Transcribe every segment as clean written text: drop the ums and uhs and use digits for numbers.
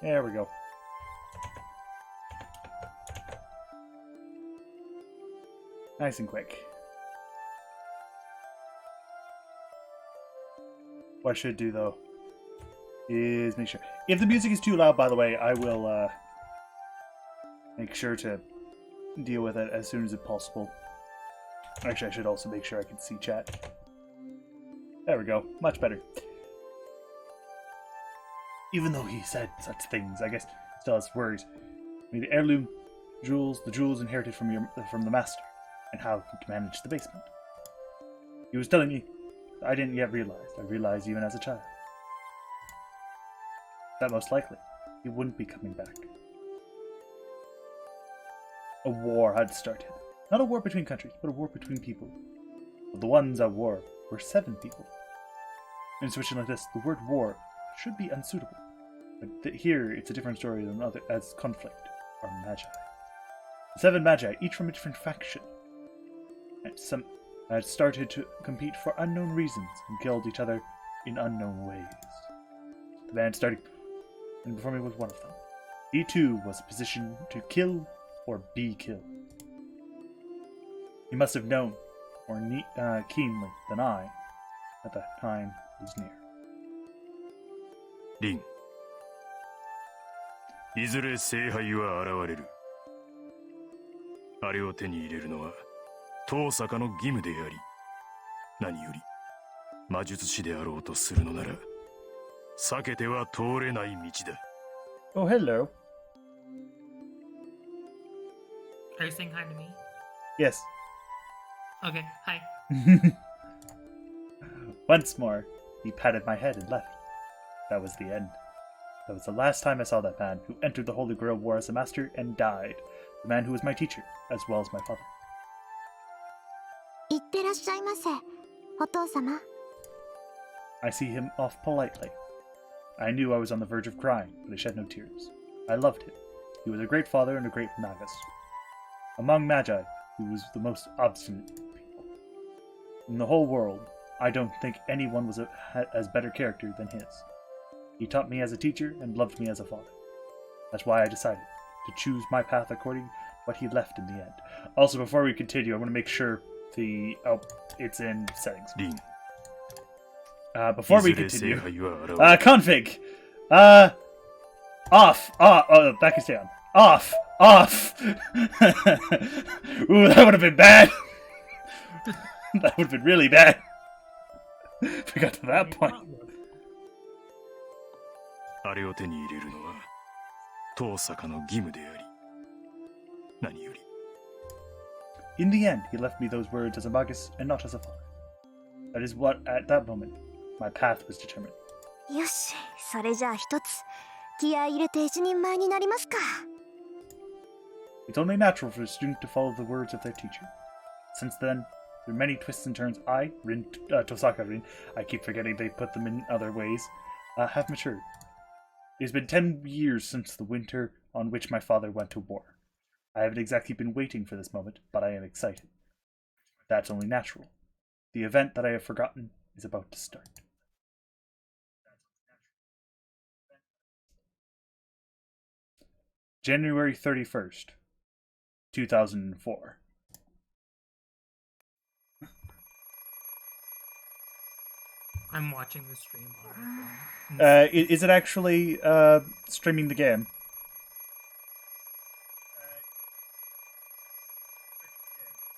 There we go. Nice and quick. What I should do, though, is make sure. If the music is too loud, by the way, I will make sure to deal with it as soon as it's possible. Actually, I should also make sure I can see chat. There we go. Much better. Even though he said such things, I guess still has worries. I mean, the heirloom jewels, the jewels inherited from the master, and how to manage the basement. He was telling me I didn't yet realize. I realized even as a child. That most likely he wouldn't be coming back. A war had started. Not a war between countries, but a war between people. But the ones at war were 7 people. In a situation like this, the word war should be unsuitable. But here, it's a different story than other as conflict, or magi. The 7 magi, each from a different faction, had started to compete for unknown reasons and killed each other in unknown ways. The man started, and before me was one of them. He too was positioned to kill or be killed. He must have known more keenly than I that the time was near. リン、いずれ聖杯は現れる。あれを手に入れるのは当坂の義務であり、何より魔術師であろうとするのなら避けては通れない道だ。Oh, hello. Are you saying hi to me? Yes. Okay, hi. Once more, he patted my head and left. That was the end. That was the last time I saw that man who entered the Holy Grail War as a master and died. The man who was my teacher, as well as my father. いってらっしゃいませ、お父様。I see him off politely. I knew I was on the verge of crying, but I shed no tears. I loved him. He was a great father and a great magus. Among magi, he was the most obstinate people. In the whole world, I don't think anyone was as better character than his. He taught me as a teacher and loved me as a father. That's why I decided to choose my path according to what he left in the end. Also, before we continue, I want to make sure it's in settings. Before we continue, config, off, back is down, off. Ooh, that would have been bad. That would have been really bad. If we got to that point. あれを手に入れるのは当坂の義務であり、何より。In the end, he left me those words as a magus and not as a father. That is what, at that moment, my path was determined. よし、それじゃあ一つ気合い入れて一人前になりますか。It's only natural for a student to follow the words of their teacher. Since then, through many twists and turns, Tosaka Rin, I keep forgetting they put them in other ways, have matured. It has been 10 years since the winter on which my father went to war. I haven't exactly been waiting for this moment, but I am excited. That's only natural. The event that I have forgotten is about to start. January 31st, 2004. I'm watching the stream on my phone. Is it actually streaming the game?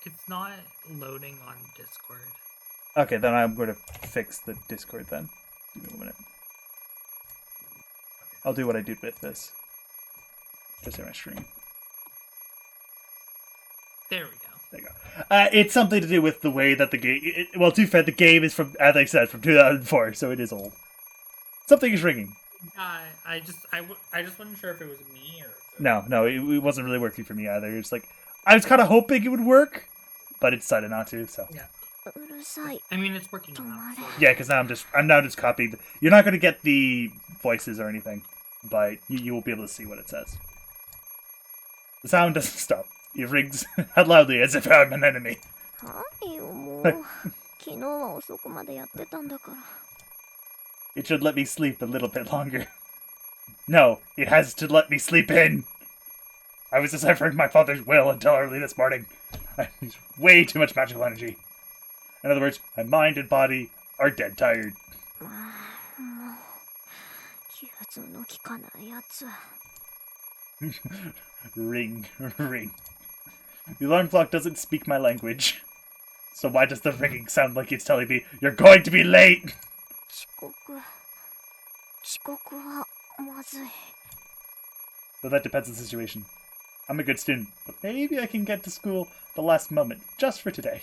It's not loading on Discord. Okay, then I'm going to fix the Discord then. Give me a minute. I'll do what I did with this. Just in my stream. There we go. There you go. It's something to do with the way that the game... well, to be fair, the game is from, as I said, from 2004, so it is old. Something is ringing. I just wasn't sure if it was me or... No, it wasn't really working for me either. It's like, I was kind of hoping it would work, but it decided not to, so... Yeah. うるさい。 I mean, it's working now. So. Yeah, because I'm now just copying... You're not going to get the voices or anything, but you will be able to see what it says. The sound doesn't stop. It rings out loudly as if I'm an enemy. はいよ、もう。昨日は遅くまでやってたんだから。It should let me sleep a little bit longer. No, it has to let me sleep in! I was deciphering my father's will until early this morning. I use way too much magical energy. In other words, my mind and body are dead tired. もう融通の利かないやつ。 Ring, ring. The alarm clock doesn't speak my language. So why does the ringing sound like it's telling me, you're going to be late? 遅刻はまずい。 But that depends on the situation. I'm a good student, but maybe I can get to school the last moment, just for today.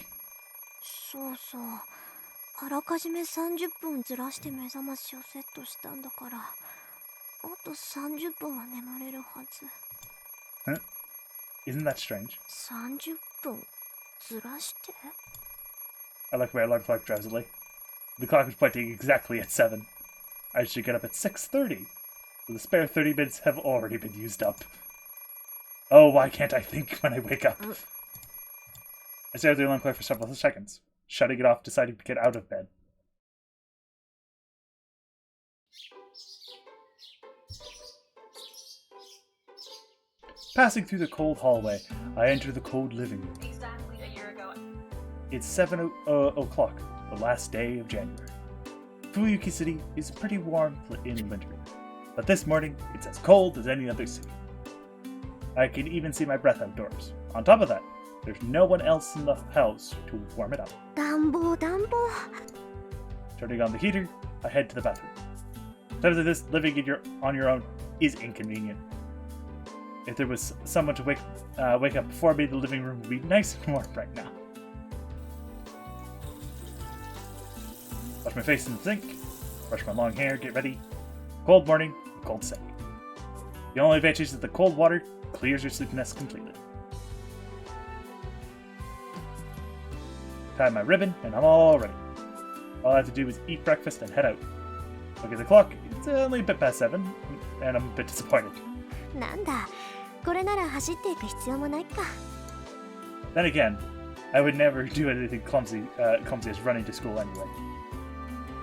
そうそう。あらかじめ30分ずらして目覚ましをセットしたんだから、あと30分は眠れるはず。 Huh? Isn't that strange? 30分ずらして？ I look at my alarm clock drowsily. The clock was pointing exactly at 7. I should get up at 6:30. So the spare 30 minutes have already been used up. Oh, why can't I think when I wake up? I stare at the alarm clock for several seconds, shutting it off, deciding to get out of bed. Passing through the cold hallway, I enter the cold living room. Exactly a year ago. It's 7 o'clock, the last day of January. Fuyuki City is pretty warm in winter, but this morning it's as cold as any other city. I can even see my breath outdoors. On top of that, there's no one else in the house to warm it up. 暖房。 Turning on the heater, I head to the bathroom. Times like this, living on your own is inconvenient. If there was someone to wake up before me, the living room would be nice and warm right now. Wash my face in the sink, brush my long hair, get ready. Cold morning, cold setting. The only advantage is that the cold water clears your sleepiness completely. Tie my ribbon, and I'm all ready. All I have to do is eat breakfast and head out. Look at the clock, it's only a bit past 7, and I'm a bit disappointed. なんだ、これなら走っていく必要もないか。 Then again, I would never do anything clumsy as running to school anyway.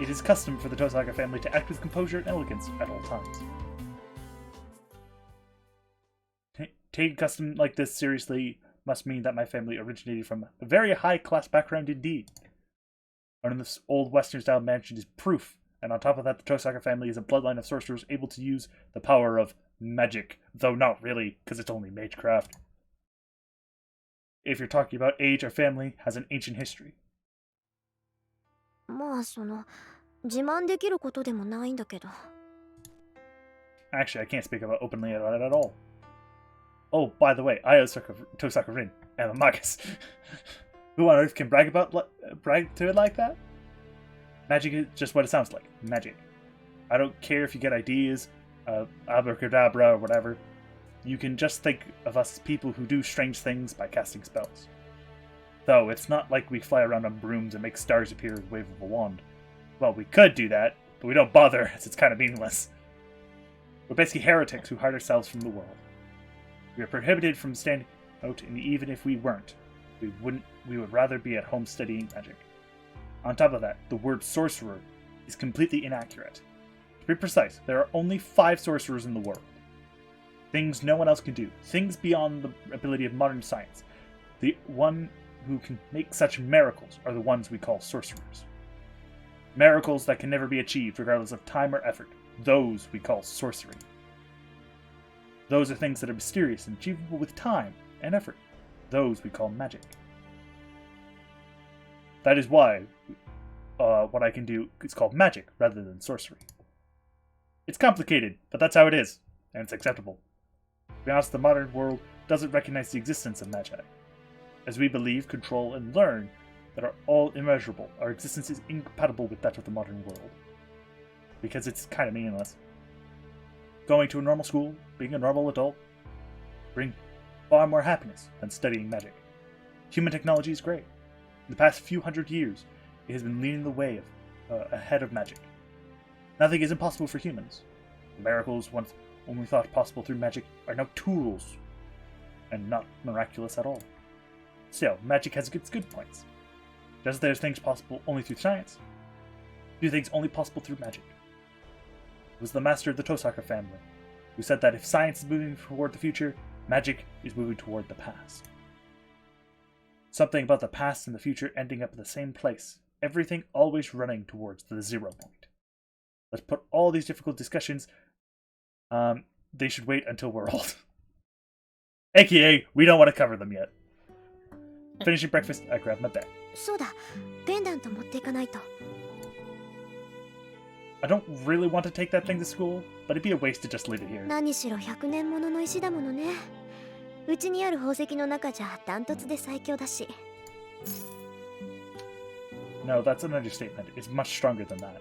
It is custom for the Tosaka family to act with composure and elegance at all times. Taking custom like this seriously must mean that my family originated from a very high-class background indeed. Owning this old Western-style mansion is proof, and on top of that, the Tosaka family is a bloodline of sorcerers able to use the power of magic, though not really, because it's only magecraft. If you're talking about age, our family has an ancient history. まあ自慢できることでもないんだけど。 Actually, I can't speak about openly about it at all. Oh, by the way, I owe Tosaka Rin and the Magus. Who on earth can brag to it like that? Magic is just what it sounds like. Magic. I don't care if you get ideas, abracadabra or whatever. You can just think of us as people who do strange things by casting spells. Though, it's not like we fly around on brooms and make stars appear with a wave of a wand. Well, we could do that, but we don't bother, as it's kind of meaningless. We're basically heretics who hide ourselves from the world. We are prohibited from standing out, and even if we weren't, we would rather be at home studying magic. On top of that, the word sorcerer is completely inaccurate. To be precise, there are only 5 sorcerers in the world. Things no one else can do. Things beyond the ability of modern science. The one who can make such miracles are the ones we call sorcerers. Miracles that can never be achieved regardless of time or effort. Those we call sorcery. Those are things that are mysterious and achievable with time and effort. Those we call magic. That is why what I can do is called magic rather than sorcery. It's complicated, but that's how it is, and it's acceptable. To be honest, the modern world doesn't recognize the existence of magi. As we believe, control, and learn that are all immeasurable, our existence is incompatible with that of the modern world. Because it's kind of meaningless. Going to a normal school, being a normal adult, bring far more happiness than studying magic. Human technology is great. In the past few hundred years, it has been leading the way ahead of magic. Nothing is impossible for humans. The miracles once only thought possible through magic are now tools, and not miraculous at all. Still, magic has its good points. Just as there's things possible only through science, do things only possible through magic. It was the master of the Tosaka family, who said that if science is moving toward the future, magic is moving toward the past. Something about the past and the future ending up in the same place, everything always running towards the 0 point. Let's put all these difficult discussions, they should wait until we're old. AKA, we don't want to cover them yet. Finishing breakfast, I grab my bag. そうだ、ペンダント持っていかないと。 I don't really want to take that thing to school, but it'd be a waste to just leave it here. 何しろ100年ものの石だものね。うちにある宝石の中じゃダントツで最強だし。 No, that's an understatement. It's much stronger than that.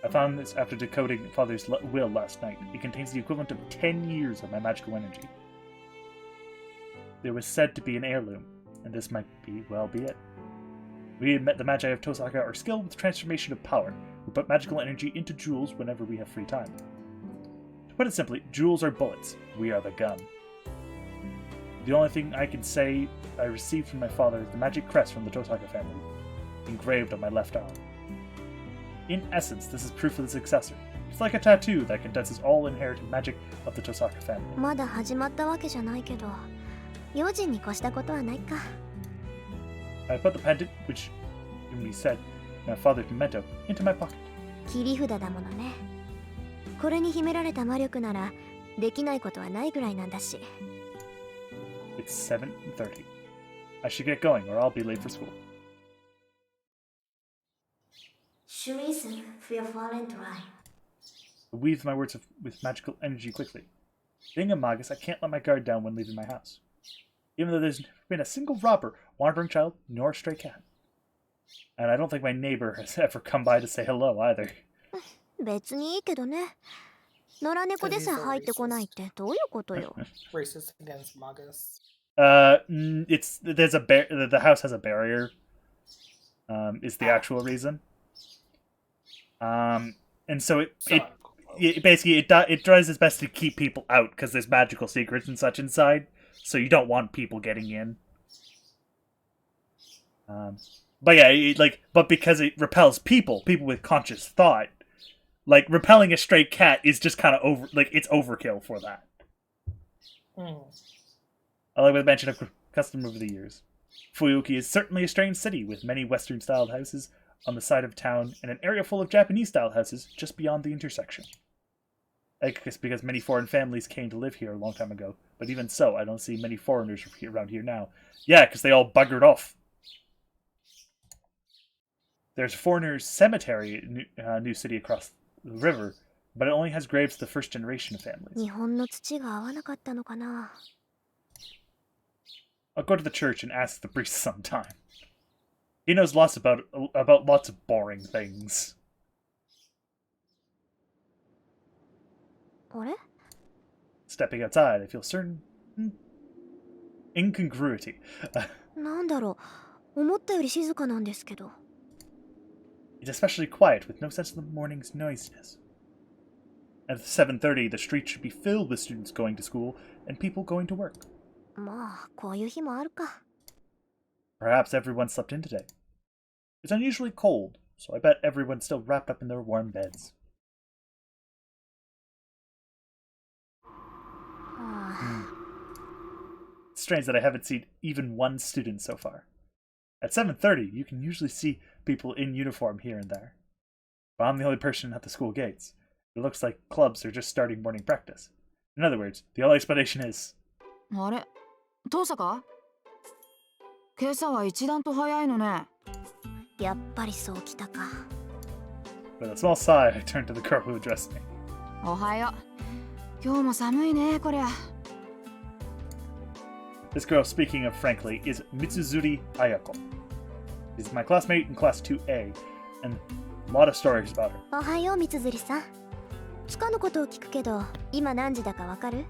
I found this after decoding Father's will last night. It contains the equivalent of 10 years of my magical energy. There was said to be an heirloom, and this might well be it. We admit the Magi of Tosaka are skilled with transformation of power. We put magical energy into jewels whenever we have free time. To put it simply, jewels are bullets. We are the gun. The only thing I can say I received from my father is the magic crest from the Tosaka family, engraved on my left arm. In essence, this is proof of the successor. It's like a tattoo that condenses all inherited magic of the Tosaka family. まだ始まったわけじゃないけど、用心に越したことはないか。 I put the pendant, which Yumi said, my father's memento, into my pocket. 切り札だものね。これに秘められた魔力ならできないことはないぐらいなんだし。 It's 7:30. I should get going or I'll be late for school. Shurizen, feel fallen dry. I weaved my words with magical energy quickly. Being a magus, I can't let my guard down when leaving my house. Even though there's never been a single robber, wandering child, nor stray cat. And I don't think my neighbor has ever come by to say hello either. 別にいいけどね。野良猫でさえ入ってこないってどういうことよ。 Racist against Magus. There's the house has a barrier. Is the actual reason. And so it basically it tries its best to keep people out because there's magical secrets and such inside, so you don't want people getting in. But yeah, but because it repels people with conscious thought, like repelling a stray cat is just kind of it's overkill for that. I like what I mentioned of custom over the years. Fuyuki is certainly a strange city with many Western-styled houses on the side of town and an area full of Japanese-style houses just beyond the intersection. I guess because many foreign families came to live here a long time ago, but even so, I don't see many foreigners around here now. Yeah, because they all buggered off. There's a foreigners' cemetery in New City across the river, but it only has graves to the first generation of families. 日本の土が合わなかったのかな。 I'll go to the church and ask the priest sometime. He knows lots about lots of boring things. あれ？ Stepping outside, I feel certain incongruity. なんだろう。思ったより静かなんですけど。 It's especially quiet, with no sense of the morning's noisiness. At 7:30, the streets should be filled with students going to school and people going to work. まあ、こういう日もあるか。 Perhaps everyone slept in today. It's unusually cold, so I bet everyone's still wrapped up in their warm beds. It's strange that I haven't seen even one student so far. At 7:30, you can usually see people in uniform here and there. But I'm the only person at the school gates. It looks like clubs are just starting morning practice. In other words, the only explanation is... あれ、遠坂？今朝は一段と早いのね。やっぱりそうきたか。 With a small sigh, I turned to the girl who addressed me. おはよう。今日も寒いね、こりゃ。This girl, speaking of frankly, is Mitsuzuri Ayako. She's my classmate in Class 2A, and a lot of stories about her. おはよう、みつづりさん。つかぬことを聞くけど、今何時だかわかる？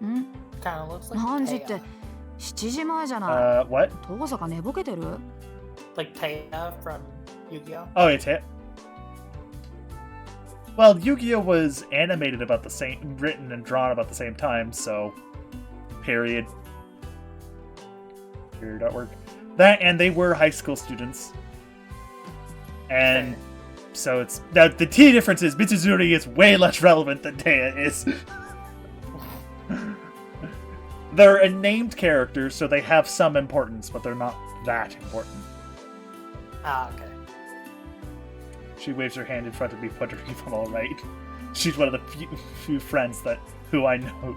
ん？ Kind of looks like 何時っ Taya. て7時前じゃない。What? 遠坂寝ぼけてる？ Like Taya from Yu-Gi-Oh. Oh, it's it. Well, Yu-Gi-Oh was animated about the same, written and drawn about the same time, so period artwork. That and they were high school students, and So it's now the key difference is Mitsuzuri is way less relevant than Taya is. They're a named character, so they have some importance, but they're not that important. Ah, okay. She waves her hand in front of me, wondering if I'm alright. She's one of the few friends who I know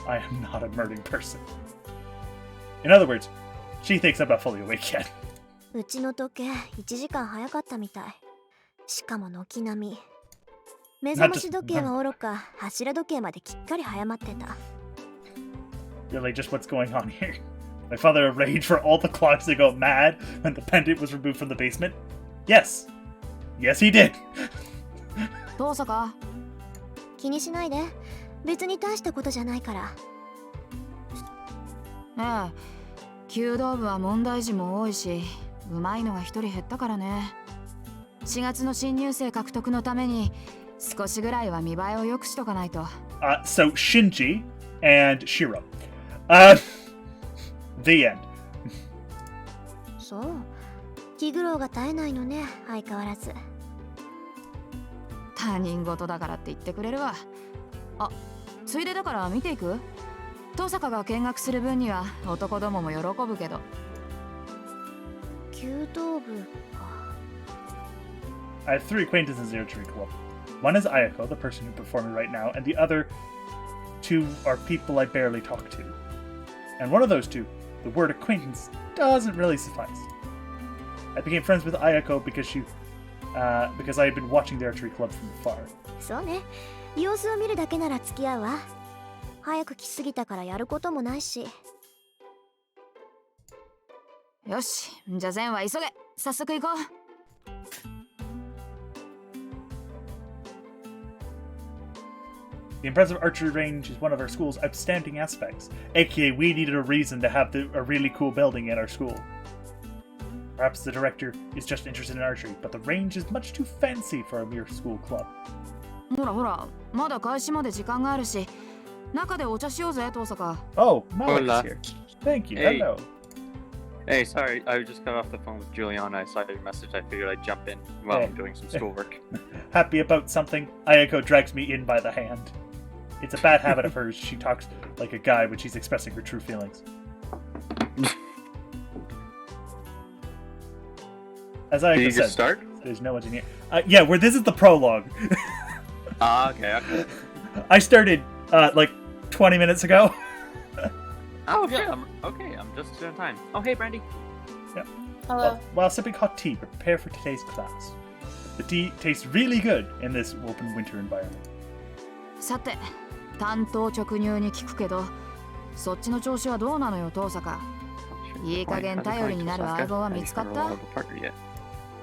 I am not a murdering person. In other words, she thinks I'm not fully awake yet. うちの時計1時間早かったみたい。しかも軒並み。目覚まし時計はおろか、柱時計まできっかり早まってた。Really, just what's going on here? My father arranged for all the clocks to go mad when the pendant was removed from the basement? Yes. Yes, he did. 遠坂、気にしないで。別に大したことじゃないから。ええ、弓道部は問題児も多いし、うまいのが一人減ったからね。4月の新入生獲得のために少しぐらいは見栄えを良くしとかないと。So Shinji and Shiro. The end. そう。気苦労が絶えないのね、相変わらず。他人事だからって言ってくれるわ。あ、ついでだから見ていく？遠坂が見学する分には男どもも喜ぶけど。弓道部か。I have 3 acquaintances in the archery club. One is Ayako, the person who's performing right now, and the other 2 are people I barely talk to. And one of those 2, the word acquaintance, doesn't really suffice. I became friends with Ayako because I had been watching the archery club from afar. そうね。様子を見るだけなら付き合うわ。早く来すぎたからやることもないし。よし、じゃあ善は急げ。早速行こう。The impressive archery range is one of our school's outstanding aspects. AKA, we needed a reason to have a really cool building in our school. Perhaps the director is just interested in archery, but the range is much too fancy for a mere school club. ほらほら、まだ開始まで時間があるし、中でお茶しようぜ、遠坂。Oh, Malik Hola. is here. Thank you. Hey. Hello. Hey, sorry, I just got off the phone with Juliana. I saw your message. I figured I'd jump in while Hey. I'm doing some schoolwork. Happy about something, Ayako drags me in by the hand. It's a bad habit of hers. She talks like a guy when she's expressing her true feelings. As Did you Ayako just said, start? there's no one in here. Yeah, this is the prologue. Ah, okay. I started like 20 minutes ago. Oh, okay. I'm just in time. Oh, hey, Brandy. Hello. While sipping hot tea, prepare for today's class. The tea tastes really good in this open winter environment. さて、単刀直入に聞くけど、そっちの調子はどうなのよ、遠坂。いい加減頼りになる相棒は見つかった？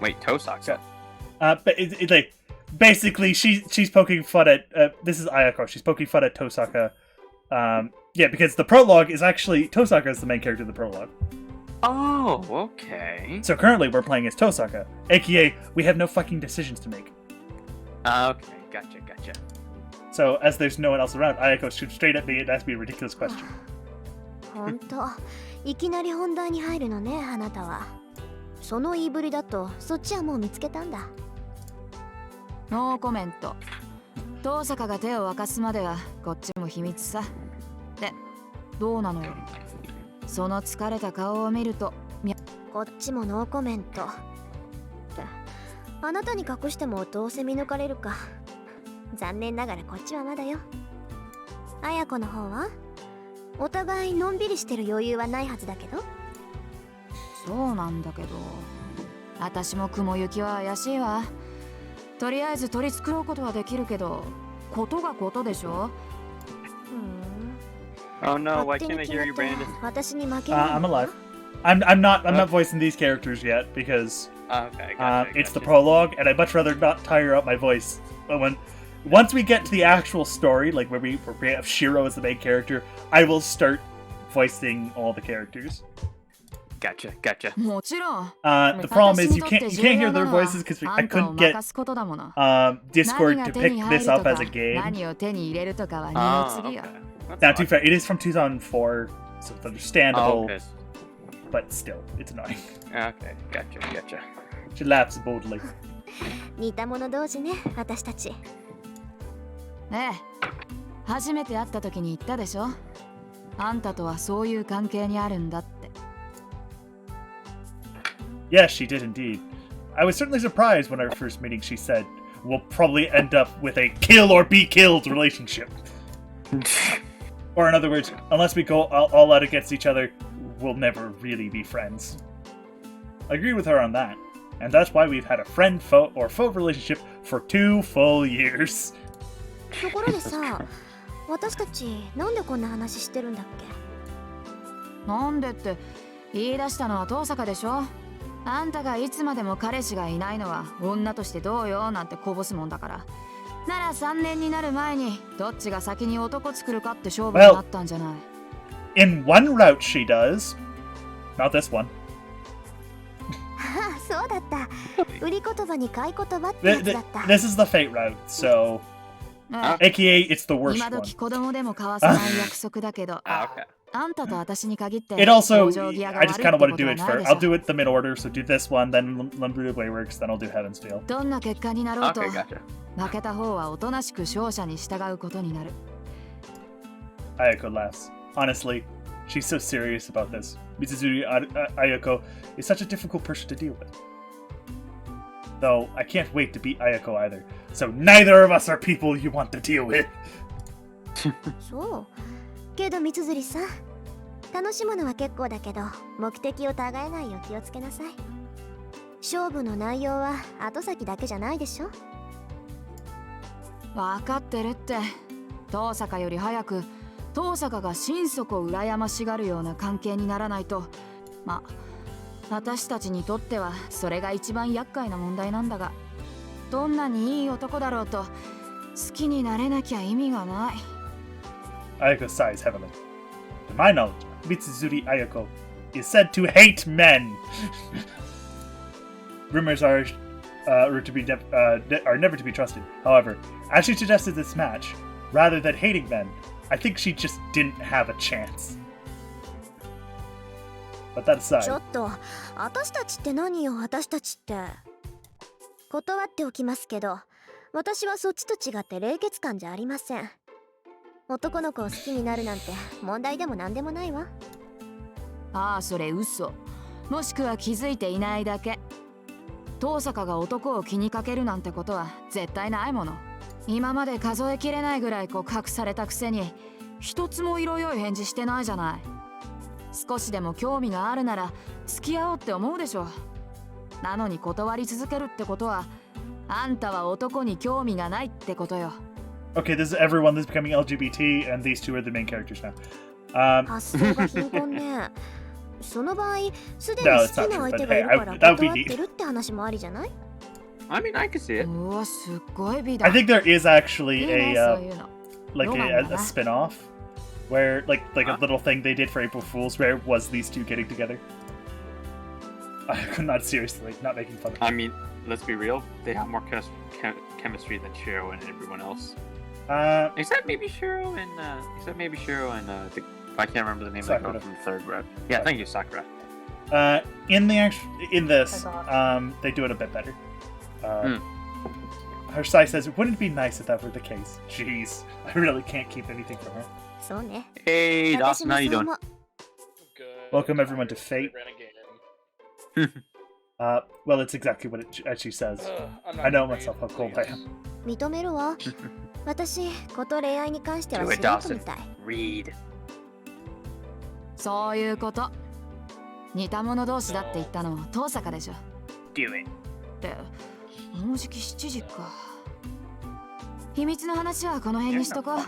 Wait, Tosaka. But it's like basically she's poking fun at this is Ayako. She's poking fun at Tosaka. Yeah, because the prologue is actually Tosaka is the main character of the prologue. Oh, okay. So currently we're playing as Tosaka, aka we have no fucking decisions to make. Okay, gotcha. So as there's no one else around, Ayako shoots straight at me and asks me a ridiculous question. ほんと、いきなり本題に入るのね、あなたは。その言いぶりだと、そっちはもう見つけたんだ。ノーコメント。遠坂が手を沸かすまではこっちも秘密さ。で、どうなのよ。その疲れた顔を見ると、こっちもノーコメント。あなたに隠してもどうせ見抜かれるか。残念ながらこっちはまだよ。綾子の方はお互いのんびりしてる余裕はないはずだけど。そうなんだけど、私も雲行きは怪しいわ。とりあえず取り繕うことはできるけど、ことがことでしょ。Oh no, why can't I hear you, Brandon? 私に負けない。I'm alive. I'm not voicing these characters yet because Okay, gotcha. it's the prologue, and I'd much rather not tire out my voice. But once we get to the actual story, like where we have Shiro as the main character, I will start voicing all the characters. Gotcha. もちろん。 The problem is you can't hear their voices because I couldn't get Discord to pick this up as a game. 何を手に入れるとかは二 Oh, の次よ。 okay. Now, to be fair, it is from 2004, so it's understandable, Oh, okay. but still, it's annoying. Okay, gotcha. She laughs boldly. 似た者同士ね、私たち。ええ、初めて会った時に言ったでしょ。あんたとはそういう関係にあるんだって。 Yes, she did indeed. I was certainly surprised when our first meeting she said, we'll probably end up with a kill or be killed relationship. Or in other words, unless we go all out against each other, we'll never really be friends. I agree with her on that, and that's why we've had a friend-foe or foe relationship for 2 full years. ところでさ、私たちなんでこんな話してるんだっけ？なんでって言い出したのは遠坂でしょ。あんたがいつまでも彼氏がいないのは女としてどうよなんてこぼすもんだから。なら3年になる前にどっちが先に男作るかって勝負になったんじゃない。In one route she does. Not this one. ああ、そうだった。売り言葉に買い言葉ってやつだった。This is the fate route, so... あ AKA, it's the worst 今 one. 時子供でも交わさない約束だけど、 Okay. あんたと私に限って It also, 往生際が I 悪い just って kind of こ want to と do は it ない for... でし I'll ょ。 do it them in order, so do this one, then Lumberjack Works, then I'll do Heaven's Feel. どんな結果になろうと Okay, gotcha. 負けた方はおとなしく勝者に従うことになる。 Ayako laughs. Honestly, she's so serious about this. Mitsuzuri Ayako is such a difficult person to deal with. Though, I can't wait to beat Ayako either. So neither of us are people you want to deal with. そう。けど三辻さん、楽しむのは結構だけど、目的を違えないよう気をつけなさい。勝負の内容は後先だけじゃないでしょ。分かってるって。遠坂より早く遠坂が心底羨ましがるような関係にならないと、まあ私たちにとってはそれが一番厄介な問題なんだが、どんなにいい男だろうと好きになれなきゃ意味がない。 Ayako sighs heavily. To my knowledge, Mitsuzuri Ayako is said to hate men. Rumors are never to be trusted. However, as she suggested this match, rather than hating men, I think she just didn't have a chance. But that ちょ aside, っと、私たちって何よ、私たちって。断っておきますけど、私はそっちと違って冷血感じゃありません。男の子を好きになるなんて問題でも何でもないわ。ああ、それ嘘。もしくは気づいていないだけ。遠坂が男を気にかけるなんてことは絶対ないもの。今まで数えきれないぐらい告白されたくせに一つも色良い返事してないじゃない。少しでも興味があるなら付き合おうって思うでしょ。なのに断り続けるってことはあんたは男に興味がないってことよ。 okay, this is everyone that's becoming LGBT, and these two are the main characters now. 発想が貧困ね。その場合、すでに No, 好 it's き not な true, 相 but 手がいる hey, から that would 断 be って neat. るって話もありじゃない？ I mean, I can see it. うわ、すっごい美だ。 I think there is いい actually ね、 a そういうの。 like a spin-off where like a little thing they did for April Fools where it was these two getting together. I'm not seriously not making fun of I mean, let's be real. They have more chemistry than Shiro and everyone else. it. Except maybe Shiro and the, I can't remember the name of the girl Sakura. from the third round. Yeah, thank you, Sakura. In this, they do it a bit better. Her side says, "Wouldn't it be nice if that were the case?" Jeez, I really can't keep anything from her. そうね。 Hey, 私 Dawson, も how you そう doing? 思う。 Welcome everyone to Fate. Well, it's exactly what as she says. I know myself how cold I am. 認めるわ。私、こと恋愛に関しては Do 素 it, 人み Dawson. たい。 Read. そういうこと。似た者同士だって言ったの遠坂でしょ。 Do it. ってもうじき7時か。秘密の話はこの辺にしとこう。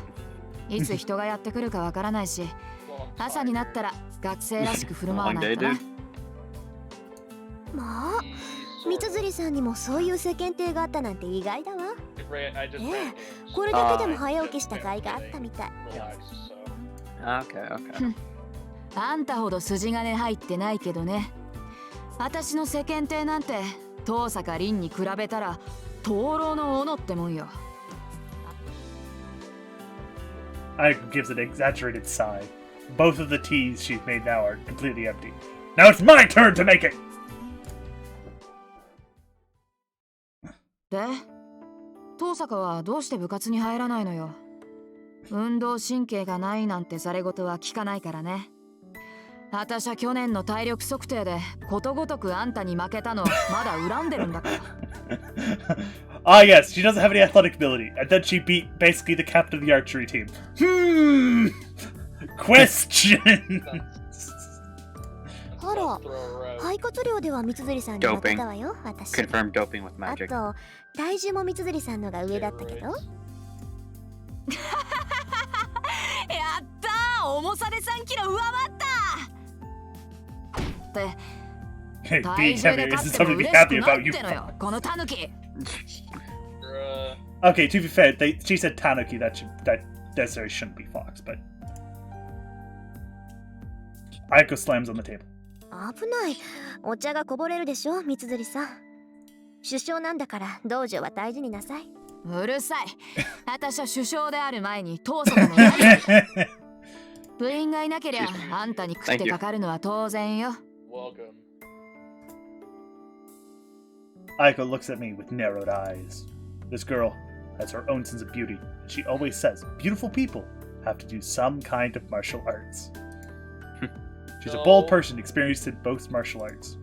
いつ人がやってくるかわからないし、朝になったら学生らしく振る舞わないとな。まあ、三辻さんにもそういう世間体があったなんて意外だわ。これだけでも早起きした甲斐があったみたい。 Okay, okay. あんたほど筋金入ってないけどね。私の世間体なんて遠坂凛に比べたら灯籠の斧ってもんよ。Ayako gives an exaggerated sigh. Both of the teas she's made now are completely empty. Now it's my turn to make it! で、遠坂はどうして部活に入らないのよ。運動神経がないなんてざれ言は聞かないからね。私は去年の体力測定でことごとくあんたに負けたのまだ恨んでるんだから。Ah, yes, she doesn't have any athletic ability, and then she beat basically the captain of the archery team. Questions! あら、肺活量では三辻さんに負けたわよ、私。 Confirmed doping with あ magic. と、体重も三辻さんのが上だったけど。やったー、重さで3キロ上回ったって、 Hey, 体 being 重 heavy で isn't 勝って something も to be 嬉し happy くない about, っ you てのよ、 fuck. このタヌキ。 Okay, to be fair, she said Tanuki, that necessarily shouldn't be Fox, but... Ayako slams on the table. 危ない。お茶がこぼれるでしょ、三辻さん。首相なんだから道場は大事になさい。うるさい。私は首相である前に遠坂のやつ。部員がいなけりゃあんたに食ってかかるのは当然よ。Welcome. Ayako looks at me with narrowed eyes. This girl has her own sense of beauty. She always says beautiful people have to do some kind of martial arts. She's a bold person experienced in both martial arts.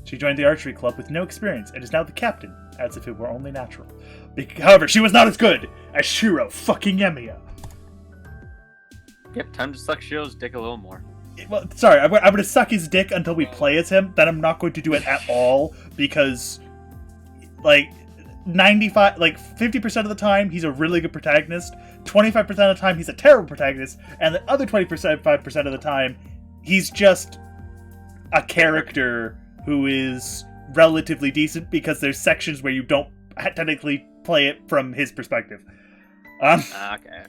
She joined the archery club with no experience and is now the captain, as if it were only natural. However, she was not as good as Shiro fucking Emiya. Yep, time to suck Shiro's dick a little more. Well, sorry, I'm going to suck his dick until we play as him. Then I'm not going to do it at all because, like, 50% of the time he's a really good protagonist. 25% of the time he's a terrible protagonist, and the other 25% of the time he's just a character who is relatively decent because there's sections where you don't technically play it from his perspective. Okay.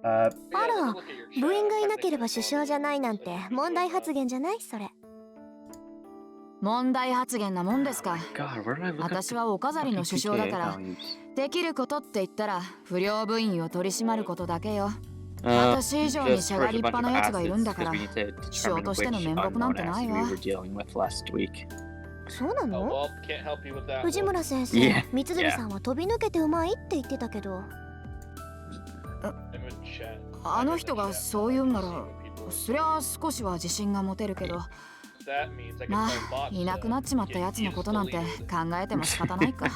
あら、部員がいなければ首相じゃないなんて問題発言じゃない？それ。問題発言なもんですか。 God, where did I look up 私はお飾りの首相だから、できることって言ったら不良部員を取り締まることだけよ。私以上にしゃがりっぱなやつがいるんだから、首相としての面目なんてないわ。そうな Oh, の？ well, can't help you with that. 藤村先生、三辻さんは飛び抜けてうまいって言ってたけど。I'm in chat. あの人がそう言うんなら、そりゃ少しは自信が持てるけど、 That means I can ま play あ bots いなくなっちまったやつのことなんて考えても仕方ないか。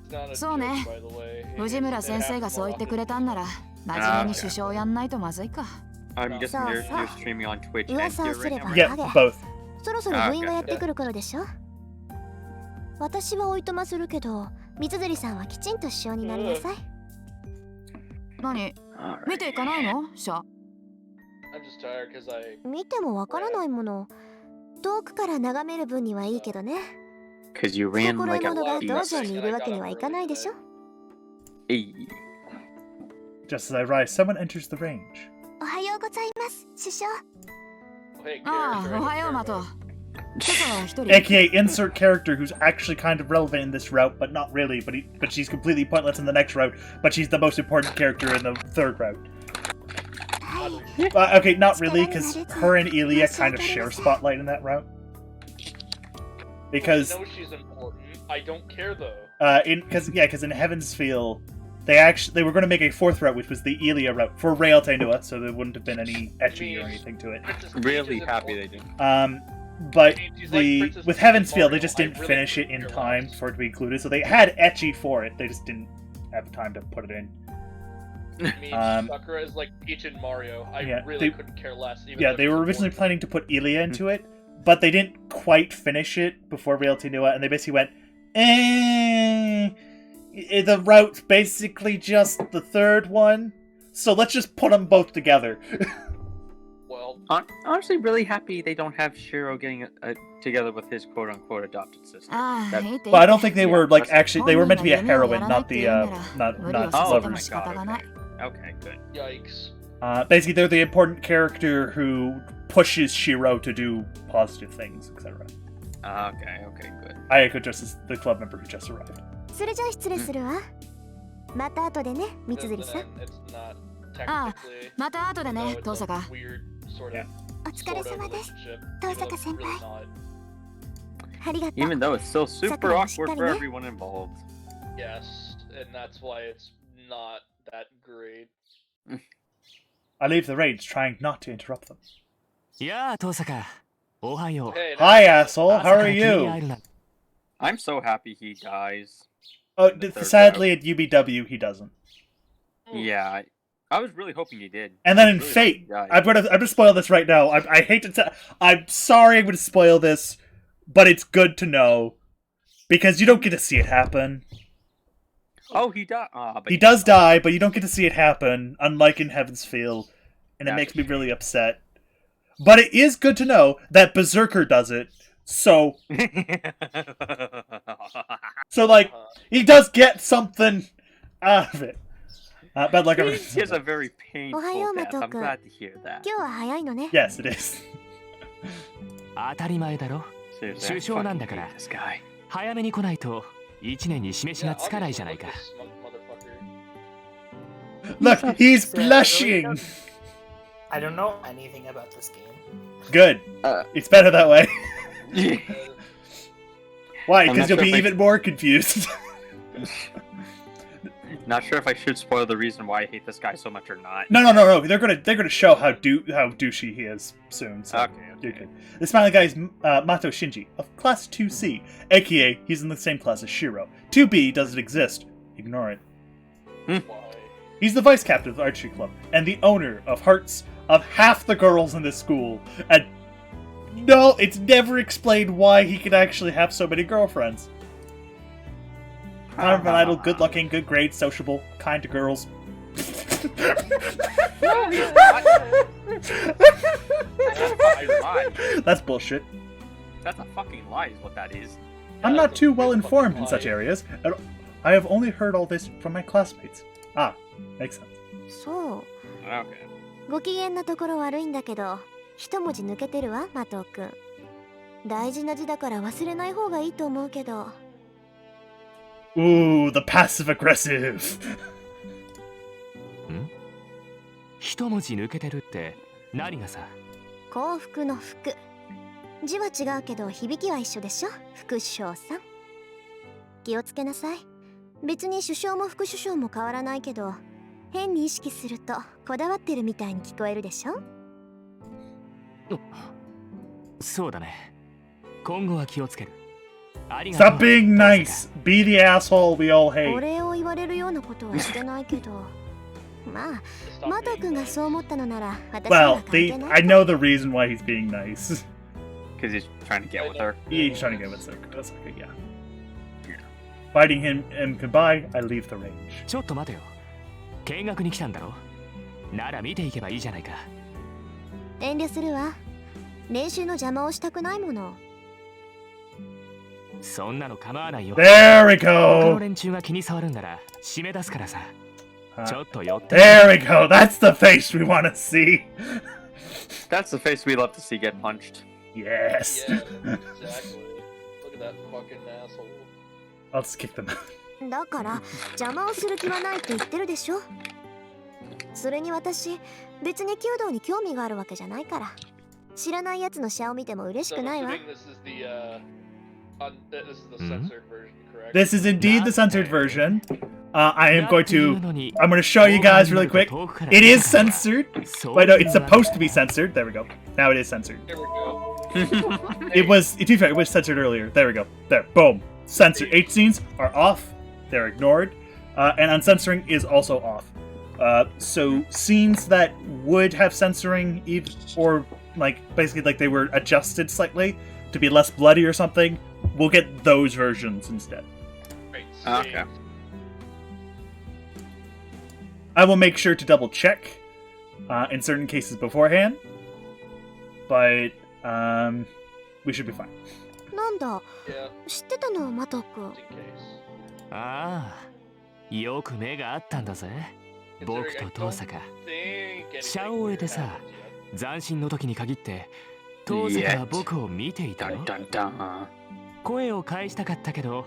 It's not a そうね。 joke, by the way. 藤村先生がそう言ってくれたんなら、真面目に首相やんないとまずいか。 I'm guessing you're streaming on Twitch and 噂を here す right れば now. Yeah, 影。 both. そろそろ部員がやってくる頃でしょ。私はおいとまするけど、三辻さんはきちんと首相になりなさい。何？見ていかないの？シャ。 I'm just tired because I. 見てもわからないもの。遠くから眺める分にはいいけどね。 Because you ran 心 like 得 a 物が道 beast. 場にいるわけにはいかないでしょ。 Hey. Just as I rise, someone enters the range. おはようございます、首相。 Hey, あ character, あ、お I はよう、 don't マト。 care 今朝は一人。 AKA insert character who's actually kind of relevant in this route, but not really. But she's completely pointless in the next route. But she's the most important character in the third route. はい。 Okay, not really, because her and Ilya kind of share spotlight in that route. Because I know she's important. I don't care though. because in Heaven's Feel, they were going to make a fourth route, which was the Ilya route for Realtea Nua, so there wouldn't have been any etchy or anything to it. Princess Peach Really is happy important. they didn't. But She's like Princess with Peach Heaven's and Feel, they Mario. just didn't I really finish it couldn't in care time less. for it to be included. So they had etchy for it. They just didn't have time to put it in. I mean, Sakura is like Peach and Mario. I yeah, really couldn't care less. Even Yeah, if they it's were originally important. planning to put Ilya into it, but they didn't quite finish it before Realtea Nua, and they basically went, the route's basically just the third one, so let's just put them both together. Well, Honestly, really happy they don't have Shiro getting together with his quote-unquote adopted sister. ああ、 That- いいって。 But I don't think they were like Yeah, actually they were meant to be a heroine, not the not Oh lovers. my lovers. god. Okay, good. yikes. Basically, they're the important character who pushes Shiro to do positive things, etc. Okay, good. Ayako just is the club member who just arrived. それじゃあ失礼するわ。また後でね、三 Then 辻さん。 it's not Ah, technically. また後で no, ね、 it's 遠 a 坂。 weird sort of お疲れ様です。 relationship, 遠 even though 坂 it's 先 really 輩。 not. ありがとう。 Even though it's still super Sakura, awkward for shikari ne? everyone involved. Yes, and that's why it's not that great. I leave the raids, trying not to interrupt them. やあ、遠坂。おはよう。 Hey, Hi, asshole. 朝 How か are ら君に会 you? えるなんて I'm so happy he dies. Oh, The third sadly, at UBW, he doesn't. Yeah, I was really hoping he did. And I then in was really hoping Fate, he died. I'm gonna spoil this right now. I hate to I'm sorry I'm gonna spoil this, but it's good to know because you don't get to see it happen. Oh, he died. But He does die, but you don't get to see it happen, unlike in Heaven's Feel, and it That's makes a me really upset. But it is good to know that Berserker does it, so like he does get something out of it. But like he has a very painful Ohayo, death. I'm Matoku. glad to hear that. 今日は早いのね。 yes, it is. 当たり前だろ。 Seriously, I 首相なんだ fucking から hate this guy. 早めに来ないと1年に示し Yeah, がつかないじゃ obviously, ないか。 look at this motherfucker. Look, he's Yeah, blushing. I don't know anything about this game. Good. Uh. It's better that way. Why? I'm Because not you'll sure be if I- even more confused. Not sure if I should spoil the reason why I hate this guy so much or not. No. They're gonna show how douchey he is soon. So Okay, you're okay. good. This smiling guy is Mato Shinji of Class 2C, aka he's in the same class as Shiro. 2B doesn't exist. Ignore it. Why? He's the vice captain of the archery club and the owner of hearts of half the girls in this school. And no, it's never explained why he can actually have so many girlfriends. Kind of an idle, good-looking, good grades, sociable, kind to girls. No, he's not. That's a fucking lie. That's bullshit. That's a fucking lie, is what that is. I'm Yeah, not that's a too big well fucking informed in lie. such areas, and I have only heard all this from my classmates. Ah, makes sense. そう。 Okay. ご機嫌なところ悪いんだけど、一文字抜けてるわ、マトウくん。大事な字だから忘れない方がいいと思うけど。 Ooh, the passive-aggressive. 一文字抜けてるって何がさ。幸福の福。字は違うけど響きは一緒でしょ、副首相さん。気をつけなさい。別に首相も副首相も変わらないけど、変に意識するとこだわってるみたいに聞こえるでしょ。そうだね。今後は気をつける。ありがとう。 Stop being nice. Be the asshole we all お hate. 礼を言われるようなことはしてないけど。まあ、マトウくんがそう思ったのなら、私には Well, 関係ない。 I know the reason why he's being nice. Because he's trying to get with her. Yeah, he's trying to get with Osaka, yeah. Fighting him goodbye, I leave the range. ちょっと待てよ。見学に来たんだろ。なら見ていけばいいじゃないか。遠慮するわ。練習の邪魔をしたくないもの。そんなの構わないよ。 There we 他の go! 連中が気に障るんなら締め出すからさ。ちょっと寄って。 There we go! That's the face we want to see! That's the face we love to see get punched. Yes! Yeah, exactly. Look at that fucking asshole. I'll just kick them out. だから邪魔をする気はないって言ってるでしょ。それに私別に弓道に興味があるわけじゃないから、知らないやつのシャを見ても嬉し So く I'm ないわ。 assuming this is the this is the censored version, correct? This is indeed the censored version. I am going to show you guys really quick. It is censored. Wait, no, it's supposed to be censored. There we go. Now it is censored. There we go. It was, to be fair, it was censored earlier. There we go. There, boom. Censored. 8 scenes are off. They're ignored. And uncensoring is also off. So scenes that would have censoring, or like basically like they were adjusted slightly to be less bloody or something, we'll get those versions instead. Great. Okay. saved. I will make sure to double check in certain cases beforehand, but we should be fine. なんだ、 Yeah, 知ってたの、マトウくん。 just in case. ああ、よく目があったんだぜ。僕 Considering と I 遠坂。 think anything シャを終えて weird さ happens yet. 斬新の時に限って遠坂は僕を見ていた Dun よ。 dun dun. 声を返したかったけど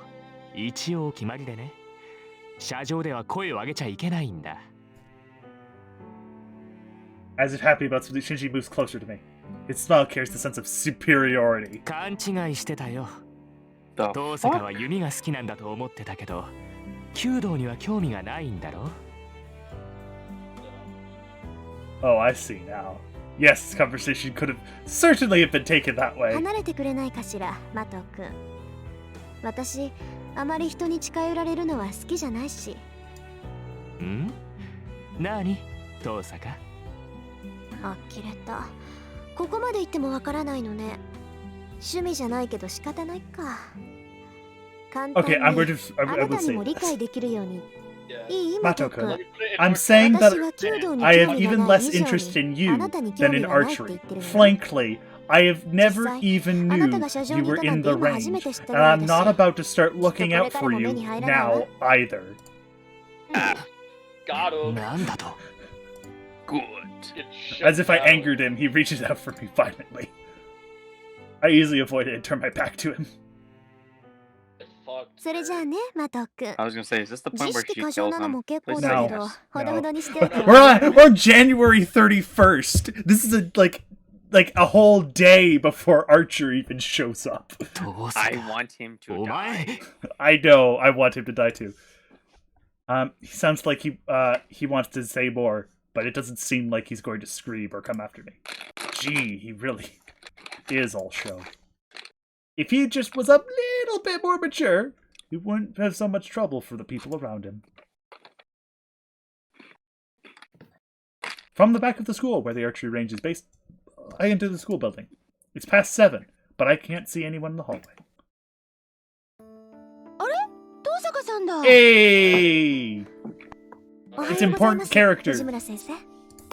一応決まりでね。車上では声を上げちゃいけないんだ。 As if happy about something, Shinji moves closer to me. His smile carries the sense of superiority. 勘違いしてたよ。the 遠坂 fuck? は弓が好きなんだと思ってたけど、弓道には興味がないんだろ？ Oh, I see now. Yes, this conversation could have certainly have been taken that way. 離れてくれないかしら、マト君。私、あまり人に近寄られるのは好きじゃないし。ん？なに、遠坂？あきれた。ここまで言ってもわからないのね。趣味じゃないけど仕方ないか。簡単に Okay, I'm going to. あ I な will たに say も理解 this. できるように。 Yeah. いいマト Mato-kun, 君。 Let me put it in I'm more saying 私 that は弓道に I 興 have 味が even ない less 以上 interest in に you あなたに興 than 味 in がないって archery. 言ってるのね。 Frankly, I have never 実際 even あなた knew が射場 you にい were たなん in て the 今初め range, て知った and ぐらい I'm だ not し。 about to start looking きっと out これから for も you 目に入らないわ。 now either. Got him. なんだと？ Good. Get shut As if I down. angered him, he reaches out for me violently. I easily avoid it and turn my back to him. Get fucked. それじゃあね、マト君。 I was gonna say, is this the 自 point 意 where 識 she 過剰 kills なの him? も結構 Please だ say けど、 No. ほどほどにしておいて We're は。 on January 31st. This is like a whole day before Archer even shows up. 遠 I 坂。 want him to お die. 前。 I know. I want him to die too. He sounds like he wants to say more, but it doesn't seem like he's going to scream or come after me. Gee, he really is all show. If he just was a little bit more mature, he wouldn't have so much trouble for the people around him. From the back of the school where the archery range is based, I enter the school building. It's past 7, but I can't see anyone in the hallway. 遠坂さんだ。 Hey! おはよ It's うございま important す。 character. 藤村先生。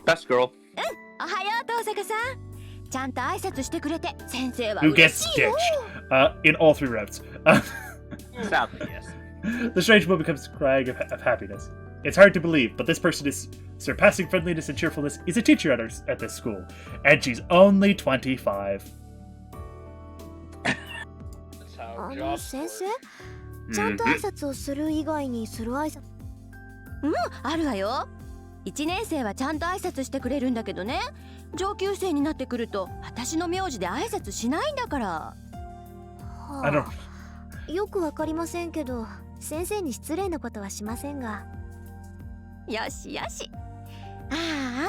Best girl. おはよう遠坂さん。ちゃんと挨拶してくれて先生は Who 嬉 gets しいよ。 ditched. In all 3 routes. Sadly, yes. The strange woman becomes crying of happiness. It's hard to believe, but this person is surpassing friendliness and cheerfulness is a teacher at this school, and she's only 25. That's how あの jobs 先 work. 生、ちゃんと挨拶をする以外にする挨拶。あるわよ。1年生はちゃんと挨拶してくれるんだけどね。上級生になってくると私の名字で挨拶しないんだから。I don't. はあ、よくわかりませんけど、先生に失礼なことはしませんが。よしよし。ああ、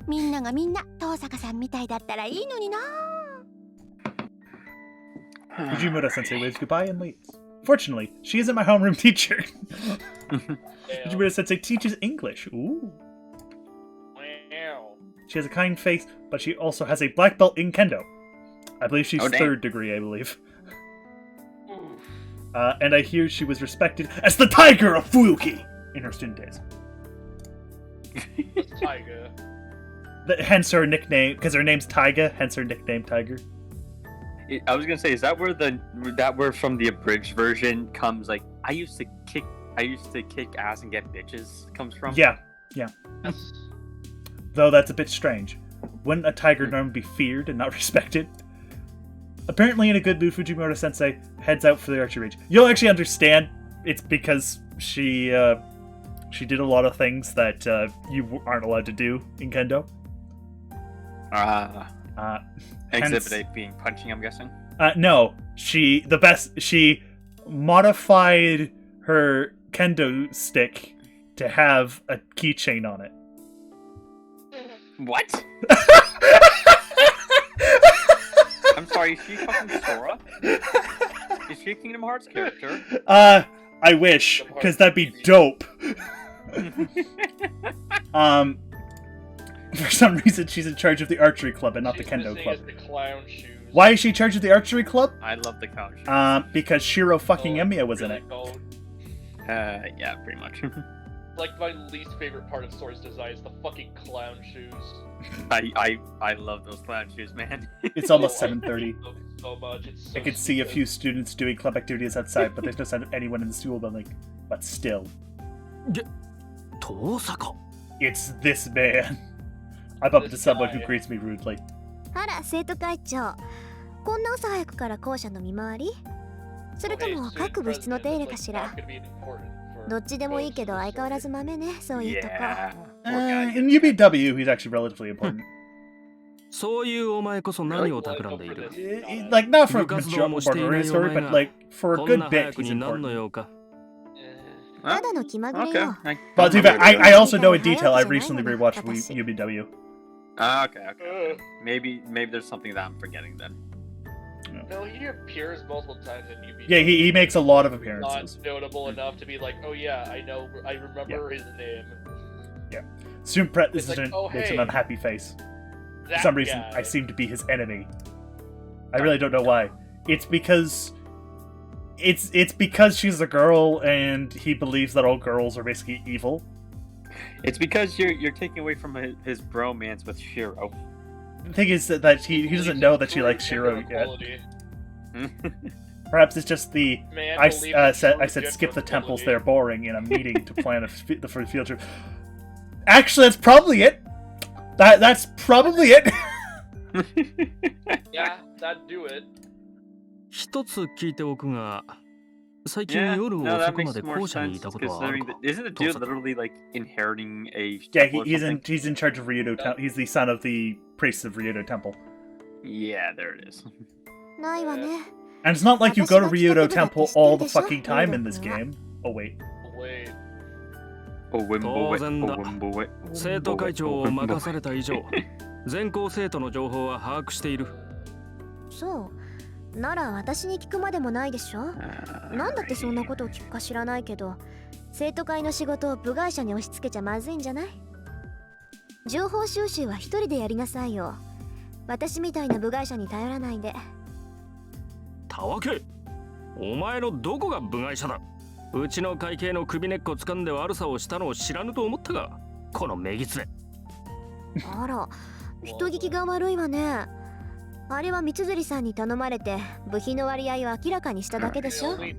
みんながみんな遠坂さんみたいだったらいいのにな。Fujimura sensei waves goodbye and leaves. Fortunately, she isn't my homeroom teacher. Damn. Fujimura sensei teaches English. Ooh. Wow. She has a kind face, but she also has a black belt in kendo. I believe she's Oh, dang. 3rd degree, I believe. Oof. And I hear she was respected as the Tiger of Fuyuki in her student days. That's Taiga. Hence her nickname, because her name's Taiga, hence her nickname Tiger. I was gonna say, is that where from the abridged version comes? Like, I used to kick ass and get bitches comes from. Yeah, Yes. though that's a bit strange. Wouldn't a tiger normally be feared and not respected? Apparently in a good mood, Fujimura sensei heads out for the archery range. You'll actually understand it's because she did a lot of things that you aren't allowed to do in kendo. Exhibit A being punching, I'm guessing. No, she modified her kendo stick to have a keychain on it. What? I'm sorry, is she fucking Sora? Is she a Kingdom Hearts character? I wish, because that'd be dope. For some reason, she's in charge of the archery club and not the She's kendo missing club. is the clown shoes. Why is she in charge of the archery club? I love the couch. Because Shiro fucking Oh, Emiya was in really it. cold. Yeah, pretty much. Like, my least favorite part of Sora's design is the fucking clown shoes. I love those clown shoes, man. It's almost Oh, I 7:30. hate them so much. It's so I could see a stupid. few students doing club activities outside, but there's no sign of anyone in the school building. But still, 遠坂。 it's this man. I bump into This someone who guy. greets me rudely. あら、生徒会長。こんな朝早くから校舎の見回り？それと Okay, も student 各部室の手入れか president, し that's ら like not gonna be important for どっちでもいいけど both 相変わらず schools. 豆ね、そういうとこ。 Yeah. Poor guy. In UBW, he's actually relatively important. そういうお前こそ何を企んでいる？ Like, not for a 部活動もしていない majority お story, 前 but が like, for a こん good な bit, 早く he's に何の important. 用か？ Well, ただの気まぐれ okay. よ。 But to be fair, I also know in detail, I 早起きじゃないもの、 recently rewatched 私。 UBW. Okay. Maybe there's something that I'm forgetting then. No, he appears multiple times in UB. Yeah, he makes a lot of Not appearances. notable enough to be like, oh yeah, I remember his name. Soon It's like, President oh, makes an hey, unhappy face. For that some reason, guy. I seem to be his enemy. I really don't know why. It's because... It's because she's a girl and he believes that all girls are basically evil. It's because you're taking away from his bromance with Shiro. The thing is that he doesn't know that she likes Shiro yet. Equality. Perhaps it's just the... Man I believes in said true skip the temples, equality. they're boring in a meeting to plan the field trip. Actually, that's probably it. That's probably it. Yeah, that'd do it. 一つ聞いておくが、最近 Yeah, 夜 no, that 遅くま makes で more 校舎にい sense たことはある considering か？ that isn't the dude literally like inheriting a Yeah, temple or he's something? in charge of Ryudo Temple. He's the son of the priests of Ryudo Temple. Yeah, there it is. ないわね。 And it's not like you go to Ryudo Temple all the 私が来 fucking たけどだって time in this 知ってるでしょ、 game. Oh wait. Wait. Oh, 当然だ。生徒会長を任された以上、全校生徒の情報は把握している。そうなら私に聞くまでもないでしょ。なんだってそんなことを聞くか知らないけど、生徒会の仕事を部外者に押し付けちゃまずいんじゃない？情報収集は一人でやりなさいよ。私みたいな部外者に頼らないで。たわけ、お前のどこが部外者だ？うちの会計の首根っこ掴んで悪さをしたのを知らぬと思ったが、このめぎつめ。あら、人聞きが悪いわね。あれは三辻さんに頼まれて部費の割合を明らかにしただけでしょ。 I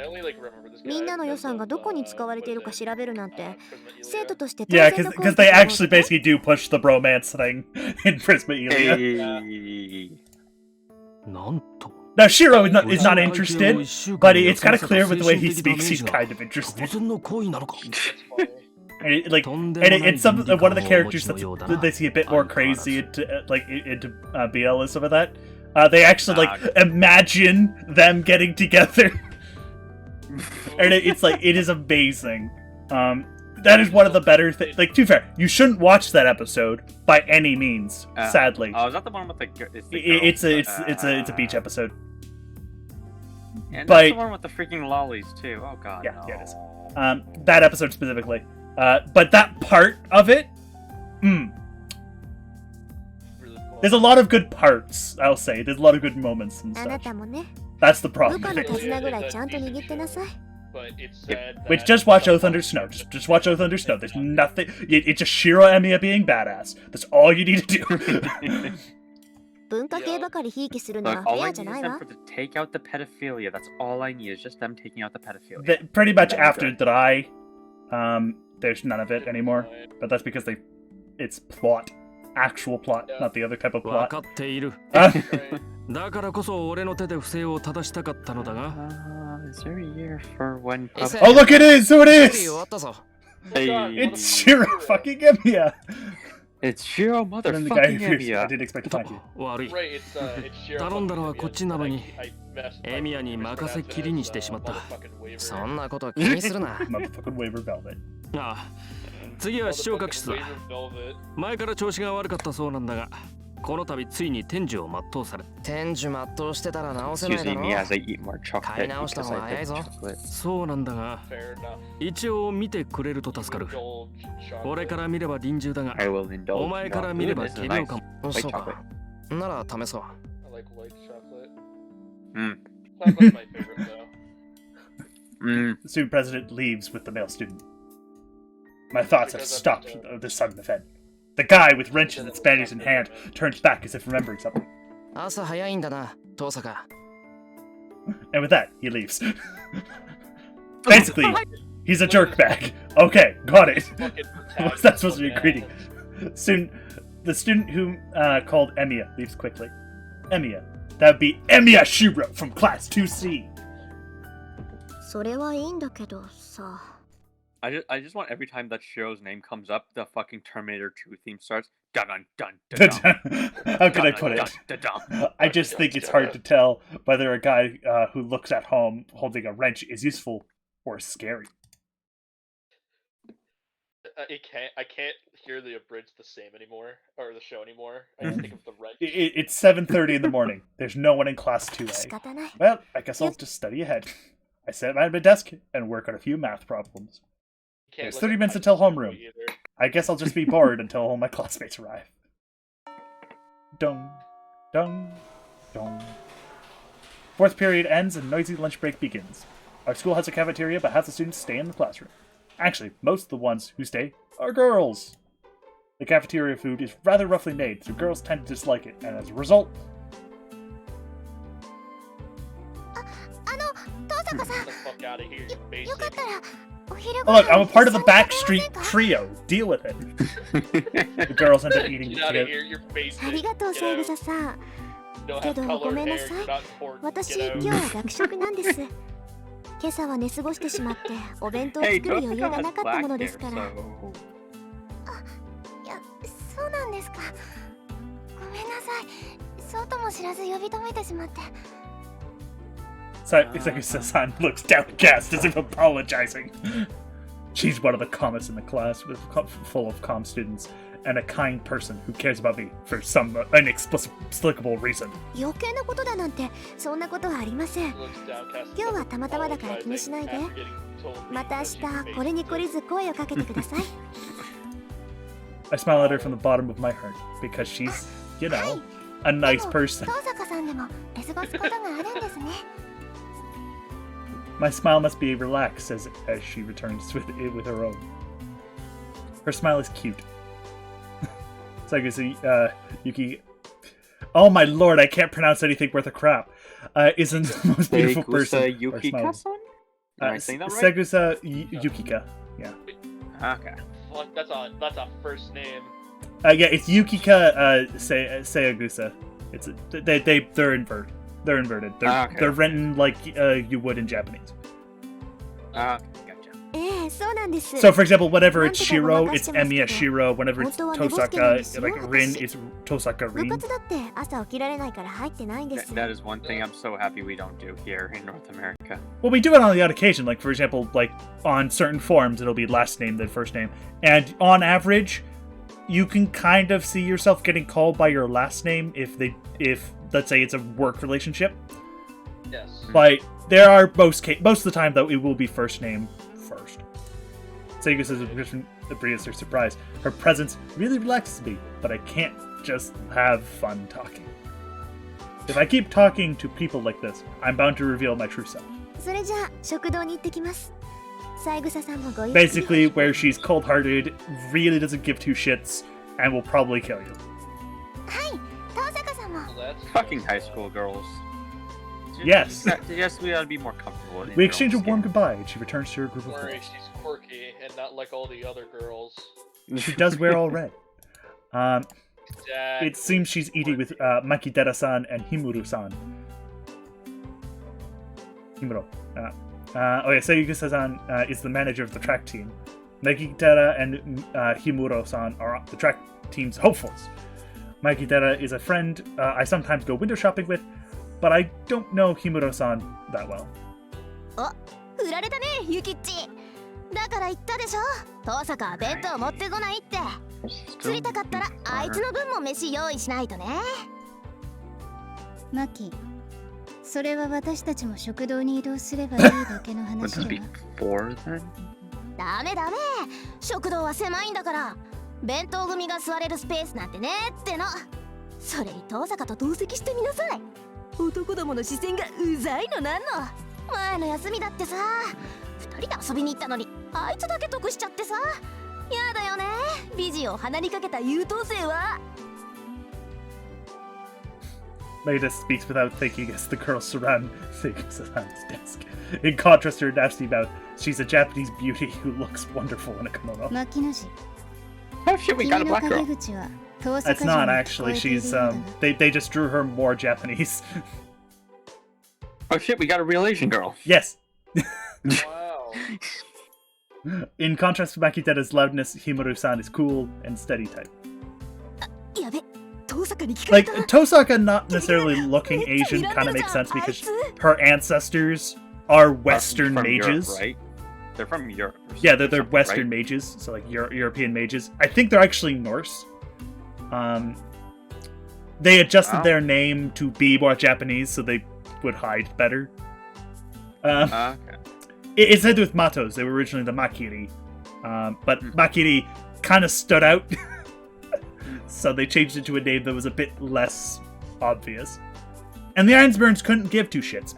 only like remember this guy みんなの予算がどこに使われているか調べるなんて、生徒として当 Yeah, 然の行 because 為だ they と思う actually basically do push the bromance thing in Prisma Elia. Hey. なんと。 Now Shiro is not interested, but it's kind of clear with the way he speaks. He's kind of interested. 突然の行為なのか。 And it's some one of the characters that they see a bit more crazy into BL and some of that. They actually like imagine them getting together, and it's like it is amazing. That is one of the better things. Like, to be fair, you shouldn't watch that episode by any means. Sadly, Oh, is that the one with the? it's a beach episode. And but- that's the one with the freaking lollies too. Oh god. Yeah, no. yeah, it is. That episode specifically. But that part of it, there's a lot of good parts. I'll say there's a lot of good moments and あな stuff. たもね、 That's the 部 problem. 下の手綱ぐらいちゃんと握ってなさい。 But it said Which that just watch Oath Under Snow. Just watch Oath Under Snow. There's nothing. It's just Shiro Emiya being badass. That's all you need to do. 文化系ばかりひいきするの Look, はフ all ェ I アじゃ need な is い them わ for to take out the pedophilia. That's all I need is just them taking out the pedophilia. Pretty much That'd be after good. Dai, there's none of it anymore. But that's because it's plot, actual plot, not the other type of わ plot. かっている。 right. だからこそ俺の手で不正を正したかったのだが。 Is there a year for when? Oh, look, it is! So it 終 is! わったぞ。 Hey, It's Shiro fucking Emiya! it's Shiro And then the guy motherfucking who I Emiya. didn't expect to find you. 悪い。 Right, it's Shiro 頼んだのは fucking こっちなのに I messed- エミヤに任せっきりにしてしまった。 motherfucking waiver. そんなこと気にするな。 Motherfucking Waver Velvet. ああ、次は視聴覚室だ。 Waiver velvet. 前から調子が悪かったそうなんだが、この度ついに天寿を全うされ。天寿全うしてたら直せない Excuse だろ me as I eat more chocolate 買い直した because 方が I 早い like ぞ。 chocolate. そうなんだが、 Fair enough. 一応見てくれると助かる。 Indulge chocolate. 俺から見れば臨終だが、 I will indulge. お前から見れば This is 仮病 nice. かも。 White そう chocolate. か。なら試そう。 I like white chocolate. Mm. Chocolate's my favorite though. Mm. The student president leaves with the male student. My thoughts have stopped the sudden event. The guy with wrenches and spanners in hand turns back as if remembering something. 朝早いんだな、遠坂。 And with that, he leaves. Basically, he's a jerkbag. Okay, got it. Fucking What's that supposed to be a greeting? The student who called Emiya leaves quickly. Emiya. That would be Emiya Shiro from class 2C. それはいいんだけどさ。 I just want every time that Shiro's name comes up, the fucking Terminator 2 theme starts. dun dun dun dun. How can I put it? I just think it's hard to tell whether a guy who looks at home holding a wrench is useful or scary. I can't hear the abridged the same anymore, or the show anymore. I just think of the wrench. It's 7:30 in the morning. There's no one in class 2A. 仕方ない Well, I guess I'll just study ahead. I sit at my desk and work on a few math problems. You can't There's look 30 at minutes my until screen homeroom. either. I guess I'll just be bored until all my classmates arrive. Dung, dung, dung. Fourth period ends and noisy lunch break begins. Our school has a cafeteria, but half the students stay in the classroom. Actually, most of the ones who stay are girls. The cafeteria food is rather roughly made, so girls tend to dislike it, and as a result... 登坂さ Get the fuck out of here, you んよかっ basic. たらお昼 Oh, ご look, 飯 I'm a part of the 一緒に食べません Backstreet か Trio. Deal with it. The girls end up eating Get out of together. here, you're basic. ありがとう Get 三 out. 枝さん You don't け have ど colored ごめんな hair, さ you're い not important. 私 Get 今 out. 日は学食なんです今朝は寝過ごしてしまってお弁当を Hey, 作る余裕 Tosaka がな has かったも black の hair, ですから so... いやそうなんですかごめんなさいそうとも知らず呼び止めてしまって Sakusa-san looks downcast as if apologizing. She's one of the calmest in the class, full of calm students, and a kind person who cares about me for some inexplicable reason. 余計なことだなんてそんなことはありません Looks downcast. 今日はたまたまだから気にしないで Apologizing after getting told また明 that you 日これに懲りず声をかけてください I smile at her from the bottom of my heart, because she's, you know, a nice でも person. 登坂さんでもレスゴスことがあるんですね My smile must be relaxed as she returns with her own. Her smile is cute. Sakusa Yuki... Oh my lord, I can't pronounce anything worth a crap. Isn't the most beautiful person. Sakusa Or smile. Yukika-san? Am I saying that right? Sakusa Yukika. Yeah. Okay. Fuck, that's a first name. Yeah, it's Yukika Sayagusa. It's they're inverted. They're inverted. Okay. They're written like you would in Japanese. Gotcha. ええそうなんです So, for example, whenever it's なんとか Shiro, ごまか it's してますけど。 Emiya Shiro. Whenever it's 本当は寝ぼすけなんですよ、 Tosaka, like Rin, 私。 it's Tosaka 部 Rin. 活だって朝起きられないから入ってないんです That is one thing I'm so happy we don't do here in North America. Well, we do it on the odd occasion. Like, for example, like on certain forums, it'll be last name then first name, and on average, you can kind of see yourself getting called by your last name if let's say it's a work relationship. Yes. But there are most of the time though it will be first name first. Seigu says with her surprise, her presence really relaxes me, but I can't just have fun talking. If I keep talking to people like this, I'm bound to reveal my true self. それじゃあ食堂に行ってきます三枝さんもごゆっくり Basically, where she's cold-hearted, really doesn't give two shits, and will probably kill you. はい登坂さんも Well, that's Fucking high school girls. Yes. Yes, we ought to be more comfortable. in We our exchange a own warm skin. goodbye, and she returns to her group Don't of worry, girls. she's quirky and not like all the other girls. She does wear all red. Exactly. It seems she's eating with Makidera-san and Himuro-san. Himuro. Seiyuka-san is the manager of the track team. Makidera and Himuro-san are the track team's hopefuls. Makidera is a friend I sometimes go window shopping with, but I don't know Himuro-san that well. 振られたねゆきっちだから言ったでしょ登坂は弁当持ってこないって釣りたかったらあいつの分も飯用意しないとねマキそれは私たちも食堂に移動すればいいだけの Would 話 this で be は four then? ダメダメ食堂は狭いんだから弁当組が座れるスペースなんてねってのそれに登坂と同席してみなさい男どもの視線がうざいのなんの前の休みだってさ二人で遊びに行ったのにあいつだけ得しちゃってさやだよね美人を鼻にかけた優等生は Maida speaks without thinking as the girls surround Seiyuka-san's desk. In contrast to her nasty mouth, she's a Japanese beauty who looks wonderful in a kimono. 牧野氏 Oh shit, we got a 君の black 陰 girl. 口は遠 That's 坂城 not に聞 actually. こえている She's ようだな they just drew her more Japanese. Oh shit, we got a real Asian girl. Yes. Wow. In contrast to Makidera's loudness, Himuro-san is cool and steady type. Like, Tosaka not necessarily looking Asian kind of makes sense because her ancestors are Western from mages. Europe, right? They're from Europe. Yeah, they're something, Western right? mages, so like European mages. I think they're actually Norse. They adjusted their name to be more Japanese, so they would hide better. Okay. It's said with Matos. They were originally the Makiri, but Makiri kind of stood out, so they changed it to a name that was a bit less obvious. And the Ironsburns couldn't give two shits.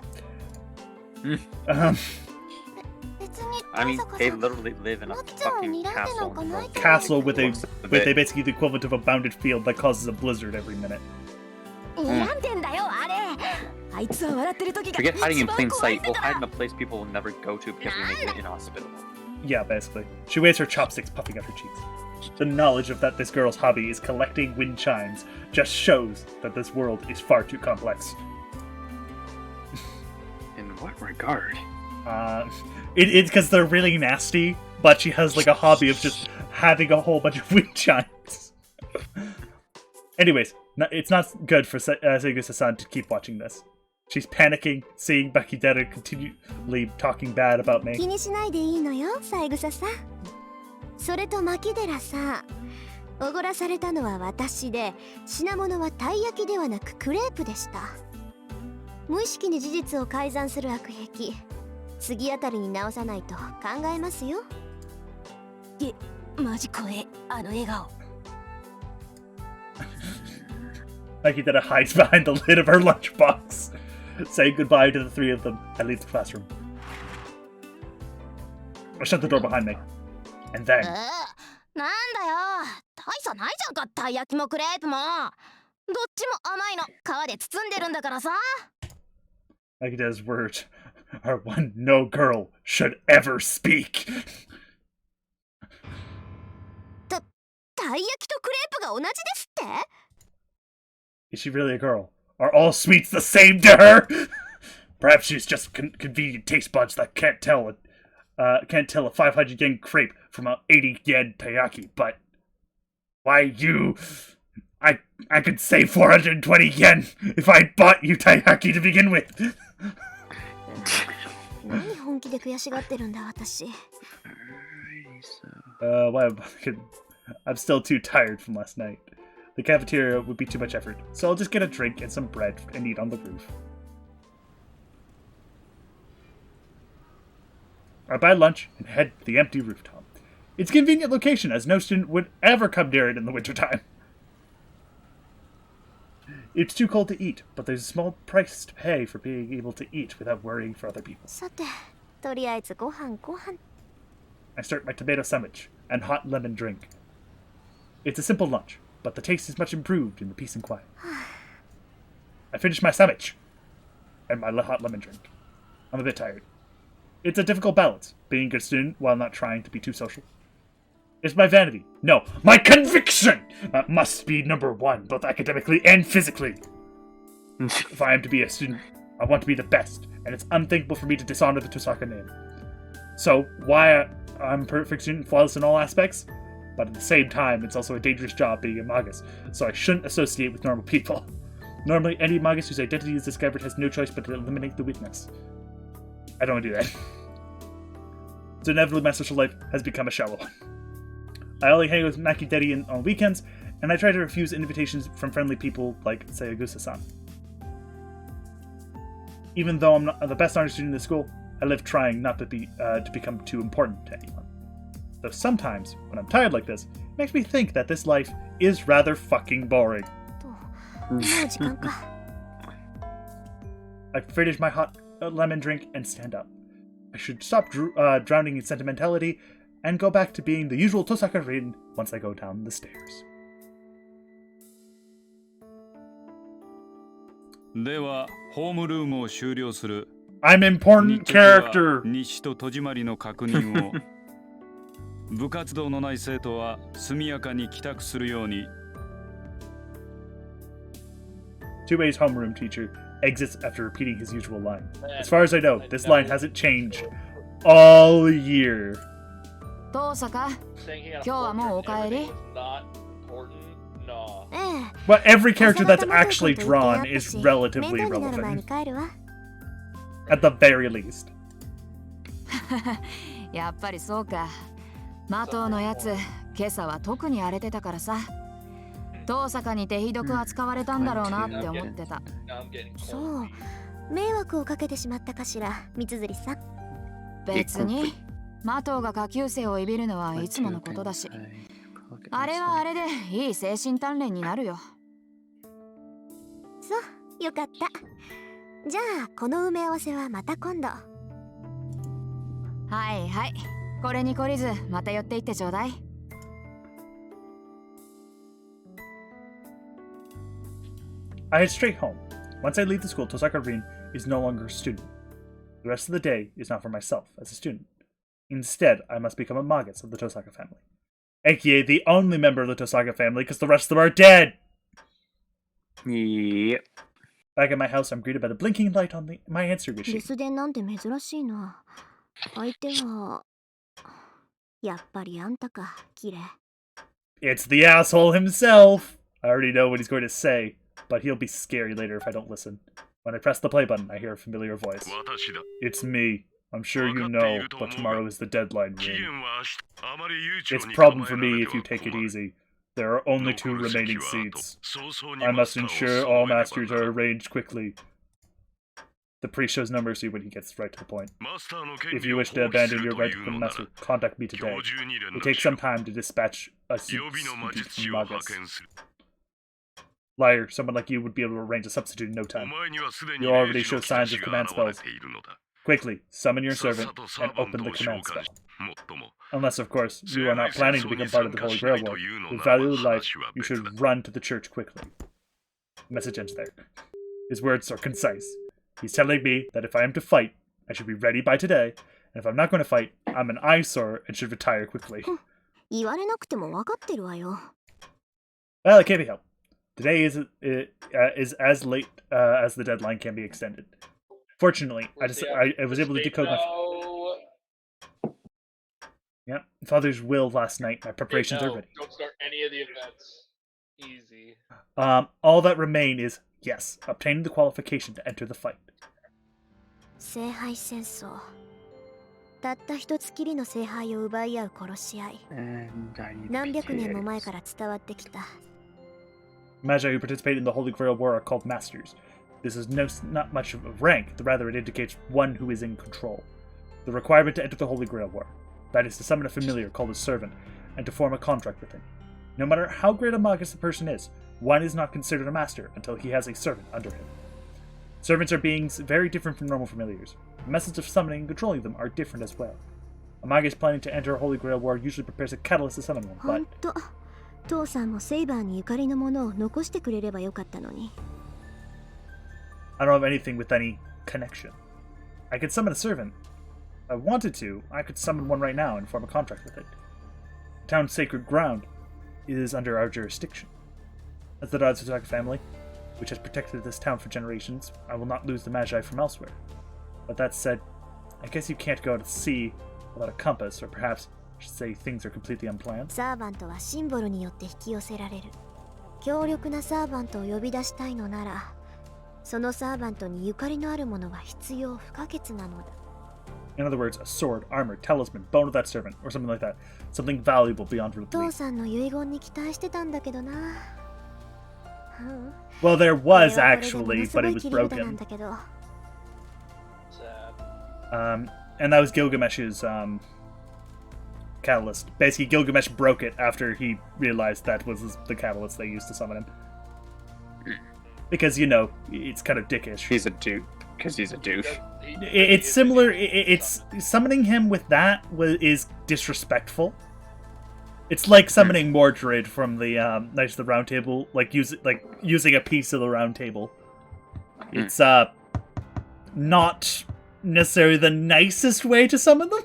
I mean, they literally live in a fucking castle. Castle with basically the equivalent of a bounded field that causes a blizzard every minute. Forget hiding in plain sight. We'll hide in a place people will never go to because we make it inhospitable. Yeah, basically. She waves her chopsticks puffing at her cheeks. The knowledge of that this girl's hobby is collecting wind chimes just shows that this world is far too complex. In what regard? It's because they're really nasty, but she has like a hobby of just having a whole bunch of wind chimes. Anyways, it's not good for Segusa-san to keep watching this. She's panicking, seeing Bakidera continually talking bad about me. 気にしないでいいのよ、三枝さん。それと牧寺さん、おごらされたのは私で、品物はたい焼きではなくクレープでした。無意識に事実を改ざんする悪癖、次あたりに直さないと考えますよ。マジ怖え、あの笑顔。Bakidera hides behind the lid of her lunchbox, saying goodbye to the three of them and leaves the classroom. I shut the door behind me. And then... なんだよ、大差ないじゃんか、たい焼きもクレープも。どっちも甘いの、皮で包んでるんだからさ。Bakidera's words are one no girl should ever speak. たい焼きとクレープが同じですって？ Is she really a girl? Are all sweets the same to her? Perhaps she's just convenient taste buds that can't tell a 500 yen crepe from a 80 yen taiyaki, but why you? I could save 420 yen if I bought you taiyaki to begin with. 何本気で悔しがってるんだ私。I'm still too tired from last night. The cafeteria would be too much effort, so I'll just get a drink and some bread and eat on the roof. I buy lunch and head to the empty rooftop. It's a convenient location, as no student would ever come near it in the wintertime. It's too cold to eat, but there's a small price to pay for being able to eat without worrying for other people. さて、とりあえずご飯。I start my tomato sandwich and hot lemon drink. It's a simple lunch, but the taste is much improved in the peace and quiet. I finish my sandwich and my hot lemon drink. I'm a bit tired. It's a difficult balance, being a good student while not trying to be too social. It's my vanity. No, my conviction! That must be number one, both academically and physically. If I am to be a student, I want to be the best, and it's unthinkable for me to dishonor the Tosaka name. So, I'm a perfect student, flawless in all aspects, but at the same time, it's also a dangerous job being a magus, so I shouldn't associate with normal people. Normally, any magus whose identity is discovered has no choice but to eliminate the weakness. I don't want to do that. So inevitably, my social life has become a shallow one. I only hang out with Makideri on weekends, and I try to refuse invitations from friendly people like Sayagusa-san. Even though I'm not the best honor student in the school, I live trying not to become too important to anyone. Though sometimes, when I'm tired like this, it makes me think that this life is rather fucking boring. I finish my hot lemon drink and stand up. I should stop drowning in sentimentality and go back to being the usual Tosaka Rin once I go down the stairs. では、ホームルームを終了する。 I'm important character. 西と戸締まりの確認を。部活動のない生徒は速やかに帰宅するように。Two-Way's homeroom teacher exits after repeating his usual line. As far as I know, this line hasn't changed all year. 遠坂、 Saying he had a 今日はもうお帰り？ everything was not important. No. ええ、Well, every character that's actually drawn is relatively 面倒になる前に relevant, 帰るわ。 at the very least. やっぱりそうか。マトウのやつ、今朝は特に荒れてたからさ。遠坂に手ひどく扱われたんだろうなって思ってた。 Now I'm getting そ cold. う、迷惑をかけてしまったかしら、三辻さん。別に、マトウが下級生をいびるのはいつものことだし。あれはあれでいい精神鍛錬になるよ。そう、よかった。じゃあ、この埋め合わせはまた今度。はいはい。これに懲りず、また寄っていってちょうだい。 I head straight home. Once I leave the school, Tosaka Rin is no longer a student. The rest of the day is not for myself as a student. Instead, I must become a Magus of the Tosaka family. aka the only member of the Tosaka family, because the rest of them are dead! Yep. Back at my house, I'm greeted by the blinking light on my answer 留 machine. 守電なんて珍しいな。相手はやっぱりあんたか、キレ。 It's the asshole himself! I already know what he's going to say, but he'll be scary later if I don't listen. When I press the play button, I hear a familiar voice. It's me. I'm sure you know, but tomorrow is the deadline, Rin. It's a problem for me if you take it easy. There are only 2 remaining seats. I must ensure all masters are arranged quickly. The priest shows no mercy when he gets right to the point. If you wish to abandon your right to become master, contact me today. It takes some time to dispatch a Magus. Liar, someone like you would be able to arrange a substitute in no time. You already show signs of command spells. Quickly, summon your servant and open the command spell. Unless, of course, you are not planning to become part of the Holy Grail War. With valuable life, you should run to the church quickly. The message ends there. His words are concise. He's telling me that if I am to fight, I should be ready by today, and if I'm not going to fight, I'm an eyesore and should retire quickly. 言われなくても分かってるわよ。 Well, it can't be helped. Today is as late as the deadline can be extended. Fortunately, I was able to decode my... Yeah, father's will last night. My preparations are ready. Don't start any of the events. Easy. All that remain is, yes, obtaining the qualification to enter the fight. 聖杯戦争。たった一つきりの聖杯を奪い合う殺し合い。何百年も前から伝わってきた。 Magi who participate in the Holy Grail War are called Masters. This is not much of a rank, rather it indicates one who is in control. The requirement to enter the Holy Grail War, that is to summon a familiar called a servant, and to form a contract with him. No matter how great a magus the person is, one is not considered a master until he has a servant under him. Servants are beings very different from normal familiars. The methods of summoning and controlling them are different as well. A magus planning to enter a Holy Grail War usually prepares a catalyst to summon one, ほん but... と、父さんもセイバーにゆかりのものを残してくれればよかったのに。 I don't have anything with any connection. I could summon a servant. If I wanted to, I could summon one right now and form a contract with it. The town's sacred ground is under our jurisdiction. As the Tosaka family, which has protected this town for generations, I will not lose the Magi from elsewhere. But that said, I guess you can't go to sea without a compass, or perhaps I should say things are completely unplanned. サーバントはシンボルによって引き寄せられる。強力なサーバントを呼び出したいのなら、そのサーバントにゆかりのあるものが必要不可欠なのだ。 In other words, a sword, armor, talisman, bone of that servant, or something like that. Something valuable beyond 父 belief. さんの遺言に期待してたんだけどな。Well, there これ was はこれでもの actually, す but ご it い was 切り札なん broken. だけど。 Sad. And that was Gilgamesh's catalyst. Basically, Gilgamesh broke it after he realized that was the catalyst they used to summon him. Because, you know, it's kind of dickish. He's a dude. Because he's a douche. It's similar. It's summoning him with that is disrespectful. It's like summoning Mordred from the Knights of the Round Table, like using a piece of the Round Table. It's not necessarily the nicest way to summon them.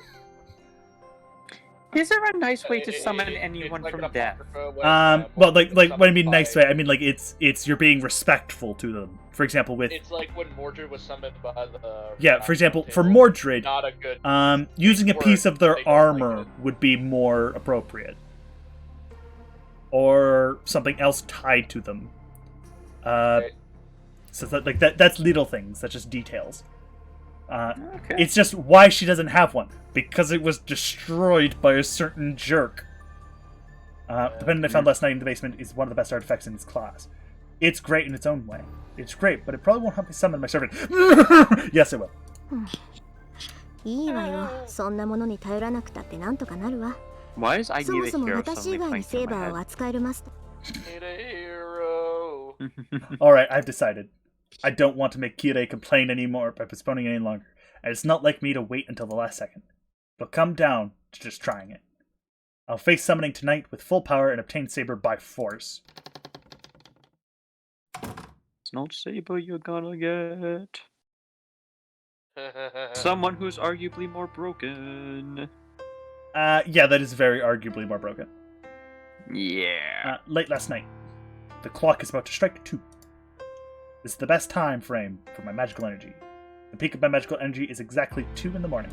Is there a nice way to summon anyone from death? Well, like when I mean nice way, I mean like it's you're being respectful to them. For example, with It's like when Mordred was summoned by the. yeah, for example, Round for Table. Mordred, Not a good. using a piece of their They don't like armor it. would be more appropriate, or something else tied to them. Right. So that's little things. That's just details. Okay. It's just why she doesn't have one. Because it was destroyed by a certain jerk. The pendant I found last night in the basement is one of the best artifacts in its class. It's great in its own way. It's great, but it probably won't help me summon my servant. Yes, it will. いいわよ。そんなものに頼らなくたってなんとかなるわ。 Why is I そ need も a そも hero 私以 suddenly 外に playing セ through ーバ my ーを head? 扱えるマスター。 Need a hero. Alright, I've decided. I don't want to make Kirei complain anymore by postponing any longer. And it's not like me to wait until the last second. But come down to just trying it. I'll face summoning tonight with full power and obtain Saber by force. It's not Saber you're gonna get. Someone who's arguably more broken. Yeah, that is very arguably more broken. Yeah. Late last night. The clock is about to strike 2. This is the best time frame for my magical energy. The peak of my magical energy is exactly 2 in the morning.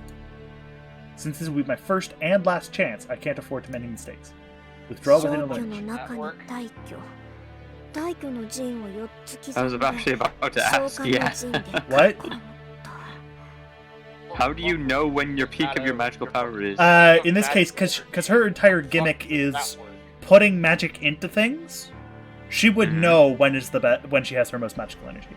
Since this will be my first and last chance, I can't afford too many mistakes. Withdraw within a 消去の limit. 中に大挙。大挙の陣を4つ刻 I was んで actually about to 召 ask, 喚 yeah. の陣で What? 囲むと How do you know when your peak of your magical power is? In this case, because her entire gimmick is putting magic into things, she would know when is the when she has her most magical energy.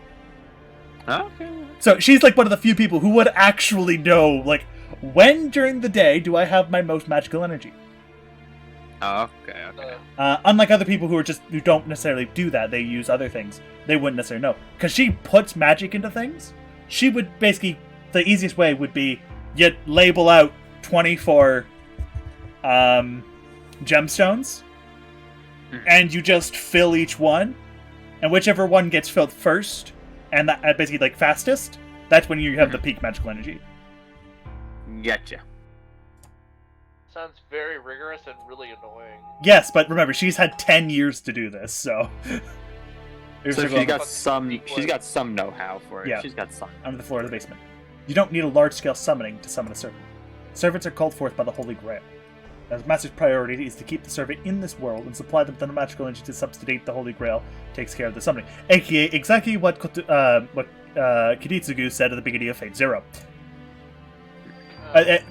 Okay. So she's like one of the few people who would actually know, like, when during the day do I have my most magical energy? Okay. Unlike other people who don't necessarily do that, they use other things. They wouldn't necessarily know because she puts magic into things. She would basically, the easiest way would be you label out 24 gemstones, and you just fill each one, and whichever one gets filled first, and that basically like fastest, that's when you have the peak magical energy. Gotcha. Sounds very rigorous and really annoying. Yes, but remember, she's had 10 years to do this, so. So she's got some know-how for it. Yeah. She's got some. Under the floor of the basement. You don't need a large-scale summoning to summon a servant. Servants are called forth by the Holy Grail. The Master's priority is to keep the servant in this world and supply them with the magical energy to substitute the Holy Grail takes care of the summoning. AKA exactly what Kiritsugu said at the beginning of Fate Zero.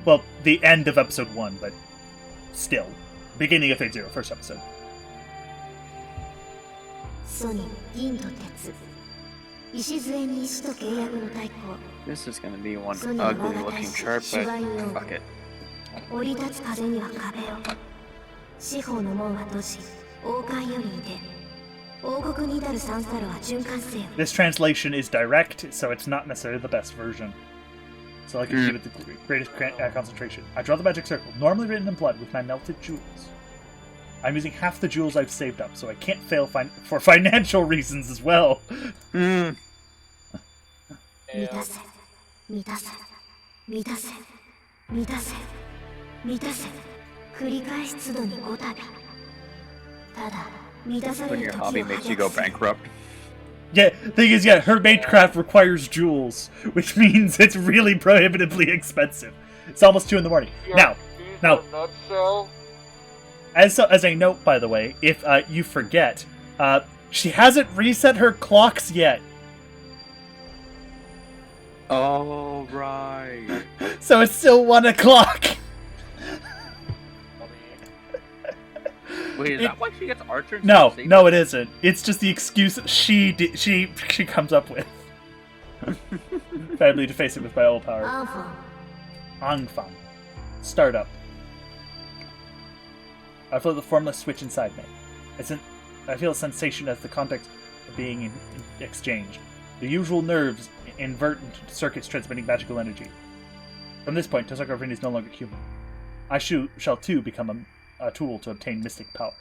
Well, the end of episode 1, but still. Beginning of Fate Zero, first episode. ソニー、銀と鉄。礎に石と契約の対抗。 This is gonna be one ソニーは我 ugly が looking 大使、 chart, シュバイ but ン王。 fuck it. 降り立つ風には壁を。四方の門は閉じ、王冠よりに出。王国に至る三サロは循環せよ。 This translation is direct, so it's not necessarily the best version. So I can give it the greatest concentration. I draw the magic circle, normally written in blood, with my melted jewels. I'm using half the jewels I've saved up, so I can't fail for financial reasons as well. 満たせ、満たせ、満たせ、満たせ、満たせ。繰り返し都度に5度。ただ、満たされ When る your 時 hobby を makes 早 you く go する。 bankrupt. Yeah, thing is, yeah, her maidcraft requires jewels, which means it's really prohibitively expensive. It's almost 2 in the morning. Now, Nutshell. as a note, by the way, if you forget, she hasn't reset her clocks yet. Oh, right. So it's still 1 o'clock. Wait, is that why she gets Archer? No, no, it isn't. It's just the excuse she comes up with. Family to face it with my old power. アンフォン、 Angfang. Startup. I feel the formless switch inside me. I feel a sensation as the context of being exchanged. The usual nerves invert into circuits transmitting magical energy. From this point, Tosaka Rin is no longer human. I shall too become a tool to obtain mystic power.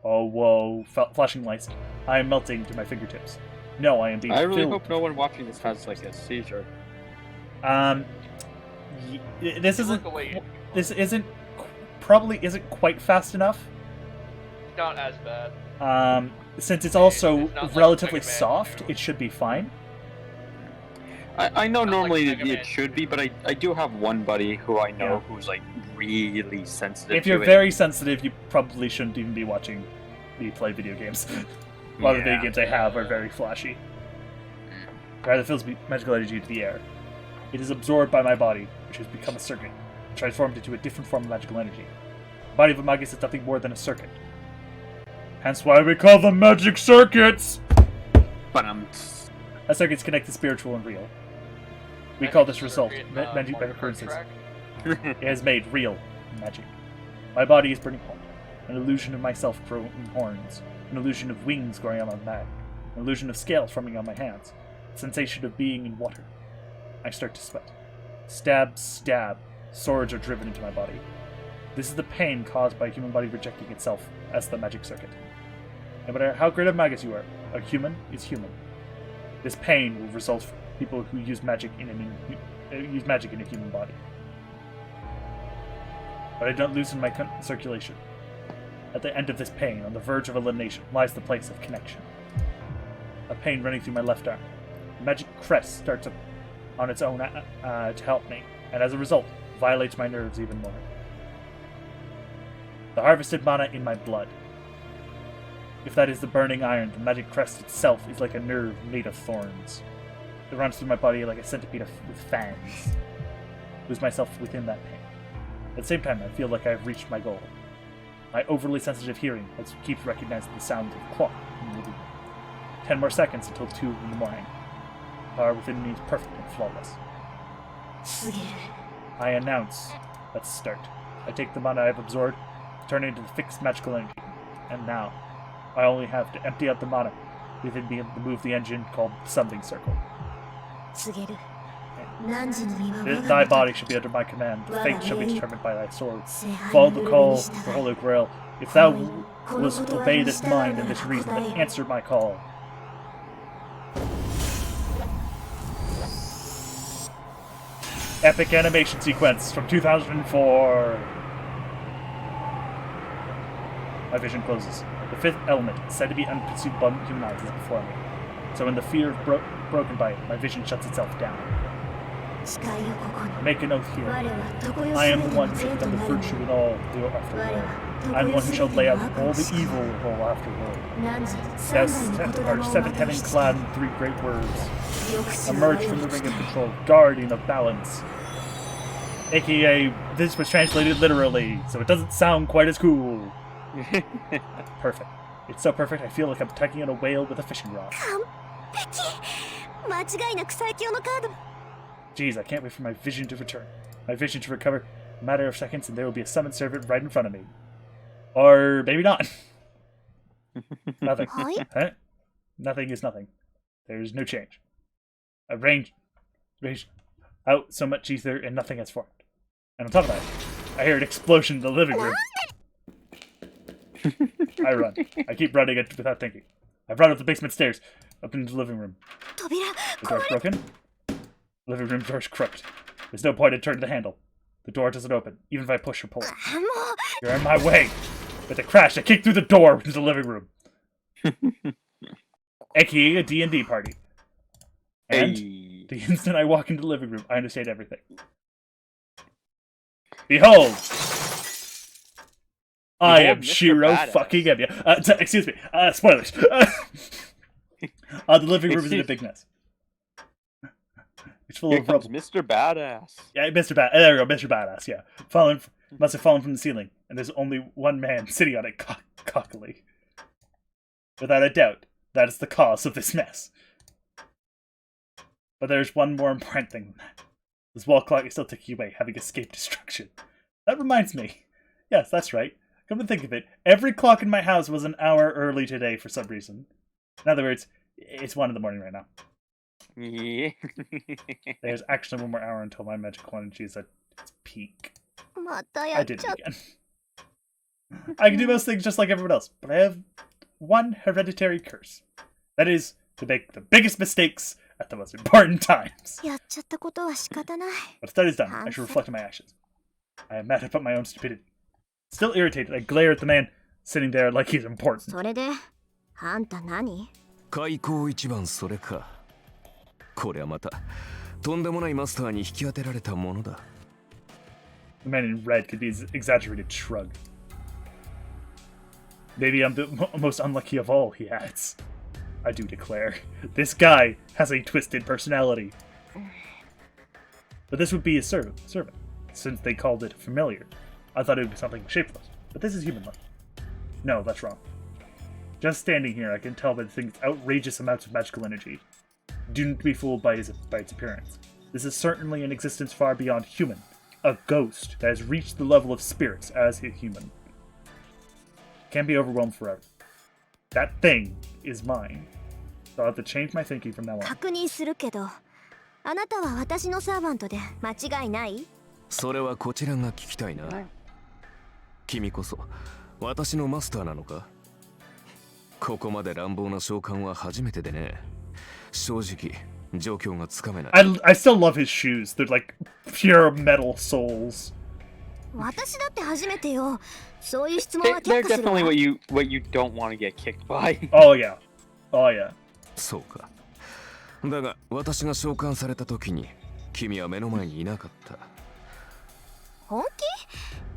Oh, whoa. Flashing lights. I am melting to my fingertips. No, I am being I really filled. hope no one watching this has like a seizure. This isn't. Look away. This probably isn't quite fast enough. Not as bad. Since it's also It's not like relatively Mega Man soft, 2. it should be fine. I know Not like normally Mega Man it should be, but I do have one buddy who I know Yeah. who's like really sensitive If to you're it. very sensitive, you probably shouldn't even be watching me play video games. A lot of the video games I have are very flashy. Rather fills magical energy into the air. It is absorbed by my body, which has become a circuit, transformed into a different form of magical energy. The body of a magus is nothing more than a circuit. Hence why we call them magic circuits! As circuits connect the spiritual and real. We call this result magic by occurrences. It has made real magic. My body is burning hot. An illusion of myself growing horns. An illusion of wings growing on my back. An illusion of scales forming on my hands. A sensation of being in water. I start to sweat. Stab, stab. Swords are driven into my body. This is the pain caused by a human body rejecting itself as the magic circuit. No matter how great a magus you are, a human is human. This pain will result from people who use magic in a human body. But I don't loosen my circulation. At the end of this pain, on the verge of elimination, lies the place of connection. A pain running through my left arm. The magic crest starts up on its own to help me, and as a result, violates my nerves even more. The harvested mana in my blood. If that is the burning iron, the magic crest itself is like a nerve made of thorns. It runs through my body like a centipede with fangs. Lose myself within that pain. At the same time, I feel like I have reached my goal. My overly sensitive hearing keeps recognizing the sounds of clock in the living room. 10 more seconds until 2 in the morning. The power within me is perfect and flawless. I announce, let's start. I take the mana I've absorbed, turn it into the fixed magical energy, and now, I only have to empty out the mana within me to move the engine called Summoning Circle. Thy body should be under my command, the fate shall be determined by thy sword. Follow the call, the Holy Grail. If thou wilt obey this mind and this reason, then answer my call. Epic animation sequence from 2004. My vision closes. The fifth element, said to be unconsumed by human eyes, is before me. So in the fear of broken by it, my vision shuts itself down. Make an oath here. I am the one who shall become the virtue in all the afterworld. I am the one who shall lay out all the evil of all afterworld. Thou art 7 heaven clad in 3 great words. Emerge from the ring of control, guardian of balance. AKA, this was translated literally, so it doesn't sound quite as cool. Perfect. It's so perfect I feel like I'm tugging at a whale with a fishing rod. Jeez, I can't wait for my vision to return. My vision to recover. A matter of seconds and there will be a summoned servant right in front of me. Or maybe not. Nothing. Huh? Nothing is nothing. There's no change. A range out so much ether and nothing has formed. And on top of that, I hear an explosion in the living room. I run. I keep running it without thinking. I've run up the basement stairs, up into the living room. The door's broken. The living room door's crooked. There's no point in turning the handle. The door doesn't open, even if I push or pull it. You're in my way. With a crash, I kick through the door into the living room. AKA a D&D party. And the instant I walk into the living room, I understand everything. Behold! I am Shiro fucking Emiya. Excuse me. Spoilers. The living room is in a big mess. It's full of rubble. Mr. Badass. Yeah, Mr. Badass. There we go, Mr. Badass. Yeah, must have fallen from the ceiling, and there's only one man sitting on it cockily. Without a doubt, that is the cause of this mess. But there's one more important thing than that. This wall clock is still ticking away, having escaped destruction. That reminds me. Yes, that's right. Come to think of it, every clock in my house was an hour early today for some reason. In other words, it's 1 in the morning right now. Yeah. There's actually 1 more hour until my magical energy is at its peak. I did it again. I can do most things just like everyone else, but I have one hereditary curse. That is, to make the biggest mistakes at the most important times. But if that is done, I should reflect on my actions. I am mad about my own stupidity. Still irritated, I glare at the man sitting there like he's important. 開口一番それか。これはまたとんでもないマスターに引き当てられたものだ。The man in red could be his exaggerated shrug. Maybe I'm the most unlucky of all, he adds. I do declare, this guy has a twisted personality. But this would be a servant, since they called it familiar. I thought it would be something shapeless, but this is human life. No, that's wrong. Just standing here, I can tell by the thing's outrageous amounts of magical energy. Do not be fooled by its appearance. This is certainly an existence far beyond human. A ghost that has reached the level of spirits as a human. Can't be overwhelmed forever. That thing is mine. So I'll have to change my thinking from now on. 確認するけど、あなたは私のサーバントで間違いない？それはこちらが聞きたいな。君こそ私のマスターなのか？ここまで乱暴な召喚は初めてでね。正直状況がつかめない。I still love his shoes. They're like pure metal soles. 私だって初めてよ。そういう質問は They're 却下するわ。 definitely what you don't want to get kicked by. Oh yeah. Oh yeah. そうか。だが私が召喚された時に君は目の前にいなかった。本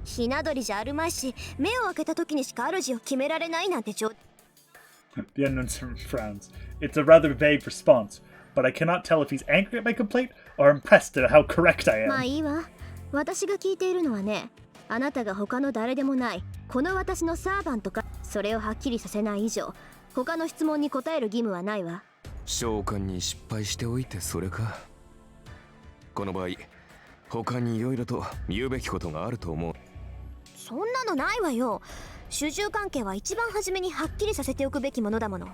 気？ひな鳥じゃあるまいし、目を開けた時にしか主を決められないなんてThe unknown servant frowns. It's a rather vague response, but I cannot tell if he's angry at my complaint or impressed at how correct I まあ am. いいわ。私が聞いているのはね、あなたが他の誰でもないこの私のサーバントか、それをはっきりさせない以上、他の質問に答える義務はないわ。召喚に失敗しておいてそれか。この場合、他にいろいろと言うべきことがあると思う。そんなのないわよ。主従関係は一番初めにはっきりさせておくべきものだもの。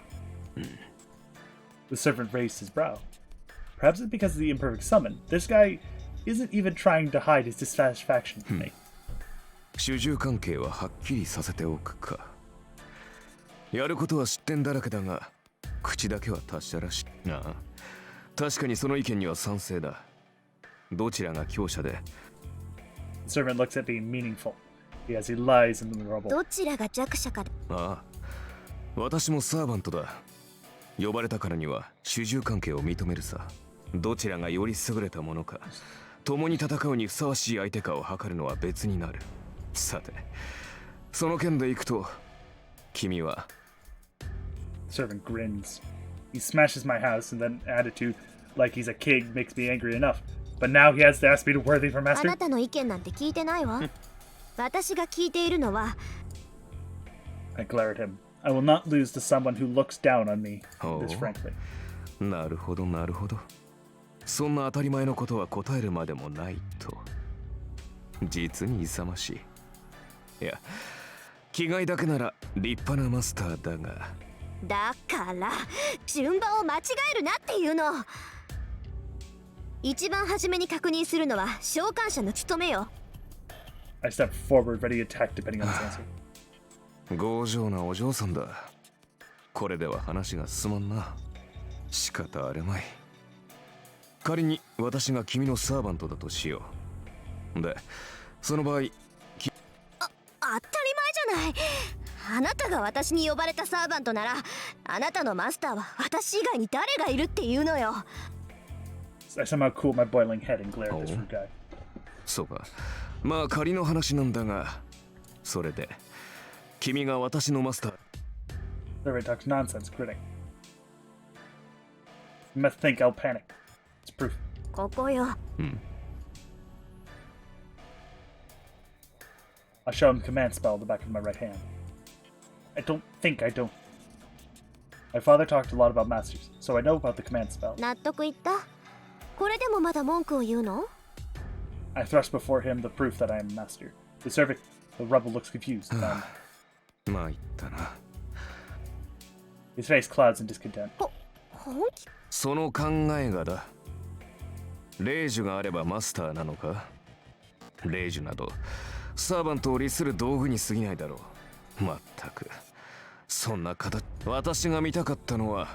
The servant raised his brow. Perhaps it's because of the imperfect summon. This guy isn't even trying to hide his dissatisfaction with me. 主従関係ははっきりさせておくか。やることは失点だらけだが、口だけは達者らしいな。確かにその意見には賛成だ。どちらが強者で？ The servant looks at being meaningful. As he lies in the rubble. どちらが弱者か。ああ、私もサーバントだ。呼ばれたからには主従関係を認めるさ。どちらがより優れたものか、共に戦うにふさわしい相手かを測るのは別になる。さて、その件でいくと、君は。The servant grins. He smashes my house, and then attitude like he's a king makes me angry enough. But now he has to ask me to worthy for あ master. なたの意見なんて聞いてないわ。私が聞いているのは。I glare at him. I will not lose to someone who looks down on me. This Oh. frankly. なるほどなるほど。そんな当たり前のことは答えるまでもないと。実に勇ましい。いや、気概だけなら立派なマスターだが。だから順番を間違えるなっていうの。一番初めに確認するのは召喚者の務めよ。I step forward, ready to attack depending on his answer. 強情なお嬢さんだ。これでは話が進まんな。仕方あるまい。仮に私が君のサーバントだとしよう。で、その場合、当たり前じゃない。あなたが私に呼ばれたサーバントなら、あなたのマスターは私以外に誰がいるっていうのよ。I somehow cool my boiling head and glare at this rude guy. そうか。まあ仮の話なんだが、それで君が私のマスター。Servant talks nonsense, grinning. You must think I'll panic. It's proof. ここよ。I'll show him command spell at the back of my right hand. I don't. My father talked a lot about masters, so I know about the command spell. 納得いった？これでもまだ文句を言うの？ I thrust before him the proof that I am a master. The servant, the rebel looks confused. And まあ言ったな。his face clouds in discontent. 本気？その考えがだ。霊樹があればマスターなのか？霊樹などサーバントを利する道具に過ぎないだろう。まったく。そんな形。私が見たかったのは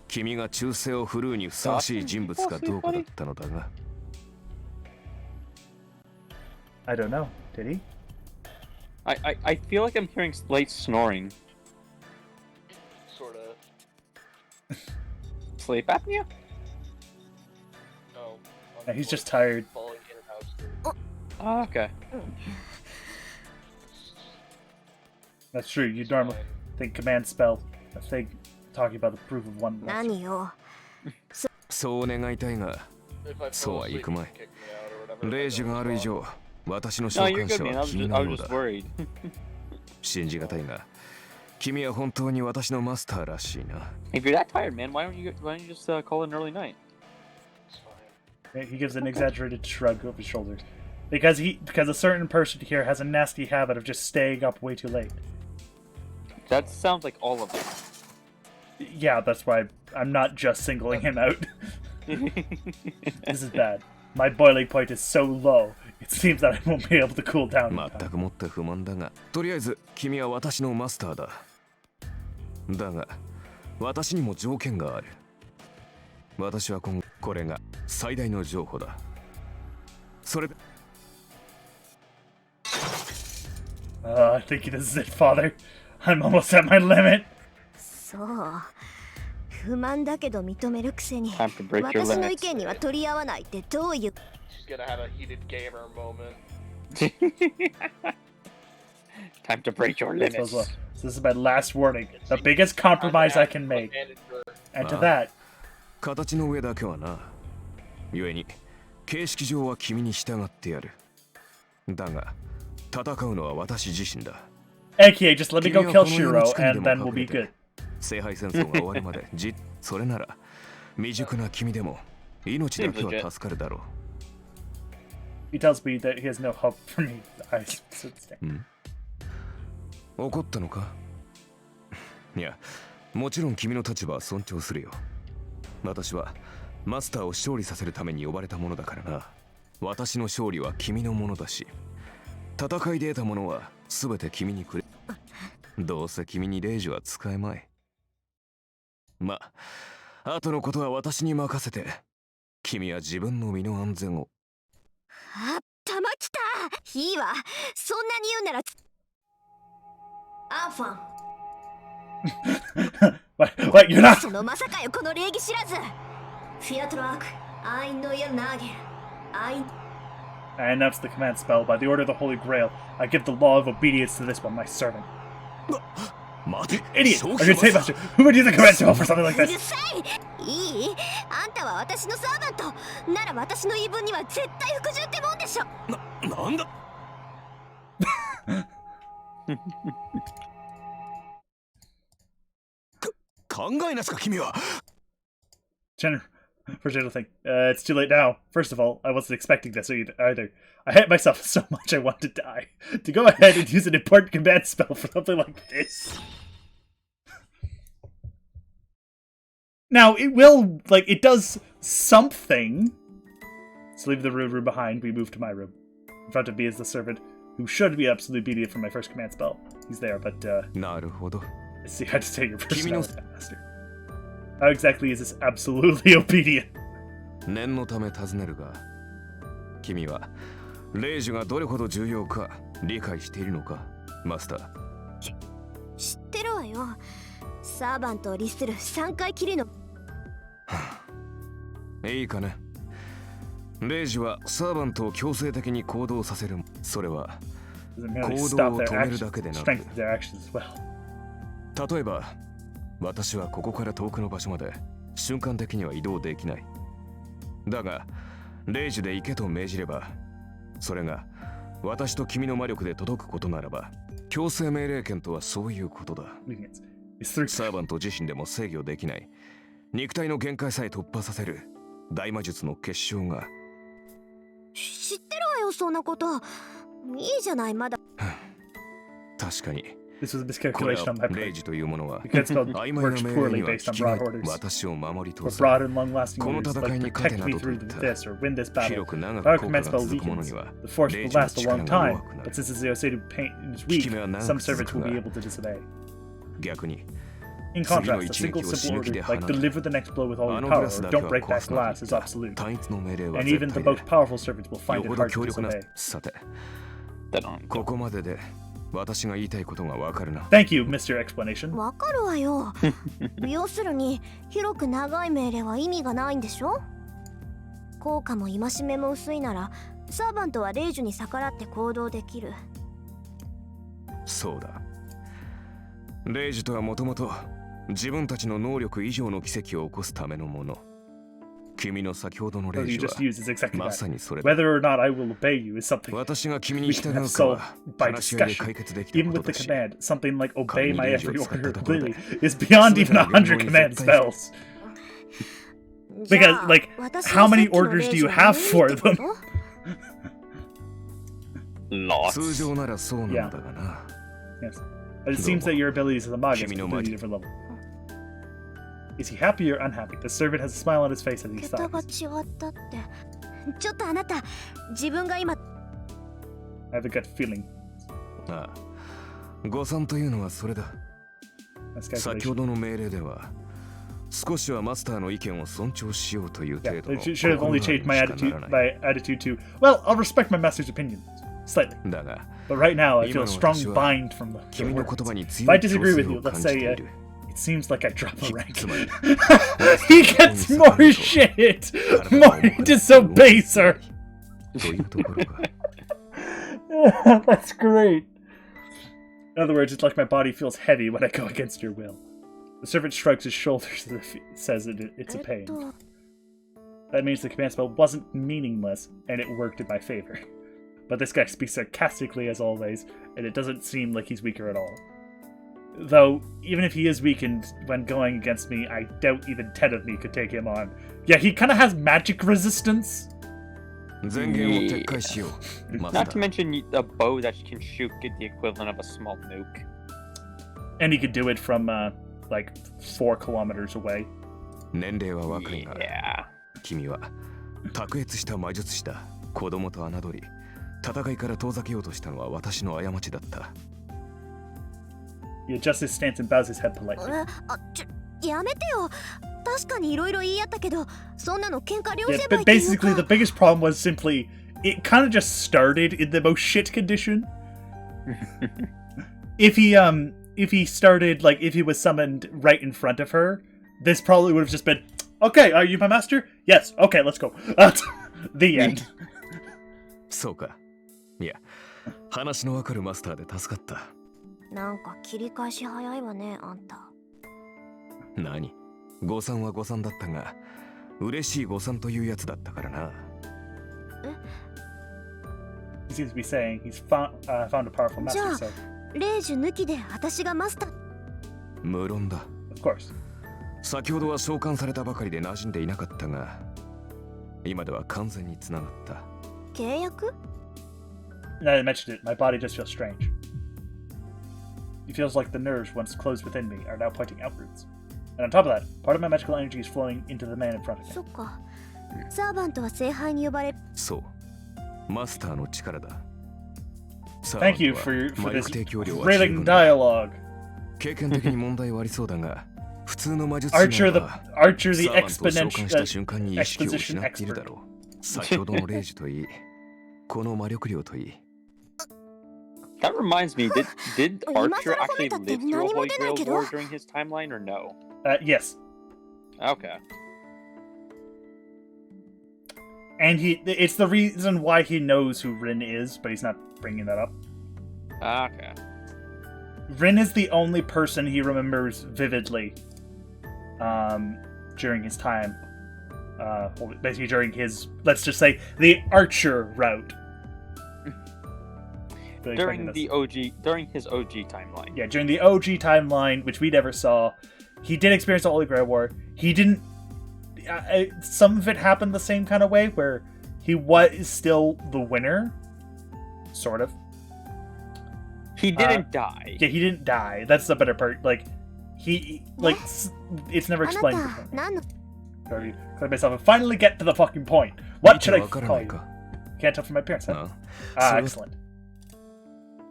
君が忠誠を振るうにふさわしい人物かどうかだったのだが。I don't know. Did he? I feel like I'm hearing light snoring. Sorta. Sleep apnea? No. Yeah, he's just tired. Falling in and out. Oh, okay. That's true. You normally think command spell, a thing talking about the proof of one. 何よ。そう願いたいが、 If I そう fall はい asleep, く you ま can い。 kick me out or whatever. レイジがある以上、私の召 No, you're 喚 good, 者 man. は I was 君 just, の I も was の just だ。 worried. 信じがたいが、君は本当に私のマスターらしいな。 If you're that tired, man, why don't you just call it an early night? It's fine. He gives an exaggerated shrug of his shoulders. Because a certain person here has a nasty habit of just staying up way too late. That sounds like all of them. Yeah, that's why I'm not just singling him out. This is bad. My boiling point is so low, it seems that I won't be able to cool down in 全 time. くもって不満だが、とりあえず君は私のマスターだ。だが、私にも条件がある。私は今後、これが最大の譲歩だ。それで、I think this is it, Father. I'm almost at my limit. そう。不満だけど認めるくせに Time to break your 私の limits. 意見には取り合わないってどういう She's gonna have a heated gamer moment. Time to break your So, limits. look, so this is my last warning. The biggest compromise I can make. And to that, 形の上だけはな。故に、形式上は君に従ってやる。だが、戦うのは私自身だ。aka, just let me go kill Shiro, and then we'll be good. 聖杯戦争が終わるまでそれなら未熟な君でも命だけは助かるだろ He tells me that he has no hope for me. I stood stand. う。怒ったのか？いや、もちろん君の立場は尊重するよ。私はマスターを勝利させるために呼ばれたものだからな。私の勝利は君のものだし、戦いで得たものは全て君にくれ。どうせ君にレイジは使えまい。まあ、後のことは私に任せて、君は自分の身の安全を。あ、玉来た。いいわ。そんなに言うならアンファン What, you're not? そのまさかよ、この礼儀知らず。フィアトラーク、アイノヤナゲン、I announce the command spell. By the order of the Holy Grail, I give the law of obedience to this one, my servant. 待て、 Idiot! Are you insane, master? Who would use a command spell for something like う this? るさい。いい？あんたは私のサーバント。なら私の言い分には絶対服従ってもんでしょ。なんだ考えなすか君は。 For General thing, it's too late now. First of all, I wasn't expecting this either. I hate myself so much I want to die. To go ahead and use an important command spell for something like this. Now, it will, like, it does something. So leave the room behind, we move to my room. In front of me is the servant, who should be absolutely obedient from my first command spell. He's there, but, なるほど。 let's see how to say your personality, master. How exactly is this absolutely obedient? 念のため尋ねるが、君はレイジがどれほど重要か理解しているのか、マスター。知ってるわよ。サーバントを律する3回きりの。いいかね。レイジはサーバントを強制的に行動させる。それは Doesn't merely 行 stop 動を their 止める actions, だけでなく、 strengthen their actions as well. 例えば私はここから遠くの場所まで瞬間的には移動できない。だがレイジで行けと命じれば、それが私と君の魔力で届くことならば、強制命令権とはそういうことだ。 It's through サーバント自身でも制御できない肉体の限界さえ突破させる大魔術の結晶が。知ってるわよ、そんなこと。いいじゃない、まだ。確かに This was a これ miscalculation は on my レイ part. ジというものは The command spell 曖昧な works 命令 poorly には based 聞 on き broad ない orders. 私を守り For 通す。 broad and long-lasting この orders 戦い like に勝て protect な me どと言 through った this or win this battle. 広く長 If our く効 command 果 spell が続くもの weakens, には the force レイ will ジの last a 力 long が time, 弱くな but る。 since the Oseidu paint is 効 weak, き目は長 some く続 servants く will be が able to disobey. 逆に In 次の contrast, a 一 single 撃を死 simple ぬ気 order で like 放る。 deliver the next blow with all あ your のグ power ラス or だけ don't は break 壊 that すなと glass 言 is った absolute. 単一の命令は And 絶 even the 対 most で powerful servants will find よ it ほど hard to 強力な。 disobey. さて That don't. ここまでで私が言いたいことがわかるな。 Thank you, Mr. Explanation. わかるわよ。要するに広く長い命令は意味がないんでしょ。効果も戒めも薄いならサーバントはレイジュに逆らって行動できる。そうだ。レイジとはもともと自分たちの能力以上の奇跡を起こすためのもの。君の先ほどの What レイ you ジは just used is exactly まさ that. にそれだ。 Whether or not I will obey you is something 私が君に we 従 can have うか solved は by 話し合いで discussion. 解決できた Even こ with と the だし。 command, something like obey 神に my レイジを every 使った order ところで completely is beyond even 100 command 全ての言語に spells. じゃ Because, あ like, 私 how の many さっきの orders レイ do ジ you は have 無 for 理ってこ them? と Lots. 通常ならそうなの Yeah. だがな。 Yes. But it seems that your abilities as a magus Kimi no are completely Maji. different level. Is he happy or unhappy? The servant has a smile on his face as he 桁が sighs. 違ったってちょっとあなた自分が今 I have a gut feeling. ああ、誤算というのはそれだ。 That's 先ほ calculation. どの命令では、少しはマスターの意見を尊重しようという Yeah, 程度 I の should have 心 only が changed あ my るにしか attitude ならない。 my attitude to, well, I'll respect my master's opinion. Slightly. だが、 But right now, I feel 今 a の strong 私は bind from the 君の words. 言葉に If 強 I い強 disagree 制 with you, を let's 感じ say ている。 it seems like I drop a rank. つまり He gets more shit! More disobeys her! というところか。 That's great. In other words, it's like my body feels heavy when I go against your will. The servant shrugs his shoulders as if he says it's a えっ pain. と That means the command spell wasn't meaningless, and it worked in my favor. But this guy speaks sarcastically as always, and it doesn't seem like he's weaker at all. Though, even if he is weakened when going against me, I doubt even 10 of me could take him on. Yeah, he kind of has magic resistance. 前言を撤回しよう。マスタ Not to ー。 mention a bow that can shoot the equivalent of a small nuke. And he could do it from, like, 4 kilometers away. 年齢は若いが、 Yeah. 君は卓越した魔術師だ。子供と侮り、戦いから遠ざけようとしたのは私の過ちだった。He adjusts his stance and bows his head politely. やめてよ確かにいろいろ言い合ったけどそんなの喧嘩両 Yeah, 成敗 but っていう basically, の the か biggest problem was simply it kind of just started in the most shit condition. If he started like if he was summoned right in front of her, this probably would have just been okay. Are you my master? Yes. Okay, let's go. The end. そうか。いや、話のわかるマスターで助かった。なんか切り返し早いわねあんた何？誤算は誤算だったが、嬉しい誤算というやつだったからな。He seems to be saying he's found a powerful master. Ja. So レイジ抜きで私がマスター無論だ。 of course. 先ほどは召喚されたばかりで馴染んでいなかったが、今では完全につながった。契約 Now that I mentioned it, my body just feels strange. It feels like the nerves once closed within me are now pointing outwards. And on top of that, part of my magical energy is flowing into the man in front of me. そっかサーバントは聖杯に呼ばれそう。マスターの力だ。 Thank you for 魔 this 力提供量は十 railing 分だ。 dialogue. 経験的に問題はありそうだが、普通の魔術師 Archer な the らば Archer サ the ーバントを召喚した exponential 瞬間に意識を失 exposition っている expert. だろう。先ほどのレイジといい、この魔力量といい。 That reminds me, did 今 Archer 更褒め actually たって live through a 何も Holy 出ない Grail けど War during his timeline, or no? Yes. Okay. And it's the reason why he knows who Rin is, but he's not bringing that up. Okay. Rin is the only person he remembers vividly during his time. Basically during his, let's just say, the Archer route. During his OG timeline. Yeah, during the OG timeline, which we never saw, he did experience the Holy Grail War. He didn't... some of it happened the same kind of way, where he was still the winner. Sort of. He didn't die. Yeah, he didn't die. That's the better part. Like, it's never あな explained. た何の Sorry, clear myself and finally get to the fucking point. What should I わからな call い you? か。 Can't tell from my appearance, huh? な Ah, So- excellent.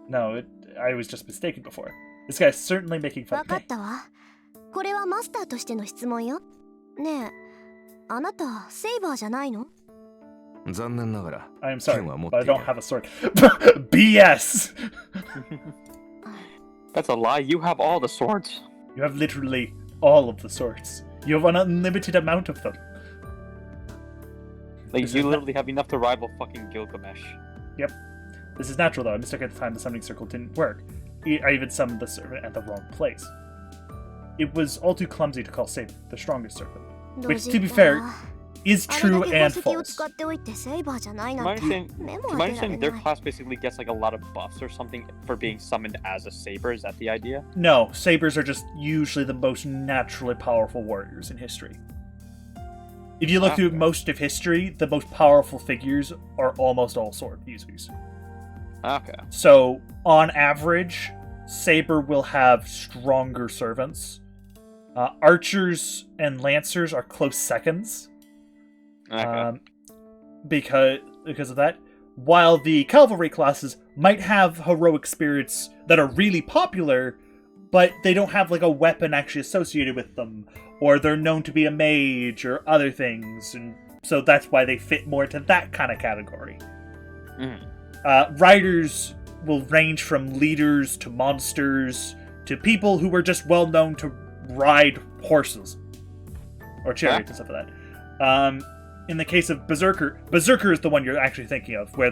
No, I was just mistaken before. This guy's certainly making fun わ of かっ me. たわこれはマスターとしての質問よねえあなたセイバーじゃないの残念ながら、 I am sorry, 剣は持っ but I てい don't る。 have a sword. BS! That's a lie. You have all the swords. You have literally all of the swords. You have an unlimited amount of them. Like, This you is literally have enough to rival fucking Gilgamesh. Yep. This is natural though. I mistook at the time the summoning circle didn't work. I even summoned the servant at the wrong place. It was all too clumsy to call Saber the strongest servant. Which, to be fair, is true and false. To my understanding, their class basically gets like a lot of buffs or something for being summoned as a Saber. Is that the idea? No, Sabers are just usually the most naturally powerful warriors in history. If you look through most of history, the most powerful figures are almost all sword users. Okay. So, on average, Saber will have stronger servants. Archers and Lancers are close seconds. Okay. Because of that. While the cavalry classes might have heroic spirits that are really popular, but they don't have like a weapon actually associated with them, or they're known to be a mage or other things, and so that's why they fit more into that kind of category. Riders will range from leaders to monsters to people who were just well known to ride horses or chariots and stuff like that. In the case of Berserker is the one you're actually thinking of, where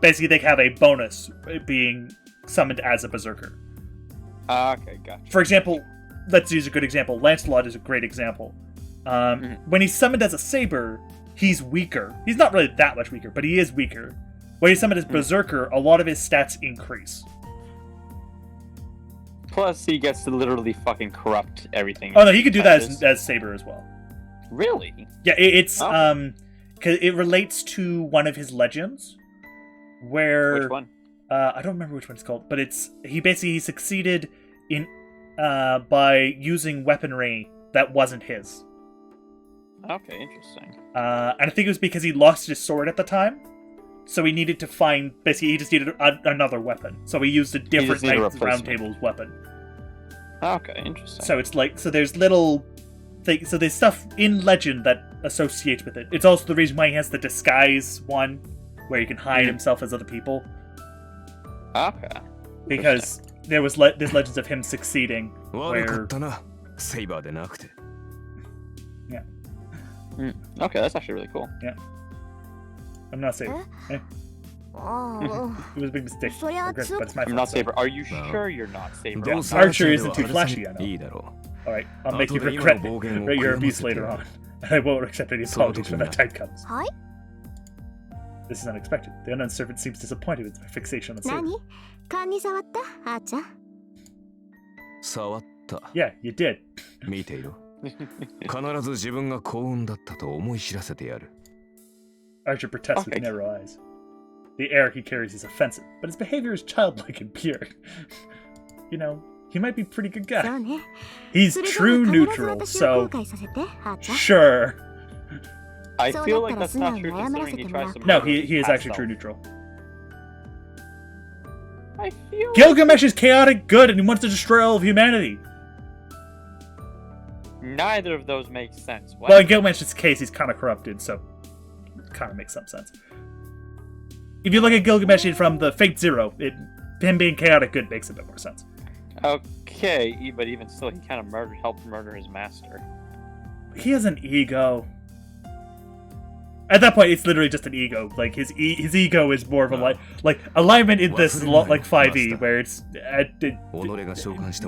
they have a bonus being summoned as a Berserker. Okay, gotcha. For example, let's use a good example. Lancelot is a great example. When he's summoned as a Saber, he's weaker. He's not really that much weaker, but he is weaker. When he's summoned as Berserker, a lot of his stats increase. Plus, he gets to literally fucking corrupt everything. Oh no, he could do that as Saber as well. Really? Yeah, it's because it relates to one of his legends, where Which one? I don't remember which one it's called, but he succeeded in by using weaponry that wasn't his. Okay, interesting. And I think it was because he lost his sword at the time, so he needed to find. Basically, he just needed another weapon, so he used a different Knights Round Table's weapon. Okay, interesting. So it's like there's little. So there's stuff in legend that associates with it. It's also the reason why he has the disguise one, where he can hide himself as other people. Okay. Because there's legends of him succeeding where... Yeah. Okay, that's actually really cool. Yeah. I'm not Saber. Eh? It was a big mistake. But it's my fault. I'm not Saber. Are you sure you're not Saber? Yeah, Archer isn't too flashy, I know. Alright, I'll make you regret your abuse later on. And I won't accept any apologies when that time comes. This is unexpected. The unknown servant seems disappointed with my fixation on Saber. Yeah, you did. Archer protests with narrow eyes. The air he carries is offensive, but his behavior is childlike and pure. You know, he might be a pretty good guy. He's true neutral, so sure. I feel like that's not true considering he tries to... No, he is actually true neutral. I feel Gilgamesh is chaotic good and he wants to destroy all of humanity. Neither of those make sense. What? Well, in Gilgamesh's case, he's kind of corrupted, so it kind of makes some sense. If you look at Gilgamesh from the Fate Zero, him being chaotic good makes a bit more sense. Okay, but even still, he kind of helped murder his master. He has an ego. At that point, it's literally just an ego. Like his ego is more of a like alignment in this like 5e, where it's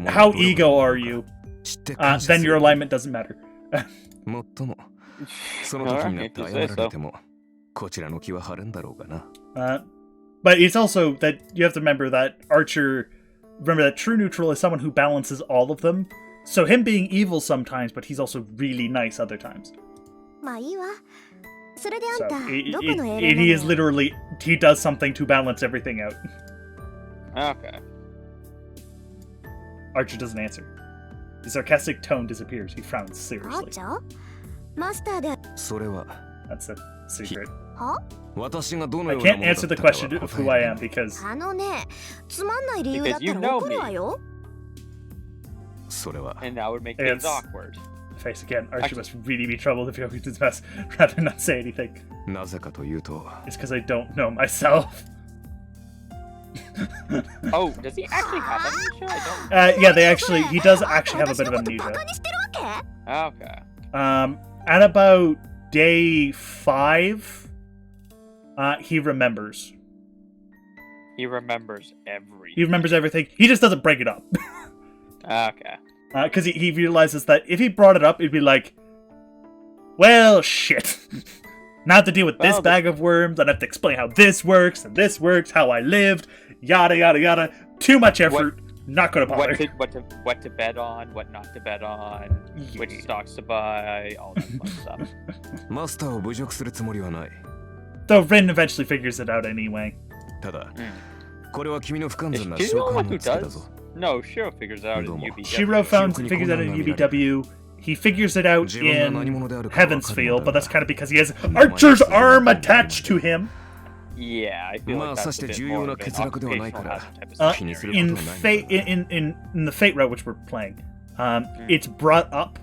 how ego are you? Then your alignment doesn't matter. But it's also that you have to remember that Archer. Remember that true neutral is someone who balances all of them. So him being evil sometimes, but he's also really nice other times. So he is literally, he does something to balance everything out. Okay. Archer doesn't answer. The sarcastic tone disappears. He frowns seriously. That's a secret. I can't answer the question of who I am because you know me. And that would make things awkward. Face again, Archer must really be troubled if he opens his mouth rather than not say anything. It's because I don't know myself. Oh, does he actually have amnesia? I don't. Yeah, he does actually have a bit of amnesia. Okay. At about day 5, he remembers. He remembers everything. He remembers everything. He just doesn't bring it up. Okay. Because he realizes that if he brought it up, it'd be like, well, shit. Now I have to deal with this Well, bag of worms, and I have to explain how this works, and this works, how I lived, yada, yada, yada. Too much effort. Not gonna bother. What to bet on, what not to bet on, which stocks to buy, all that fun stuff. マスターを侮辱するつもりはない。 Though Rin eventually figures it out anyway. ただ、これは君の不完 Is 全な Shiro 召 the 喚 one の who つけだ does? ぞ。 No, Shiro figures it out in UBW. Shiro figures out in UBW. He figures it out in Heavensfield, but that's kind of because he has Archer's arm attached to him. Yeah, I feel まあ like さ that's し a て bit 重 more 要 of な an 欠落ではないか occupational ら hazard type of 気にする In ことはない。 in the Fate route which we're playing, it's brought up,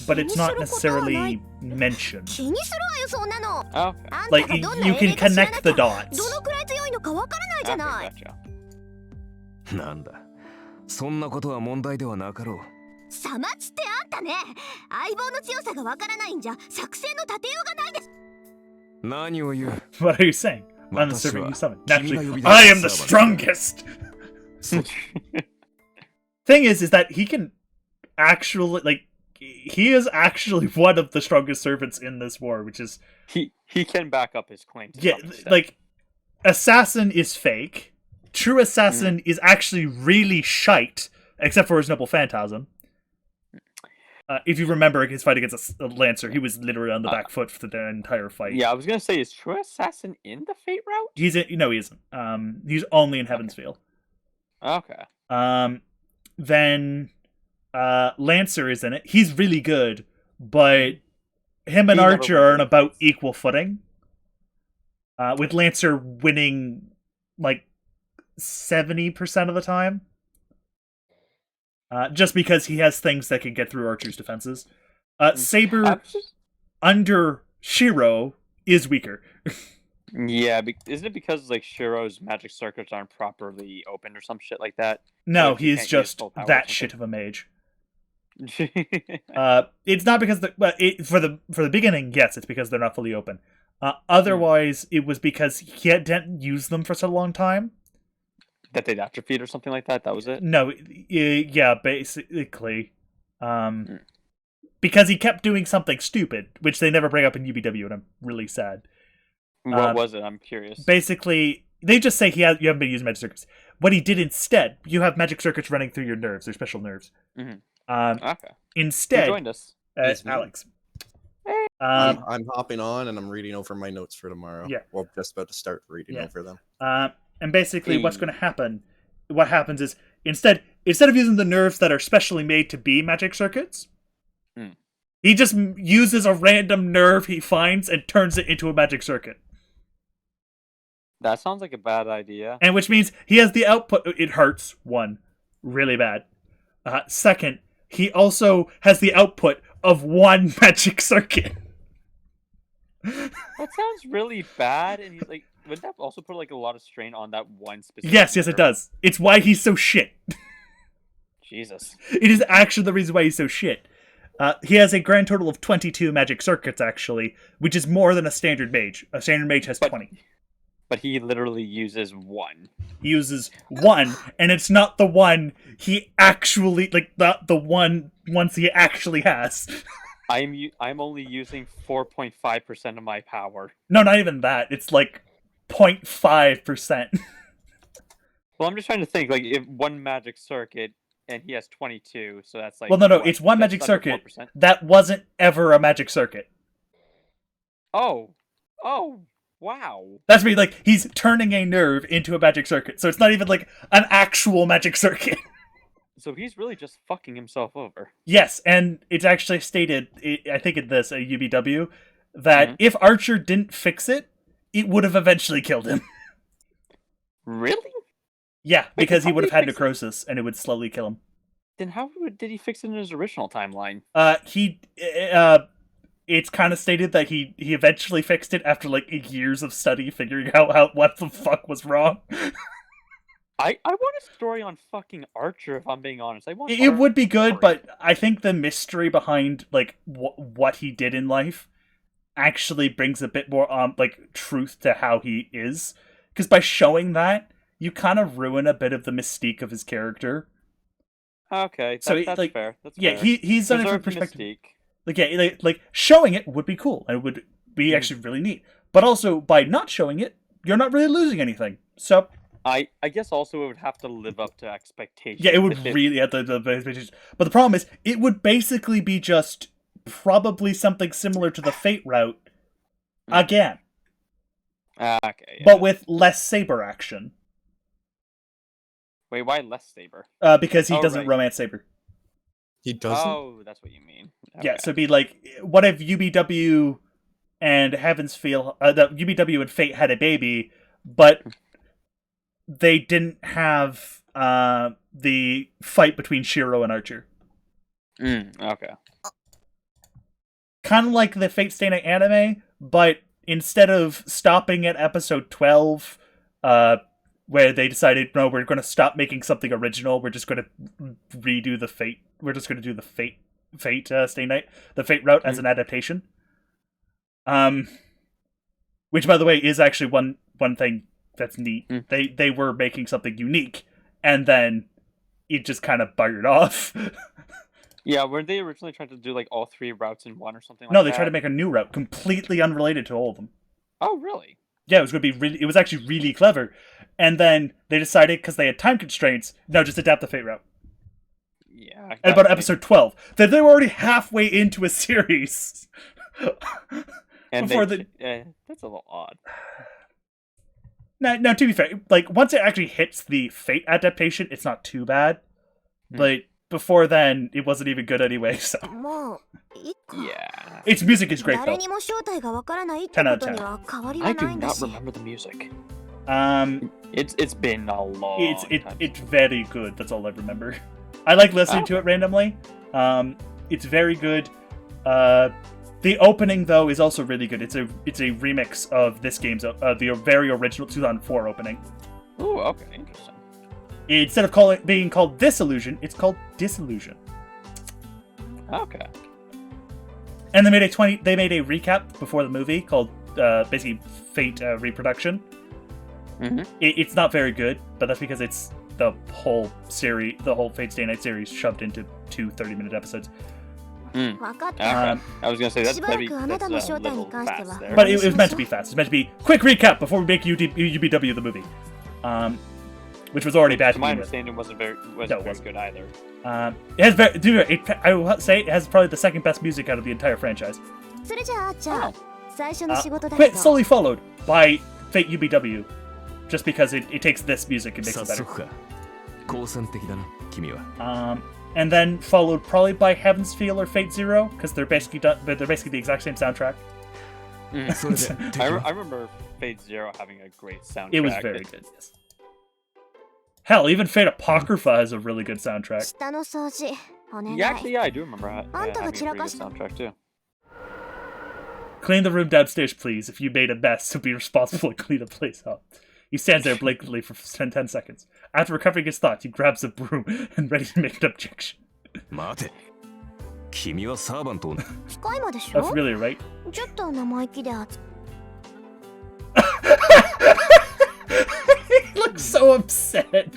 but it's not necessarily mentioned. 気にするわよそんなの。 Okay. あんた Like がどんな you 英 can 霊か知らな connect き the ゃ dots. どのくらい強いのかわからないじゃ Okay, ない。 gotcha. なんだ。そんなことは問題ではなかろう。さまつってあんたね。相棒の強さがわからないんじゃ作戦の立てようがないです。何を言う。 What are you saying? I'm the 私 servant は you summoned. 君が Naturally, 呼び出 I した am the サーバント strongest. Thing is that he can actually he is actually one of the strongest servants in this war, which is He can back up his claim to yeah, some extent. like assassin is fake. True assassin is actually really shite, except for his noble phantasm. If you remember his fight against a lancer, he was literally on the back foot for the entire fight. Yeah, I was gonna say, is True Assassin in the Fate route? He's in, no, he isn't. He's only in Heavensfield. Okay. Then Lancer is in it. He's really good, but him and He never Archer are on wins. about equal footing. With Lancer winning like 70% of the time. Just because he has things that can get through Archer's defenses. Saber under Shiro is weaker. Yeah, isn't it because like Shiro's magic circuits aren't properly opened or some shit like that? No, Like, he he's can't use just full power or that something? shit of a mage. Okay. It's not because for the beginning, yes, it's because they're not fully open. Otherwise, it was because he didn't use them for such a long time. That they'd atrophied or something like that. That was it. No, yeah, basically, because he kept doing something stupid, which they never bring up in UBW, and I'm really sad. What was it? I'm curious. Basically, they just say you haven't been using magic circuits. What he did instead, you have magic circuits running through your nerves. They're special nerves. Okay. Instead, Who joined us? It's me. Alex. I'm hopping on and I'm reading over my notes for tomorrow. Yeah. Well, just about to start reading Yeah. over them. And basically, what's going to happen? What happens is instead of using the nerves that are specially made to be magic circuits, he just uses a random nerve he finds and turns it into a magic circuit. That sounds like a bad idea. And which means he has the output. It hurts, one, really bad. Second, he also has the output of one magic circuit. That sounds really bad, and he's like, would that also put like a lot of strain on that one specific? Yes, it does. It's why he's so shit. Jesus. It is actually the reason why he's so shit. He has a grand total of 22 magic circuits, actually, which is more than a standard mage. A standard mage has 20. But he literally uses one. He uses one, and it's not the one he actually, not the one once he actually has. I'm only using 4.5% of my power. No, not even that. It's like 0.5%. Well, I'm just trying to think, like, if one magic circuit, and he has 22, so that's like... Well, no, what? it's one That's magic under circuit 4%. that wasn't ever a magic circuit. Oh, wow. That's me, like, he's turning a nerve into a magic circuit, so it's not even, like, an actual magic circuit. So he's really just fucking himself over. Yes, and it's actually stated, I think in this, UBW, that if Archer didn't fix it, it would have eventually killed him. Really? Yeah, because how he would did have he had to fix necrosis, and it would slowly kill him. Then how did he fix it in his original timeline? It's kind of stated that he eventually fixed it after, like, years of study figuring out what the fuck was wrong. I want a story on fucking Archer, if I'm being honest. It would be good, but I think the mystery behind, like, what he did in life actually brings a bit more, like, truth to how he is. Because by showing that, you kind of ruin a bit of the mystique of his character. Okay, So, that's like, fair. That's yeah, fair. he's done it from Preserve the perspective. mystique. Like, yeah, like showing it would be cool and it would be actually really neat. But also, by not showing it, you're not really losing anything. So I guess also it would have to live up to expectations. yeah, it would if it- really at the expectations. But the problem is, it would basically be just probably something similar to the Fate route again, Okay. Yeah. but with less saber action. Wait, why less Saber? Because he Oh, doesn't right. romance Saber. He doesn't. Oh, that's what you mean. Yeah, Okay. so it'd be like, what if UBW and Heaven's Feel, the UBW and Fate had a baby, but they didn't have the fight between Shiro and Archer. Okay. Kind of like the Fate Stay Night anime, but instead of stopping at episode 12, where they decided, no, we're going to stop making something original, we're just going to redo the Fate, we're just going to do the Fate Stay Night, the Fate route as an adaptation. Which, by the way, is actually one thing that's neat. They were making something unique, and then it just kind of buggered off. Yeah, were they originally trying to do like all 3 routes in one or something like No, that? they tried to make a new route, completely unrelated to all of them. Oh, really? Yeah, it was going to be really. It was actually really clever, and then they decided because they had time constraints, no, just adapt the Fate route. Yeah. At about episode 12, that they were already halfway into a series. And before that's a little odd. Now, to be fair, like once it actually hits the Fate adaptation, it's not too bad. But before then, it wasn't even good anyway. So yeah, its music is great though. 誰にも正体がわからないってことには変わり I は do ないんだ not し。 remember the music. It's been a long it's very good. That's all I remember. I like listening to it randomly. It's very good. The opening though is also really good. It's a remix of this game's the very original 2004 opening. Oh, okay, interesting. Instead of being called Disillusion, it's called Disillusion. Okay. And they made a recap before the movie called basically Fate Reproduction. It's not very good, but that's because it's the whole series, the whole Fate Stay Night series shoved into 2 30-minute episodes. Okay. I was gonna say that's a little fast there. But it was meant to be fast. It's meant to be quick recap before we make UBW the movie. Which was already bad. To my understanding, wasn't very good either. It has I will say it has probably the second best music out of the entire franchise. それじゃあ最初の仕事だけ Quick, ど slowly followed by Fate UBW, just because it takes this music and makes it better. 好戦的だな、君は。 And then followed probably by Heaven's Feel or Fate Zero, because they're basically the exact same soundtrack. I remember Fate Zero having a great soundtrack. It was very good. Yes. Hell, even Fate Apocrypha has a really good soundtrack. 下の掃除お願い。 Yeah, actually, yeah, I do remember having a あんたが pretty 散ら good かし soundtrack too. Clean the room downstairs, please. If you made a mess, so be responsible to clean the place up. He stands there blankly for 10 seconds. After recovering his thoughts, he grabs a broom and ready to make an objection. 待て。君はサーバントを。機械魔でし That's ょ familiar, right? ちょっと生意気で熱 He looks so upset.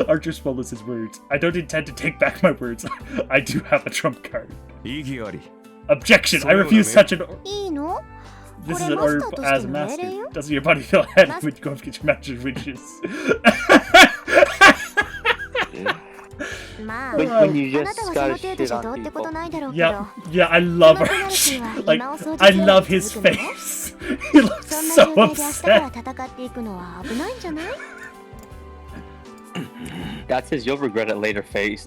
Archer swallows his words. I don't intend to take back my words. I do have a trump card. 意義あり。 Objection! I refuse such an. いいの This is これ an マス order ターとして as a の命 master. 令よ Doesn't your body feel heavy when you go and get your master's wishes? まあ When you あな just たはその gotta 程度 shit じゃどう on ってこと people. ないだろうけど Yeah, I love このペナルティ Archer. は Like, 今お掃除 I 中 love his 続くのね face. He looks そんな so 状態で明日から upset. 戦っていくのは危ないんじゃない That's his you'll regret it later face.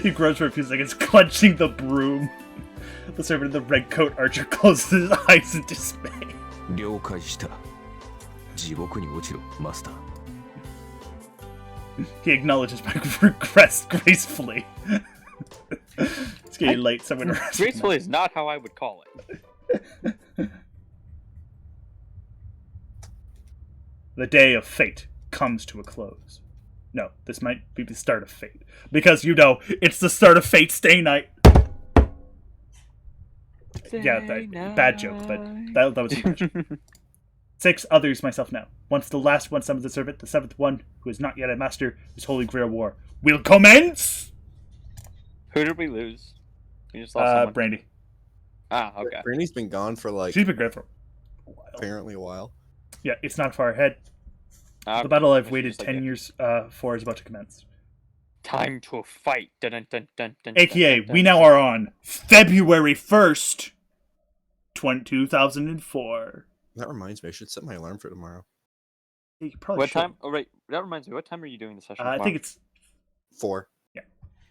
He grows for a few seconds, clenching the broom. The servant in the red coat Archer closes his eyes in dismay. 了解した。地獄に落ちろ、マスター。 He acknowledges my request gracefully. It's getting late, so I'm gonna rest. Graceful is not how I would call it. The day of fate comes to a close. No, this might be the start of fate. Because, you know, it's the start of Fate Stay Night. Yeah, bad joke, but that was too much. 6 others myself now. Once the last one summons a servant, the 7th one, who is not yet a master, his Holy Grail War will commence! Who did we lose? We just lost someone. Brandy. Ah, okay. Brandy's been gone for like She's been great for a while. apparently a while. Yeah, it's not far ahead. Ah, The battle I've she's waited just like 10 a- years for is about to commence. Time to fight. Dun, dun, dun, dun, dun, AKA, dun, dun, we dun. now are on February 1st, 2004. That reminds me, I should set my alarm for tomorrow. You probably What should. time? Oh, right. That reminds me. What time are you doing the session? I think it's 4. Yeah.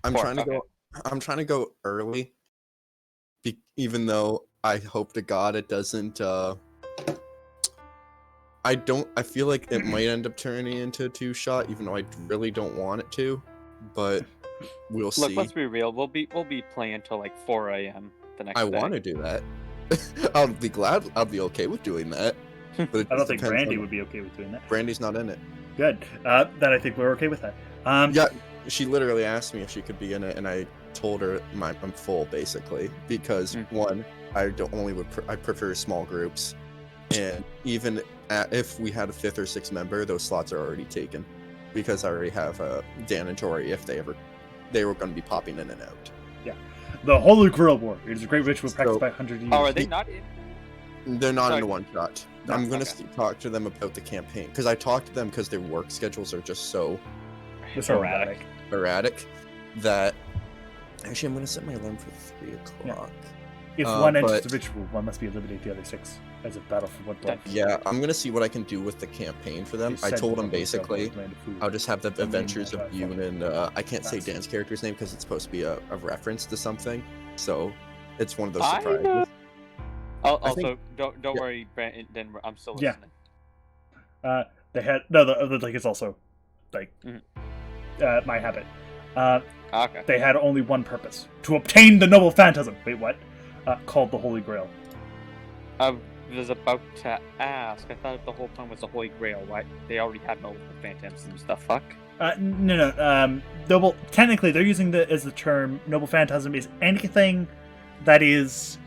I'm 4, trying to okay. go. I'm trying to go early, even though I hope to God it doesn't. I don't. I feel like it might end up turning into a 2-shot, even though I really don't want it to. But we'll Look, see. let's be real. We'll be playing until like 4 a.m. the next I day. want to do that. I'll be glad. I'll be okay with doing that. But it I don't just think depends Brandy on- would be okay with doing that. Brandy's not in it. Good. Then I think we're okay with that. Yeah, she literally asked me if she could be in it, and I told her I'm full basically because one, I prefer small groups, and even if we had a 5th or 6th member, those slots are already taken because I already have Dan and Tori if they were going to be popping in and out. Yeah, the Holy Grail War. It is a great ritual practiced So- by 100 years. Oh, are they not in? They're not Sorry. in a 1-shot. No, I'm going to okay. talk to them about the campaign because I talked to them because their work schedules are just so They're so erratic. erratic that actually I'm going to set my alarm for 3 o'clock. If one enters but- the ritual, one must be eliminate the other 6 as a battle for one blood. Yeah, I'm gonna see what I can do with the campaign for them. They I said told the them Holy Grail basically land of food. I'll just have the And then adventures of that's Yoon and I can't say That's- Dan's character's name because it's supposed to be a reference to something. So it's one of those I surprises. know. I Also, think- don't yeah. worry, Brandon. I'm still Yeah. listening. They had like it's also like my habit. Okay. They had only one purpose: to obtain the noble phantasm. Wait, what? Called the Holy Grail. I was about to ask. I thought the whole point was the Holy Grail. Why they already had noble phantoms and stuff. Fuck. No. Noble. Technically, they're using the term noble phantasm is anything that is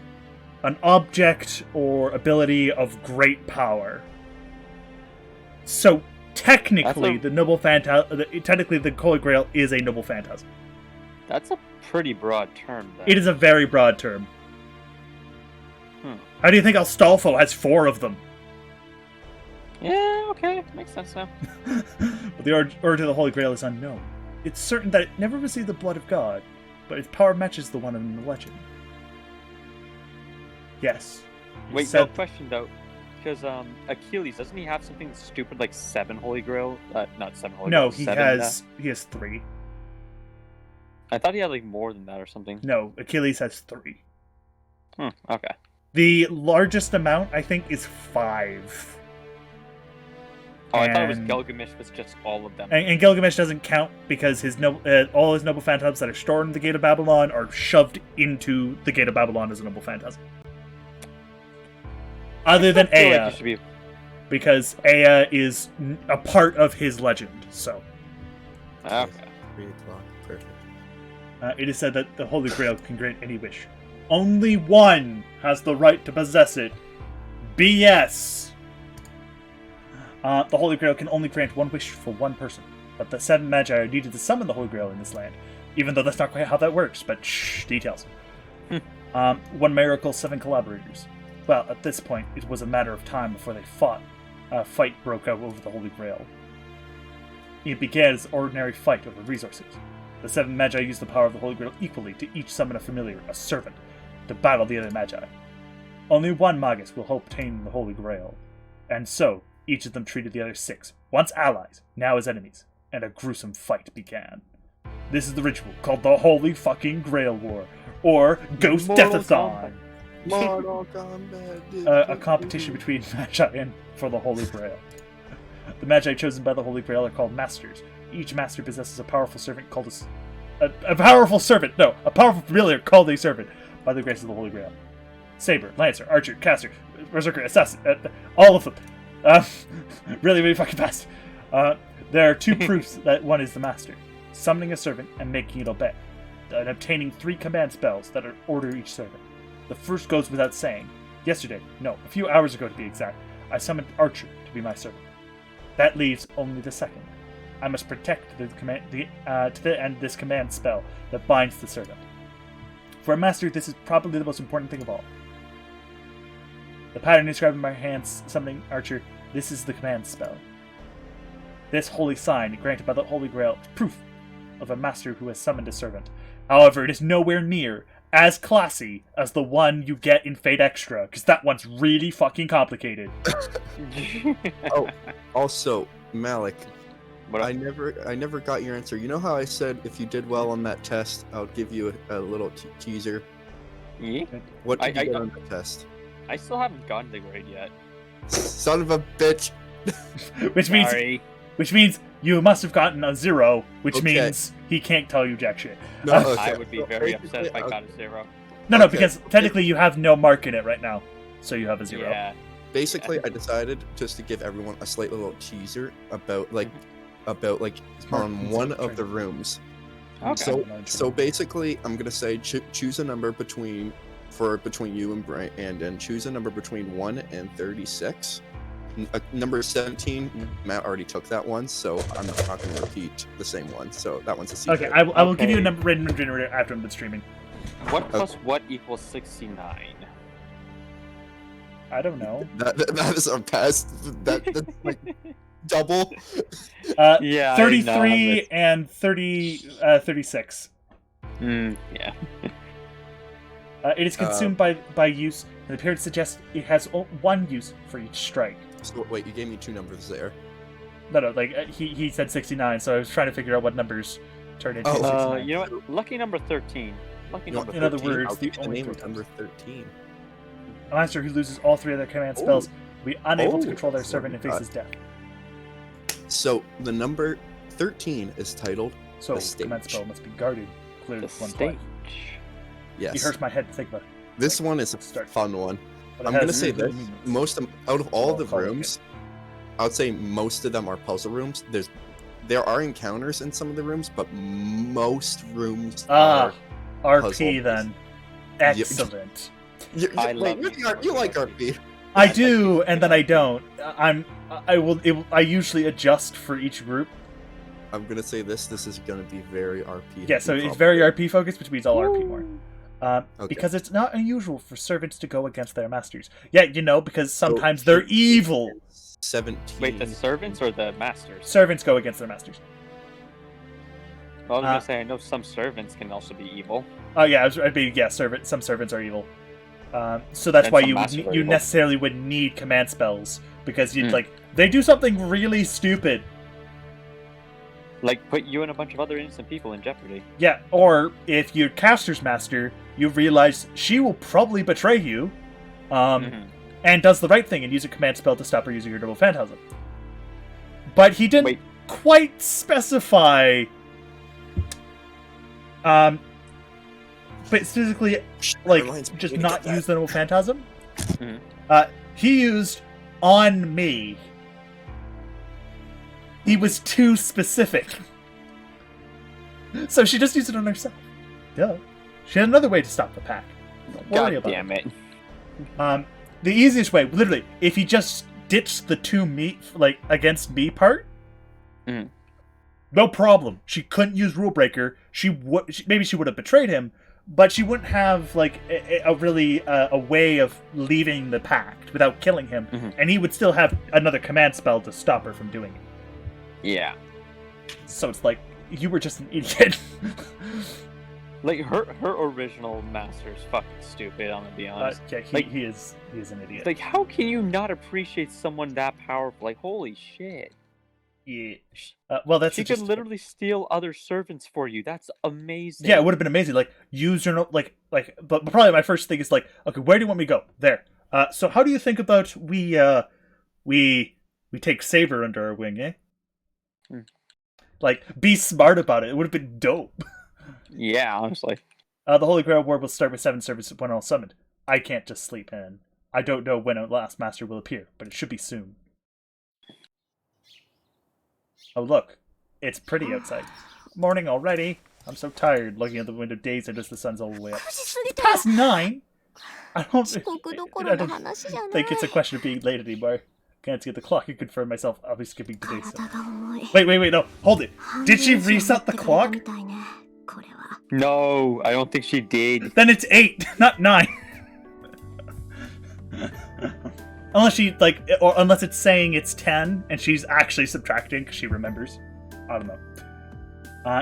an object or ability of great power. So technically, the noble technically the Holy Grail is a noble phantasm. That's a pretty broad term. Then. It is a very broad term. Hmm. How do you think Astolfo has 4 of them? Yeah. Okay. Makes sense now. But the origin of the Holy Grail is unknown. It's certain that it never received the blood of God, but its power matches the one in the legend. Yes. Wait, So- no question though, because Achilles doesn't he have something stupid like 7 Holy Grail? Not 7 Holy No, Grail. he 7, has 3. I thought he had like more than that or something. No, Achilles has 3. Okay. The largest amount, I think, is 5. Oh, I thought it was And- Gilgamesh was just all of them. And Gilgamesh doesn't count because all his noble phantasms that are stored in the Gate of Babylon are shoved into the Gate of Babylon as a noble phantasm. Other than I feel like Ea, you should be- because Ea is a part of his legend. So Okay. 3 o'clock, perfect. it is said that the Holy Grail can grant any wish. Only one has the right to possess it. BS. The Holy Grail can only grant one wish for one person, but the 7 Magi are needed to summon the Holy Grail in this land. Even though that's not quite how that works, but shh, details. One miracle, 7 collaborators. Well, at this point, it was a matter of time before they fought. A fight broke out over the Holy Grail. It began as an ordinary fight over resources. The 7 Magi used the power of the Holy Grail equally to each summon a familiar, a servant, to battle the other Magi. Only one Magus will obtain the Holy Grail, and so each of them treated the other 6, once allies, now as enemies, and a gruesome fight began. This is the ritual called the Holy Fucking Grail War, or Ghost Mortal Deathathon. Mortal Kombat. A competition between Magi and for the Holy Grail. The Magi chosen by the Holy Grail are called Masters. Each Master possesses a powerful servant called a powerful familiar called a servant by the grace of the Holy Grail. Saber, Lancer, Archer, Caster, Berserker, Assassin, all of them. Really, really fucking fast. There are 2 proofs that one is the Master. Summoning a servant and making it obey. And obtaining 3 command spells that order each servant. The first goes without saying. Yesterday, no, a few hours ago to be exact, I summoned Archer to be my servant. That leaves only the second. I must protect to the end this command spell that binds the servant. For a master, this is probably the most important thing of all. The pattern described in my hands summoning Archer, this is the command spell. This holy sign, granted by the Holy Grail, is proof of a master who has summoned a servant. However, it is nowhere near as classy as the one you get in Fate Extra, because that one's really fucking complicated. Oh, also, Malik, What I never got your answer. You know how I said if you did well on that test, I'll give you a little teaser? Yeah? What did you I- get on the test? I still haven't gotten the grade yet. Son of a bitch! Which means you must have gotten a 0, which Okay. means he can't tell you jack shit. No, I would be very upset if I got a 0. No, Okay. because technically you have no mark in it right now, so you have a 0. Yeah. Basically, I decided just to give everyone a slight little teaser about on one of the rooms. Okay. So basically, I'm gonna say choose a number between you and Brian, and choose a number between 1 and 36. Number 17, Matt already took that one, so I'm not going to repeat the same one. So that one's a secret. Okay, I will give you a number random generator after I'm done streaming. What plus what equals 69? I don't know. That is our past. That's like double. Yeah, 33 and 36. Yeah. It is consumed by use, and the period suggests it has one use for each strike. So wait, you gave me 2 numbers there. No, like he said 69, so I was trying to figure out what numbers turn into 69. You know what? Lucky number 13. Lucky number 13. In other words, I'll the give you only name of 3 number 13. A master who loses all 3 of their command spells will be unable to control their Oh servant my and faces God. death. So the number 13 is titled So the stage. command spell must be guarded, cleared The with one's stage. life. Yes. It hurts my head to think about it. This one is a Start. fun one. But it I'm gonna has say really this: meanings. out of all the I'll call it rooms, I would say most of them are puzzle rooms. There are encounters in some of the rooms, but most rooms are RP puzzle. then. Yep. Excellent. I Wait, love you like RP? I do, and then I don't. I usually adjust for each group. I'm gonna say this is gonna be very RP. Yeah, so heavy it's very probably. RP focused, which means I'll RP more. Okay. Because it's not unusual for servants to go against their masters. Yeah, because sometimes So, they're evil. 17. Wait, the servants or the masters? Servants go against their masters. Well, I was gonna say I know some servants can also be evil. Oh yeah, some servants are evil. So that's And why some you masters are you evil. necessarily would need command spells because you'd Hmm. they do something really stupid. Like put you and a bunch of other innocent people in jeopardy. Yeah, or if you're caster's master, you realize she will probably betray you, and does the right thing and use a command spell to stop her using her double phantasm. But he didn't quite specify. But specifically, just not use the double phantasm. He used on me. He was too specific. So she just used it on herself. Duh. She had another way to stop the pack. Don't worry God about damn it. The easiest way, literally, if he just ditched the against me part, no problem. She couldn't use Rule Breaker. Maybe she would have betrayed him, but she wouldn't have a way of leaving the pact without killing him, and he would still have another command spell to stop her from doing it. Yeah. So it's like you were just an idiot. Like her original master's fucking stupid. I'm gonna be honest. He is an idiot. Like, how can you not appreciate someone that powerful? Like, holy shit. Yeah. Well, that's she could literally steal other servants for you. That's amazing. Yeah, it would have been amazing. Like, use your but probably my first thing is okay, where do you want me to go? There. So how do you think about we take Saber under our wing, eh? Like, be smart about it. It would have been dope. Yeah, honestly. The Holy Grail War will start with 7 servants when all summoned. I can't just sleep in. I don't know when a last master will appear, but it should be soon. Oh look, it's pretty outside. Morning already. I'm so tired looking at the window days and just the sun's all the way up. Past 9? I don't think it's a question of being late anymore. Can't see the clock and confirm myself. I'll be skipping today. So. 体が重い。 Wait, no, hold it. 半 Did she 分以上 reset the 持ってかれた clock? みたいね、これは。 No, I don't think she did. Then it's 8, not 9. Unless she, like, or unless it's saying it's 10 and she's actually subtracting because she remembers. I don't know.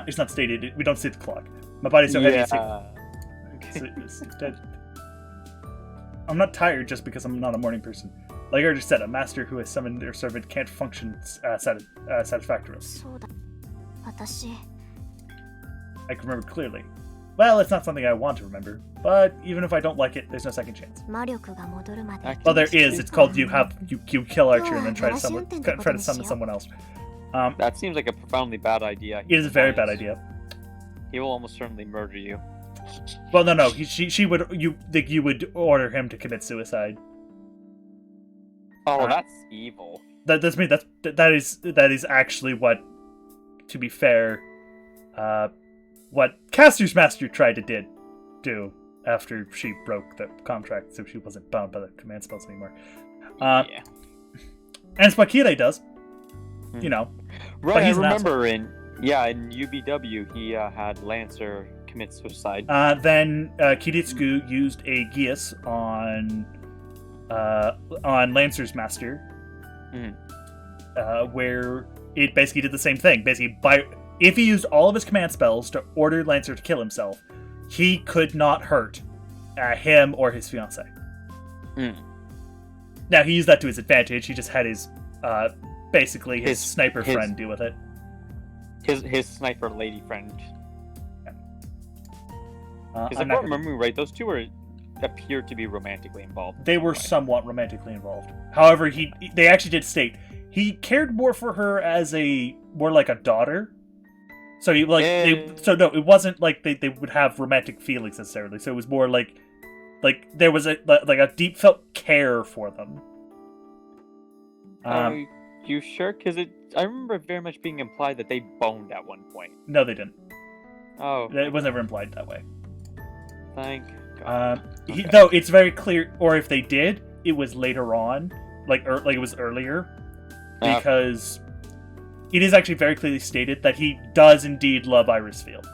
It's not stated. We don't see the clock. My body's so heavy. It's dead. I'm not tired just because I'm not a morning person. Like I already said, a master who has summoned their servant can't function satisfactorily. そうだ。私、 I can remember clearly. Well, it's not something I want to remember, but even if I don't like it, there's no second chance. 魔力が戻るまで。 Well, there is. It's called you kill Archer and then try to summon someone else. That seems like a profoundly bad idea. It is a very bad idea. He will almost certainly murder you. Well, no. She would. You would order him to commit suicide. Oh, that's evil. That's me. That is actually what. To be fair, what Caster's master tried to do after she broke the contract, so she wasn't bound by the command spells anymore. Yeah. And it's what Kirei does. You know. Right, but I he's an remember in UBW he had Lancer commit suicide. Then Kiritsugu used a Gias on Lancer's master, where it basically did the same thing. Basically, if he used all of his command spells to order Lancer to kill himself, he could not hurt him or his fiancée. Now, he used that to his advantage. He just had his basically his sniper friend deal with it. His sniper lady friend. Because if I remember right, those two appeared to be romantically involved. They were somewhat romantically involved. However, they actually did state he cared more for her as more like a daughter. So it wasn't like they would have romantic feelings necessarily. So it was more like there was a deep felt care for them. Are you sure? Because I remember it very much being implied that they boned at one point. No, they didn't. Oh, it was never implied that way. Thank God. Though it's very clear, or if they did, it was later on, like it was earlier, because it is actually very clearly stated that he does indeed love Irisfield.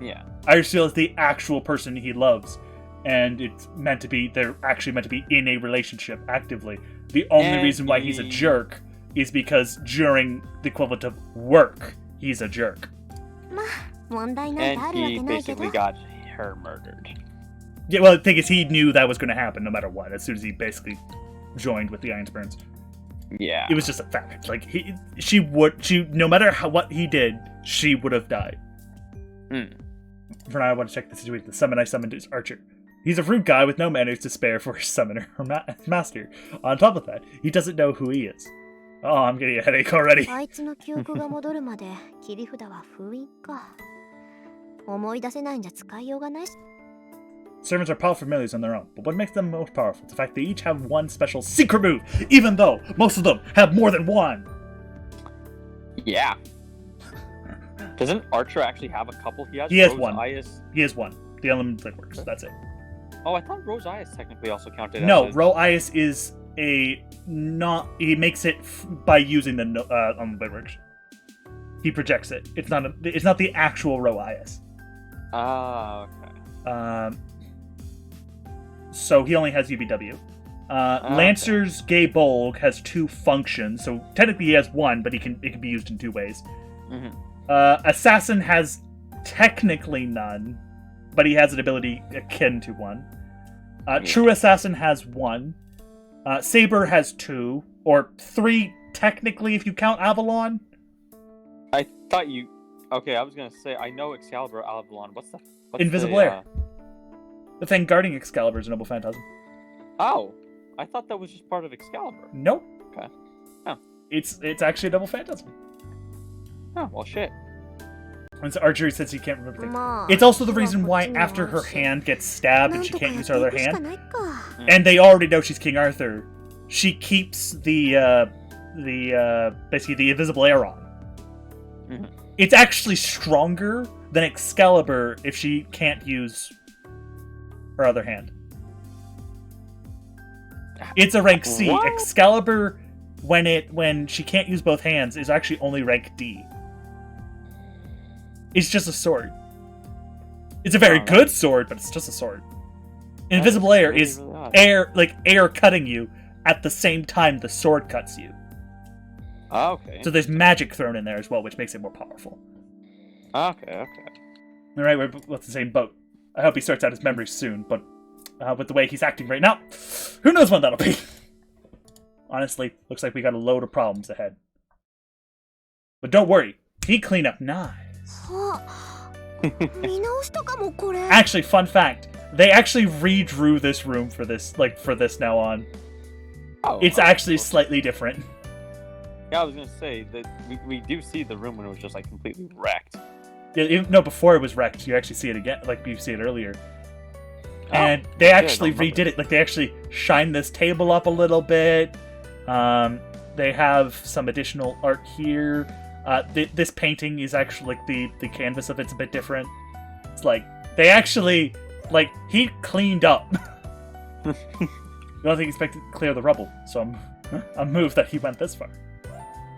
Yeah. Irisfield is the actual person he loves, and they're actually meant to be in a relationship actively. The only reason why he's a jerk is because during the equivalent of work, he's a jerk. And he basically got her murdered. Yeah, well, the thing is, he knew that was going to happen no matter what, as soon as he basically joined with the Ironsburns. Yeah. It was just a fact. Like, no matter what he did, she would have died. For now, I want to check the situation. The summon I summoned is Archer. He's a rude guy with no manners to spare for his summoner or master. On top of that, he doesn't know who he is. Oh, I'm getting a headache already. あいつの記憶が戻るまで切り札は封印か。思い出せないんじゃ使いようがないし。 Servants are powerful familiars on their own, but what makes them most powerful is the fact they each have one special secret move, even though most of them have more than one. Yeah. Doesn't Archer actually have a couple? He has Rose one. He has one. The element that works. That's it. Oh, I thought Rose Ias technically also counted. No, Rose Ias is he makes it by using the that works. He projects it. It's not the actual Rose Ias. Ah, okay. So he only has UBW. Lancer's Gay Bolg has 2 functions, so technically he has 1, but it can be used in 2 ways. Assassin has technically none, but he has an ability akin to 1. True Assassin has 1. Saber has 2, or 3 technically if you count Avalon. I thought you. Okay, I was gonna say I know Excalibur, Avalon. What's Invisible Air. The thing guarding Excalibur is a Noble Phantasm. Oh, I thought that was just part of Excalibur. Nope. Okay. Oh. It's actually a Noble Phantasm. Oh, well, shit. And so Archery says he can't remember things. It's also the reason why after her hand gets stabbed and she can't use her other hand, and they already know she's King Arthur, she keeps the basically the invisible air on. It's actually stronger than Excalibur if she can't use her other hand. It's a rank C. What? Excalibur when she can't use both hands, is actually only rank D. It's just a sword. It's a very good sword, but it's just a sword. Invisible air is air cutting you at the same time the sword cuts you. Oh, okay. So there's magic thrown in there as well, which makes it more powerful. Okay. All right, we're both the same boat. I hope he sorts out his memories soon, but with the way he's acting right now, who knows when that'll be? Honestly, looks like we got a load of problems ahead. But don't worry, he clean up nice. Actually, fun fact, they actually redrew this room for this now on. Oh, it's actually slightly different. Yeah, I was gonna say that we do see the room when it was just like completely wrecked. Yeah, no, before it was wrecked, you actually see it again, like you see it earlier. And they actually redid it. Like they actually shined this table up a little bit. They have some additional art here. This painting is actually like the canvas of it's a bit different. It's like they actually he cleaned up. The only thing expected to clear the rubble, so I'm moved that he went this far.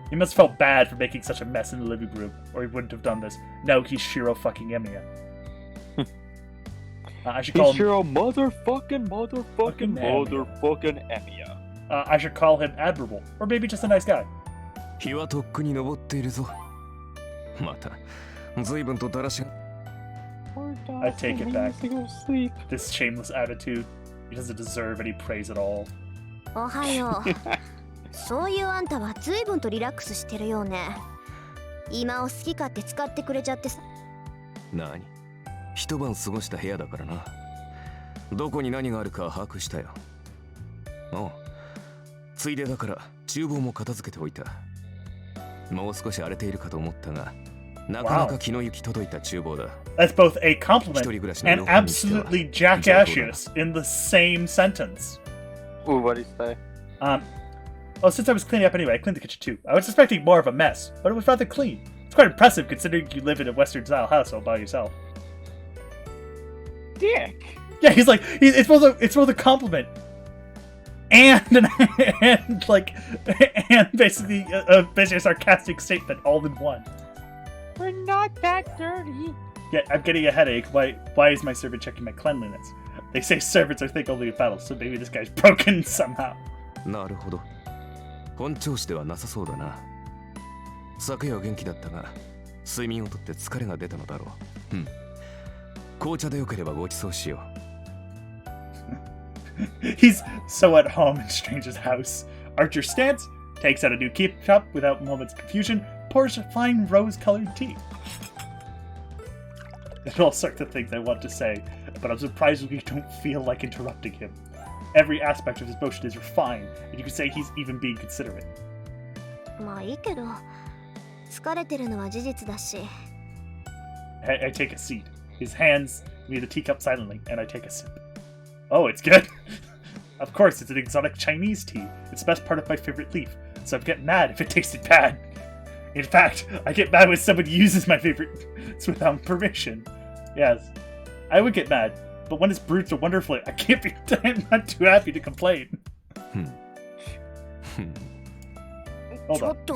He must have felt bad for making such a mess in the living room, or he wouldn't have done this. No, he's Shiro fucking Emiya. I should call him Shiro motherfucking Emiya. I should call him admirable, or maybe just a nice guy. 日はとっくに昇っているぞ。また、随分とだらしが。I take it back. This shameless attitude. He doesn't deserve any praise at all. おはよう。そういうあんたは随分とリラックスしてるよね。今を好き勝手使ってくれちゃってさ。何？一晩過ごした部屋だからな。どこに何があるか把握したよ。おう。ついでだから厨房も片付けておいた。もう少し荒れているかと思ったが、なかなか気の行き届いた厨房だ。That's both a compliment and absolutely jackassious in the same sentence. Ooh, what did he say? Well, since I was cleaning up anyway, I cleaned the kitchen too. I was expecting more of a mess, but it was rather clean. It's quite impressive considering you live in a Western-style house all by yourself. Dick! Yeah, he's like, it's both a compliment and basically a sarcastic statement all in one. We're not that dirty. Yeah, I'm getting a headache. Why is my servant checking my cleanliness? They say servants are thick only in battle, so maybe this guy's broken somehow. なるほど。本調子ではなさそうだな。昨夜は元気だったが、睡眠をとって疲れが出たのだろう。紅茶でよければご馳走しよう。He's so at home in Stranger's house. Archer stance, takes out a new keep cup without a moment's confusion, pours fine rose-colored tea. There's all sorts of things I want to say, but I'm surprised we don't feel like interrupting him. Every aspect of his motion is refined, and you could say he's even being considerate. まあいいけど、疲れてるのは事実だし。I take a seat. His hands leave the teacup silently, and I take a sip. Oh, it's good! Of course, it's an exotic Chinese tea. It's the best part of my favorite leaf, so I'd get mad if it tasted bad. In fact, I get mad when someone uses my favorites without permission. Yes, I would get mad, but when it's brewed so wonderfully, I'm not too happy to complain. Hold on. What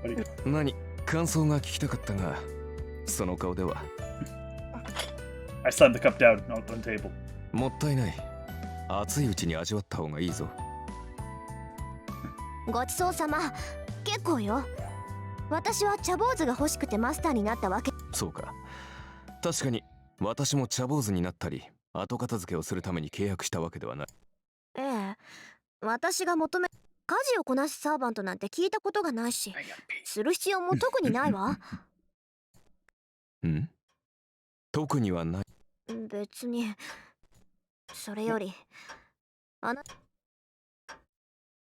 are you doing? 何？感想が聞きたかったが、その顔では。I slammed the cup down on the table. もったいない。熱いうちに味わった方がいいぞ。ごちそうさま。結構よ。私は茶坊主が欲しくてマスターになったわけ。そうか。確かに私も茶坊主になったり、後片付けをするために契約したわけではない。ええ。私が求め家事をこなすサーバントなんて聞いたことがないし、する必要も特にないわ。特にはない。別に。それより、あな。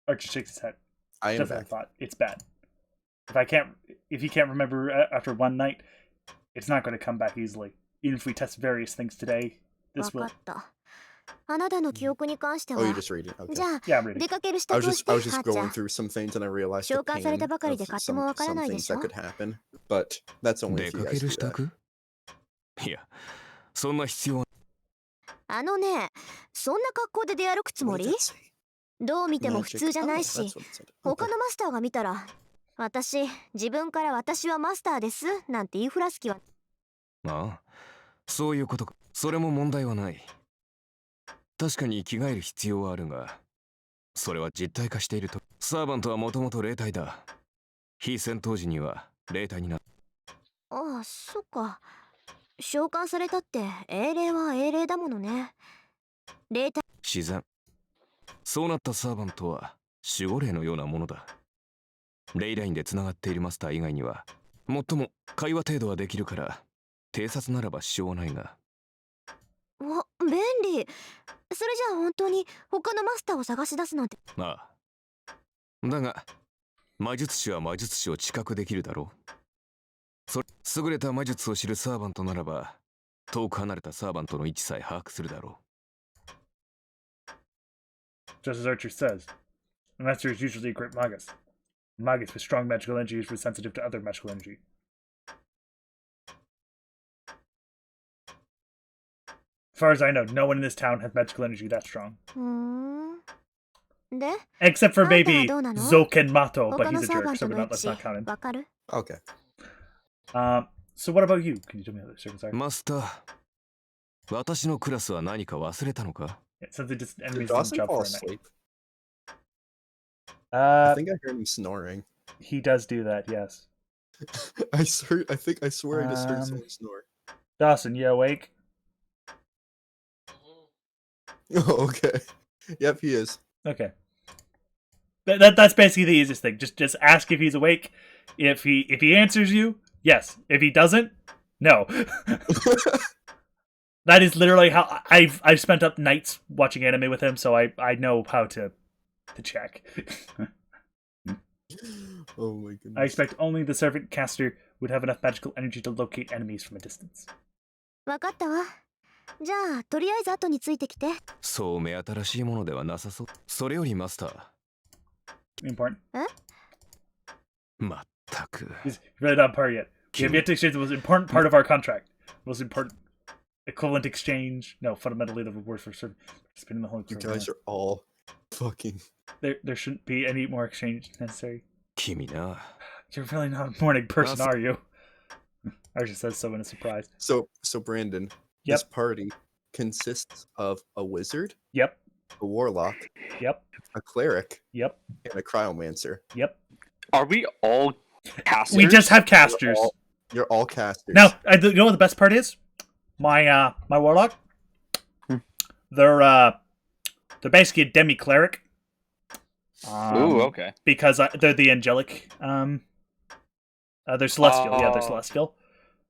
Archer shakes his head. I am Definitely back. thought it's bad. If he can't remember after one night, it's not going to come back easily. Even if we test various things today, this will. あなたの記憶に関しては。Oh, you're just reading. Okay. じゃあ、Yeah, I'm reading. 出かける支度をして、I was just going through some things and I realized the 召喚されたばかりで pain 買 of ってもわからないで some しょ。 things that could happen, but that's only 出 if you かけ guys る do 支 that. 度？いや、そんな必要は。あのね、そんな格好で出歩くつもり？どう見ても普 Magic. 通じゃ Oh, ない that's し、 what it said. 他 Okay. のマスターが見たら、自分から私はマスターですなんて言いふらす気は。ああ、そういうことか。それも問題はない。確かに着替える必要はあるが、それは実体化していると。サーバントはもともと霊体だ。非戦闘時には霊体になる。ああ、そっか。召喚されたって英霊は英霊だものね。霊体。自然。そうなったサーバントは守護霊のようなものだ。レイラインでつながっているマスター以外には、もっとも会話程度はできるから、偵察ならば支障はないが。わ、便利。それじゃあ本当に他のマスターを探し出すなんて。ああ。だが、魔術師は魔術師を知覚できるだろう。優れた魔術を知るサーバントならば、遠く離れたサーバントの位置さえ把握するだろう。 Just as Archer says, a master is usually a great magus. A magus with strong magical energy is sensitive to other magical energy. As far as I know, no one in this town has magical energy that strong. で Except for あんたは maybe どうなの？ Zoken Mato, but 他 he's の a サーバ jerk, ン so ト we're の位 not, let's 置 not count him. わかる？ Okay. So what about you? Can you tell me how this circles are? マスター、私のクラスは何か忘れたのか？ Yeah, since the Did enemies didn't Dawson jump fall for a night. asleep? I Uh, think I heard him snoring. he does do that, yes. I swear I just heard Um, someone snore. Dawson, you awake? Oh, okay. Yep, he is. Okay. That's basically the easiest thing. Just ask if he's awake. If he answers you, yes. If he doesn't, no. That is literally how I've spent up nights watching anime with him, so I know how to check. Oh my goodness. I expect only the servant caster would have enough magical energy to locate enemies from a distance. わかったわ。じゃあとりあえず後についてきて。そう目新しいものではなさそう。それよりマスター。Important. まったく。He's really not part yet. We have yet to exchange the most important part of our contract. Most important equivalent exchange. No, fundamentally the reward for spinning the whole. You guys are all fucking. There shouldn't be any more exchange necessary. 君な。 You're really not a morning person, are you? Archie says so in a surprise. So Brandon, Yep. this party consists of a wizard, Yep. a warlock, Yep. a cleric, Yep. and a cryomancer. Yep. Are we all casters? We just have casters. You're all casters. Now, you know what the best part is? My warlock. They're basically a demi cleric. Ooh, okay. Because they're the angelic. They're celestial. Yeah, they're celestial.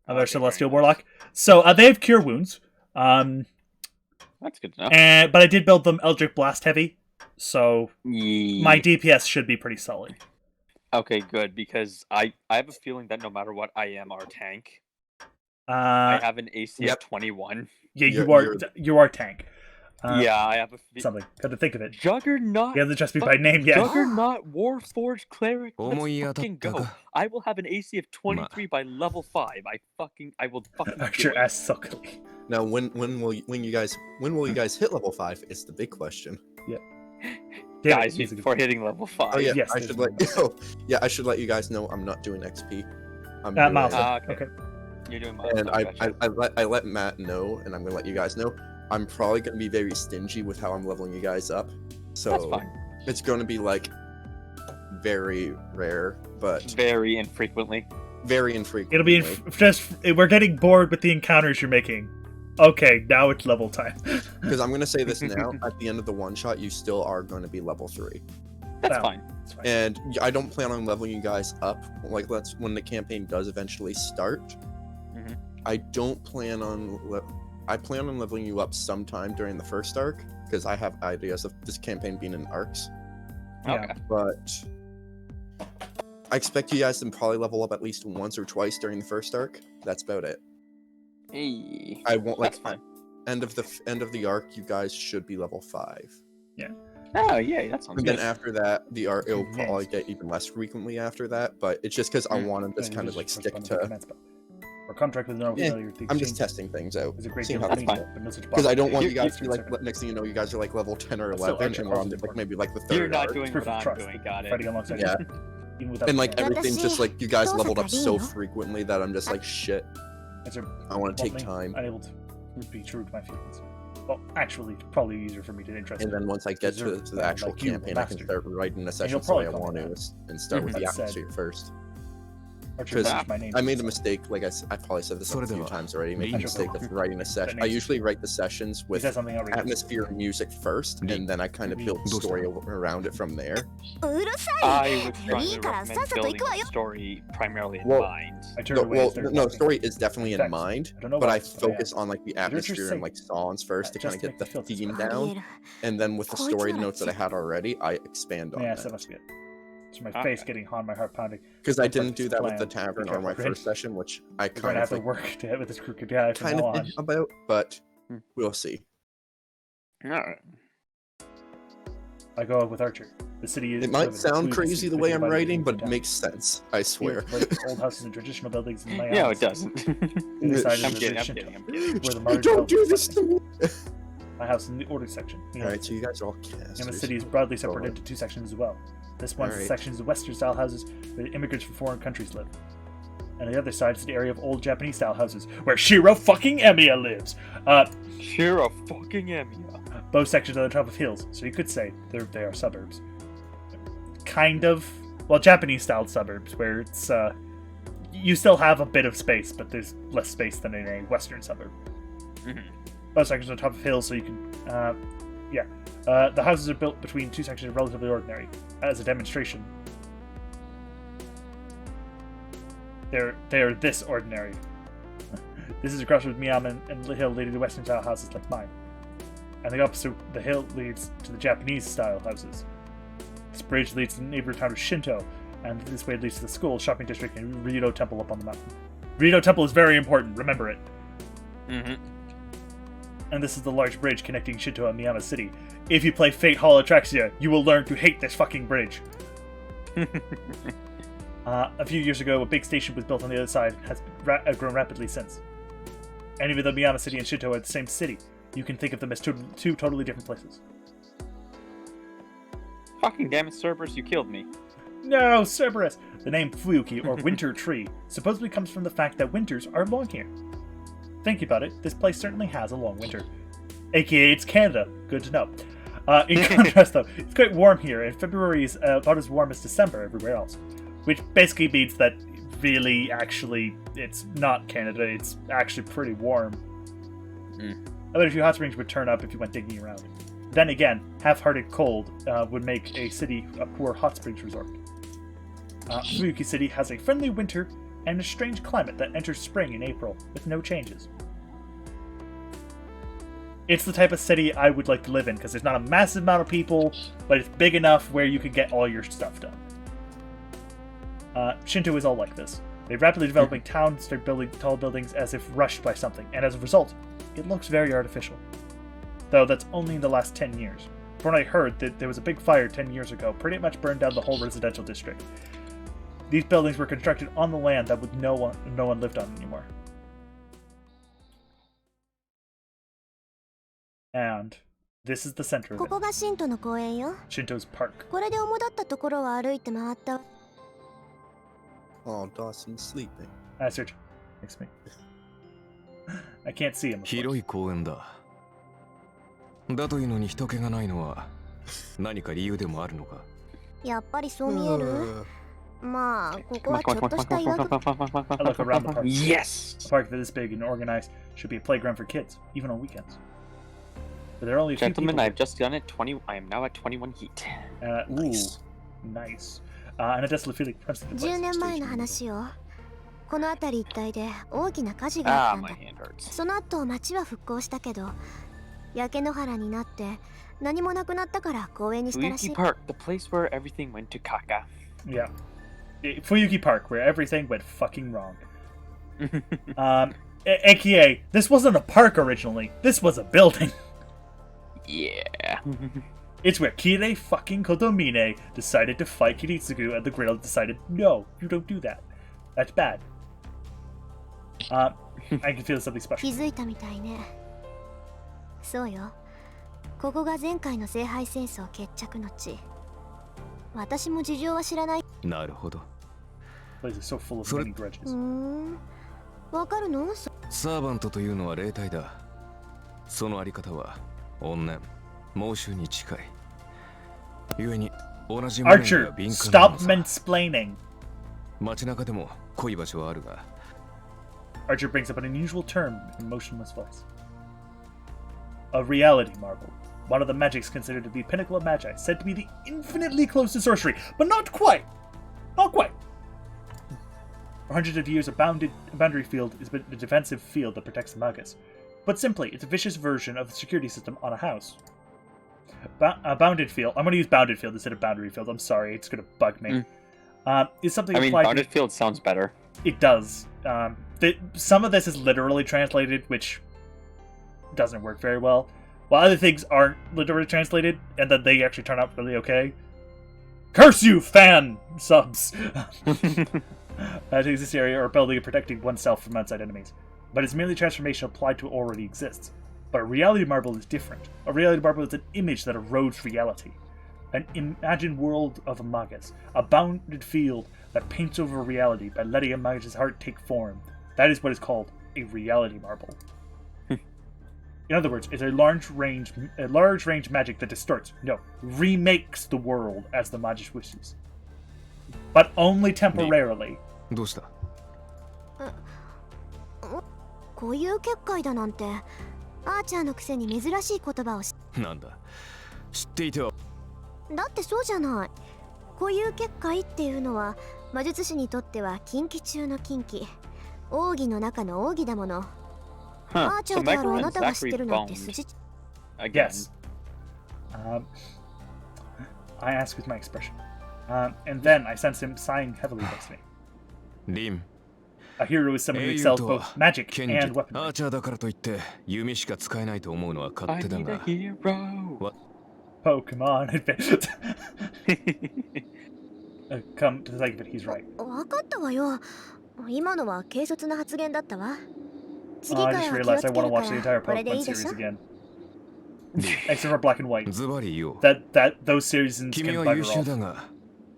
They're celestial warlock. So they have cure wounds. That's good to know. But I did build them Eldritch Blast heavy, so Yeah. my DPS should be pretty solid. Okay, good, because I have a feeling that no matter what, I am our tank. I I have an AC Yep. of 21. Yeah, You're- you are tank. Yeah, I have a Something. Got to think of it. Juggernaut. He hasn't addressed me by name yet. Juggernaut Warforged Cleric. Let's 思い当たっ fucking た go. か。 I will have an AC of 23 by level 5. I will fucking Archer do it. ass suckily. Now, when will you guys hit level 5? Is the big question. Damn Guys, it, he's a good- before hitting level 5. Oh yeah, Yes, I there's should one. I should let you guys know I'm not doing XP. I'm doing milestone. Okay. Okay. You're doing and milestone, gotcha. I let Matt know, and I'm gonna let you guys know. I'm probably gonna be very stingy with how I'm leveling you guys up. So That's fine. it's gonna be like very rare, but Very infrequently. very infrequent. It'll be we're getting bored with the encounters you're making. Okay, now it's level time. Because I'm gonna say this now. At the end of the one shot, you still are going to be level 3, That's Well, fine. It's fine. and I don't plan on leveling you guys up. Like that's when the campaign does eventually start. Mhm. I don't plan on. I plan on leveling you up sometime during the first arc because I have ideas of this campaign being in arcs. Yeah. Okay. But I expect you guys to probably level up at least once or twice during the first arc. That's about it. Hey. I won't like That's fine. end of the arc. You guys should be level 5, Oh, yeah, that sounds and good. then after that, the arc it'll probably Yes. get even less frequently after that. But it's just because I Mm. want to just kind of like stick to Or contract with a normal Yeah, failure. The I'm just exchange testing things out. is a great Seeing deal how of it's meaning, fun. but no such Because I don't want You're- you guys to be you're- like, next thing you know, you guys are like level 10 or But still, 11, Archer and we're on Cross is like maybe like the third You're not arc. doing proof what of I'm trust. doing. Got it. Fighting alongside Yeah. even without And like the everything's just like, you guys Those leveled are up so Carino. frequently that I'm just like, shit, As are I want to take bluntly time. unable to be true to my feelings. Well, actually, it's probably easier for me to interest And in. then once I get Deserve to the actual like you, campaign, I can master. start writing the you'll sessions the way I probably call want me to, and start with the That said, atmosphere first. Archer Because changed my name. I made the mistake, like I probably said this a few それでは times already, making the Leave. mistake of writing a session. That I needs- usually write the sessions He with said something outrageous. atmosphere and music first, Leave. and then I kind of build the Leave. story around it from there. うるさい I would strongly いいからさっ recommend さと行 building くわ the よ story primarily in Well, mind. I turned No, away well, as they're no, walking. story is definitely in Facts. mind, I don't know but why, I but yeah. focus on like the atmosphere and like songs first to kind of Just get the make me feel theme あり down, える and then with the こいつ story なら notes that I had already, I expand on Yes, that that. must be it. It's my Okay. face getting hot, my heart pounding. Because I Looks like didn't do it's a that with the plan. tavern Be or my careful, first session, which I We're gonna kind have of to like, work to hit with this crooked guy from kind now of on. did about, but Hmm. we'll see. Alright. I go out with Archer. The city is. It might vivid, sound fluid, crazy the sweet, way busy I'm by the writing, beach but and it town. makes sense. I Here, swear. like old houses and traditional buildings in my No, eyes. it doesn't. The other side I'm is the kidding, I'm Shinto, kidding, I'm kidding. where the modern Don't do development this is to me. happening. My house in the order section. Alright, so you guys are all casters. And the city is broadly Go separated ahead. into two sections as well. This one Alright. section is the Western style houses where immigrants from foreign countries live. And the other side is the area of old Japanese style houses where Shiro fucking Emiya lives. Shira fucking Emiya. Both sections are on the top of hills, so you could say they are suburbs. Kind of. Well, Japanese style suburbs where it's you still have a bit of space, but there's less space than in a Western suburb. Mhm. Both sections are on top of hills, so you can the houses are built between two sections relatively ordinary. As a demonstration, they're this ordinary. This is a crossroads with Miyama and the hill leading to Western style houses like mine. And the opposite, the hill leads to the Japanese style houses. This bridge leads to the neighboring town of Shinto, and this way leads to the school, shopping district, and Rito Temple up on the mountain. Rito Temple is very important, remember it. Mm-hmm. And this is the large bridge connecting Shinto and Miyama City. If you play Fate Hall Atraxia, you will learn to hate this fucking bridge. A few years ago, a big station was built on the other side and has grown rapidly since. And even though Miyama City and Shinto are the same city, you can think of them as two totally different places. Fucking damn it, Cerberus, you killed me. No, Cerberus! The name Fuyuki, or Winter Tree, supposedly comes from the fact that winters are long here. Think about it, this place certainly has a long winter. AKA it's Canada. Good to know. In contrast, though, it's quite warm here, and February is about as warm as December everywhere else. Which basically means that really, actually, it's not Canada, it's actually pretty warm. I bet a few hot springs would turn up if you went digging around. Then again, half-hearted cold would make a city a poor hot springs resort. Fuyuki City has a friendly winter and a strange climate that enters spring in April with no changes. It's the type of city I would like to live in because there's not a massive amount of people, but it's big enough where you can get all your stuff done. Shinto is all like this. They rapidly developing towns, start building tall buildings as if rushed by something, and as a result, it looks very artificial. Though that's only in the last 10 years. From what I heard, that there was a big fire 10 years ago, pretty much burned down the whole residential district. These buildings were constructed on the land that no one lived on anymore. And this is the center of こ it. こがシントの公園よ Shinto's Park. これで主だったところは歩いて回った Oh, Dawson's sleeping. Search. Thanks me. I can't see him. Of course. 広い公園だ。だというのに人気がないのは何か理由でもあるのか。やっぱりそう見えるまあここはちょっとした岩場 I look around the park. Yes! A park that is big and organized should be a playground for kids, even on weekends. But there are only a few Gentlemen, people. I've just done it. I am now at 21 heat. Nice. Nice. And a desolate feeling comes to the 10 place. 年前の話よこの辺り一帯で大きな火事があ Ah, ったん my だ hand hurts. その後町は復興したけど焼け野原になって何もなくなったから公園にしたらし Fuyuki い Park, the place where everything went to caca. Yeah. Fuyuki Park, where everything went fucking wrong. AKA, this wasn't a park originally. This was a building. Yeah. It's where Kirei fucking Kotomine decided to fight Kiritsugu, and the grill decided, no, you don't do that. That's bad. I can feel something special. 気づいたみたいね。そうよ。ここが前回の聖杯戦争決着の地。私も事情は知らない。なるほど。 Place is so full of それ many う grudges. ーん。わかるの？サーバントというのは霊体だ。そのあり方は怨念、猛襲に近い。故に同じものに Archer, は敏感な stop のさ。 mansplaining. 街中でも濃い場所はあるが、 Archer brings up an unusual term in motionless voice. A reality marble. One of the magics considered to be pinnacle of magi, said to be the infinitely close to sorcery, but not quite. Not quite. For hundreds of years, a boundary field has been a defensive field that protects the magus. But simply, it's a vicious version of the security system on a house. A bounded field. I'm going to use bounded field instead of boundary field. I'm sorry, it's going to bug me. Is something I mean, applied bounded field sounds better. It does. Some of this is literally translated, which doesn't work very well. While other things aren't literally translated, and then they actually turn out really okay. Curse you, fan subs! To this area or building and protecting oneself from outside enemies. But it's merely transformation applied to what already exists. But a reality marble is different. A reality marble is an image that erodes reality. An imagined world of a magus. A bounded field that paints over reality by letting a magus's heart take form. That is what is called a reality marble. In other words, it's a large range magic that distorts, no, remakes the world as the magus wishes. But only temporarily. どうした？こういう結界だなんて、アーチャーのくせに珍しい言葉をなんだ。知っていては。だってそうじゃない。こういう結界っていうのは魔術師にとっては禁忌中の禁忌。奥義の中の奥義だもの。アーチャーであるあなたが知ってるなんて筋。Yes. I ask with my expression. And then I sense him sighing heavily next to me. リン。 A hero is someone who excels both magic 剣技 and ア weaponry. ーチャーだからといって弓しか使えないと思うのは勝 I 手だ need a が。 hero. Pokemon advanced. Come to think of it, he's right. わかったわよ。今のは軽率な発言だったわ。次 I から just は気を realized つ I け want to るか watch the ら entire これでい Pokemon いでし series ょ。 again. Except for Black and White. ズバリ言おう。 Those series 君 can は bugger 優秀 off. だが、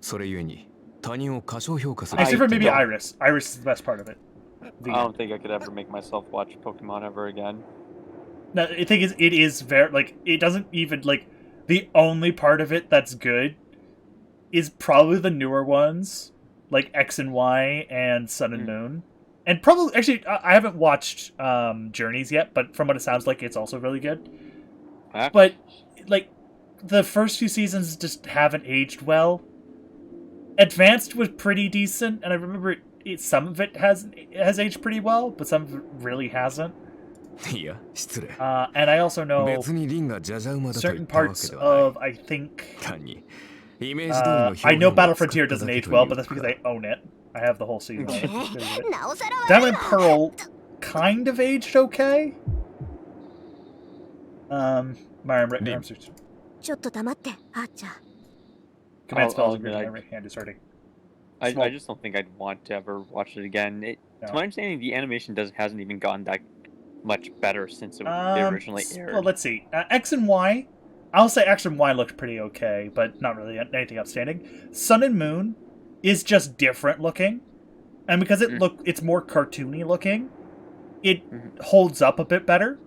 それゆえに他人を過小評価する。 Except for maybe don't- Iris. Iris is the best part of it. I don't think I could ever make myself watch Pokemon ever again. No, the thing is, it is very, like, it doesn't even, like, the only part of it that's good is probably the newer ones, like X and Y and Sun and Moon. And probably, actually, I haven't watched Journeys yet, but from what it sounds like, it's also really good. But, like, the first few seasons just haven't aged well. Advanced was pretty decent, and I remember some of it has aged pretty well, but some of it really hasn't. いや、失礼。 And I also know 別にリンがジャジャ馬だと言 certain ったわけ parts ではない。 of, I think, 単にイメージ通りの表現 I know を Battle 使った Frontier だ doesn't け age と well, いう but that's か because I own it. I have the whole season. なおさら Diamond and Pearl kind of aged okay. My arms are ちょっと黙って、アーチャー。 command spells I'll and admit, my right hand is hurting. I Small. just don't think I'd want to ever watch it again. No. To my understanding, the animation hasn't even gotten that much better since it originally aired. Well, let's see. X and Y. I'll say X and Y looked pretty okay, but not really anything outstanding. Sun and Moon is just different looking, and because it's more cartoony looking, it holds up a bit better.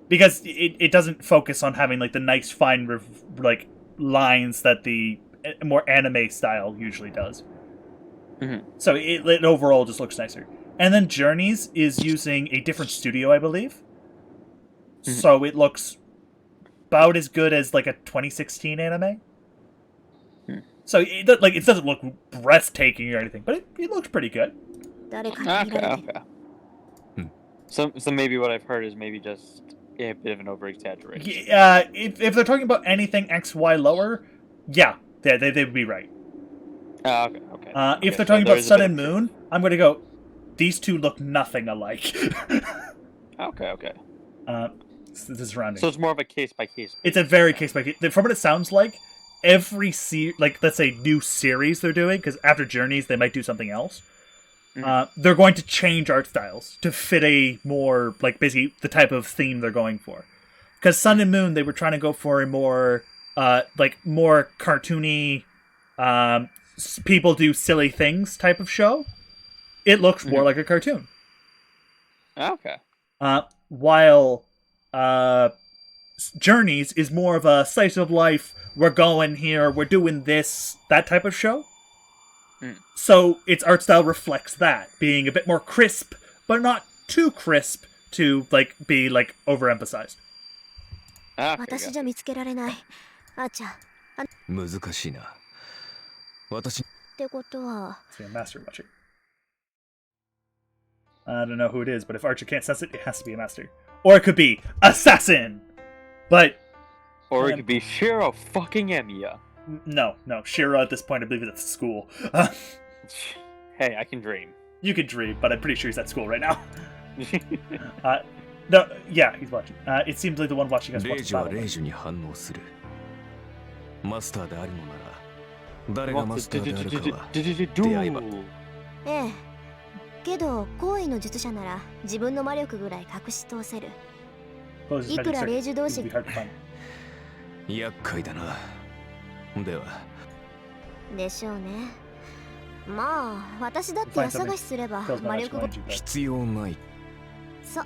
Because it doesn't focus on having like the nice fine like lines that the more anime style usually does. So it overall just looks nicer. And then Journeys is using a different studio, I believe. So it looks about as good as like a 2016 anime. So it doesn't look breathtaking or anything, but it looks pretty good. Okay. So maybe what I've heard is maybe just a bit of an over-exaggeration. If they're talking about anything XY lower, yeah, they would be right. Okay. If they're talking about Sun and Moon, I'm going to go, these two look nothing alike. Okay. This is surrounding. So it's more of a case-by-case. It's a very case-by-case. From what it sounds like, every like let's say new series they're doing, because after Journeys they might do something else. They're going to change art styles to fit a more like basically the type of theme they're going for. Because Sun and Moon, they were trying to go for a more like more cartoony, people do silly things type of show. It looks more like a cartoon. Okay. While Journeys is more of a slice of life. We're going here. We're doing this. That type of show. So its art style reflects that, being a bit more crisp, but not too crisp to like be like overemphasized. 私じゃ見つけられない。あーちゃん。難しいな。私ってことは。See a master watching. I don't know who it is, but if Archer can't sense it, it has to be a master. Or it could be assassin. But or it could be Shiro fucking Emiya. No. Shiro at this point, I believe it's at school. Hey, I can dream. You can dream, but I'm pretty sure he's at school right now. No, yeah, he's watching. It seems like the one watching us watch the battle. レイジュに反応する。マスターであるのなら、誰がマスターであるかは出会えば。ええ。けど、行為の術者なら自分の魔力ぐらい隠し通せる。いくら霊樹同士。厄介だな。では。でしょうね。まあ、私だって家探しすれば魔力が必要ない。そう。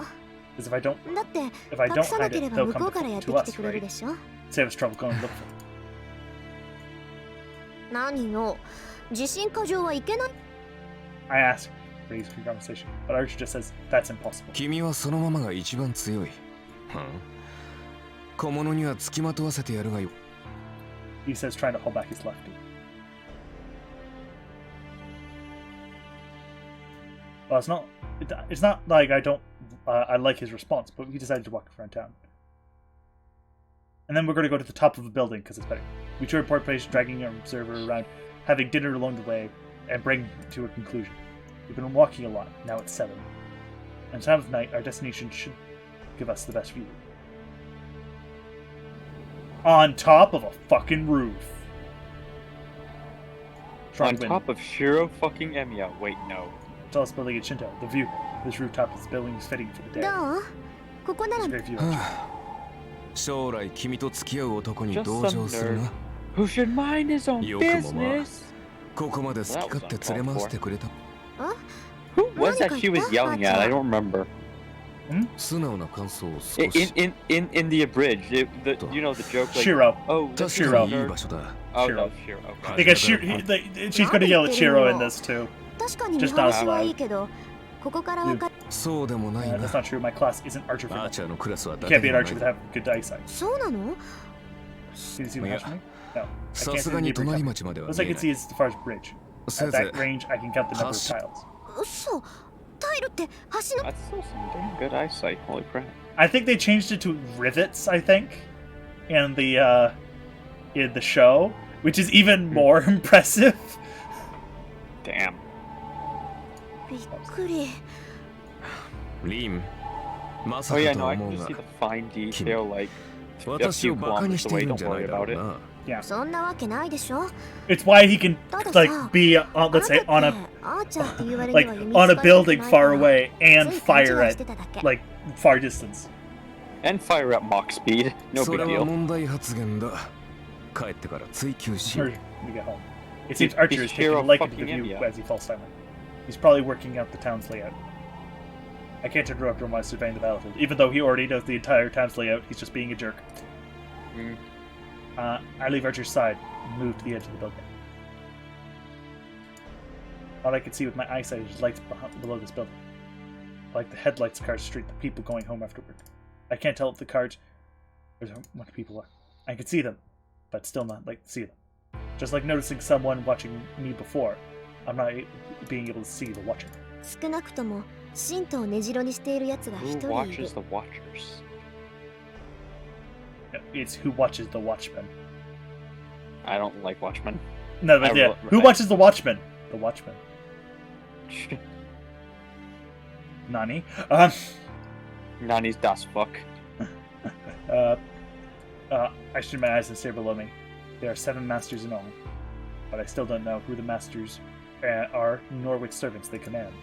Because if I don't, だって if I 隠 don't さな hide けれ it, ば they'll 向こう come からやって to きて us, くれる right? でしょ。Save us trouble going to look for them. 何よ、自信過剰はいけない。I ask for ease for conversation, but Archer just says that's impossible. 君はそのままが一番強い。小物には付きまとわせてやるがよ。He says, trying to hold back his lefty. Well, it's not like I don't, I like his response, but he decided to walk around town. And then we're going to go to the top of a building, because it's better. We tour a port place, dragging our observer around, having dinner along the way, and bring to a conclusion. We've been walking a lot, now it's 7. And time of night, our destination should give us the best view. On top of a fucking roof. On top of Shiro fucking Emiya. Wait, no. Tallest building in Shinto. The view. This rooftop is building is fitting for the day. どう？ここなら。将来君と付き合う男に同情するな。 Who should mind his own よくもまあ、 business? ここまで好き勝手連れ回してくれた。Who was that she was yelling at? I don't remember. 素直な感想を少し。In the abridged, you know the joke like Shiro. Oh, That's Shiro. Shiro. Oh, Shiro. no, Shiro. Okay. Because she's going to yell at Shiro in this too. 確かに見晴らしはいいけど、ここからわかる。そうでもないな。 That's not true. My class isn't archer for アーチャーのクラスは You 誰 can't be で an も archer ない without good eyesight. そうなの？ Can you see the Yeah. hatchling? No. I さ can't す see が the に neighboring 隣 tower. 町までは All I 見え can な see い。 is the farthest bridge. せ At いぜ that range, I can count the number of tiles. 嘘。タイルって橋の。 That's still some damn good eyesight. Holy crap. I think they changed it to rivets, I think, in the show, which is even more impressive. Damn. びっくり。リン、まさ Oh か yeah, と no, は I 思 can う just が see the fine detail, like a 私 few をバカに kilometers してい away. るん Don't じゃない worry だろ about う it. な。 Yeah. そんなわけないでしょ。 It's why he can たださ、 like be let's say on あ a なたってアーチャーって言われる like のは弓 on a 使いたくない building から far away and つい勘 fire 違いし at てただけ。 like far distance. And fire at Mach speed. No そ big れは deal. 問題発言だ。帰ってから追求しよ Or う。 when we get home. It seems Archer is taking Shiro a liking to the fucking view him, yeah. as he falls silent. He's probably working out the town's layout. I can't interrupt him while surveying the battlefield. Even though he already knows the entire town's layout, he's just being a jerk. I leave Archer's side and move to the edge of the building. All I can see with my eyesight is lights below this building. Like the headlights cars street the people going home after work. I can't tell if the cars or what the people are. I can see them, but still not like see them. Just like noticing someone watching me before, I'm not being able to see the watcher. 少なくとも神道を根城にしているやつが一 Who 人いる。 watches the Watchers? No, it's who watches the Watchmen. I don't like Watchmen. No, but I yeah, will- who I- watches the Watchmen? The Watchmen. Nani? Nani's das fuck. I strain my eyes and stare below me. There are 7 masters in all, but I still don't know who the masters are, nor which servants they command.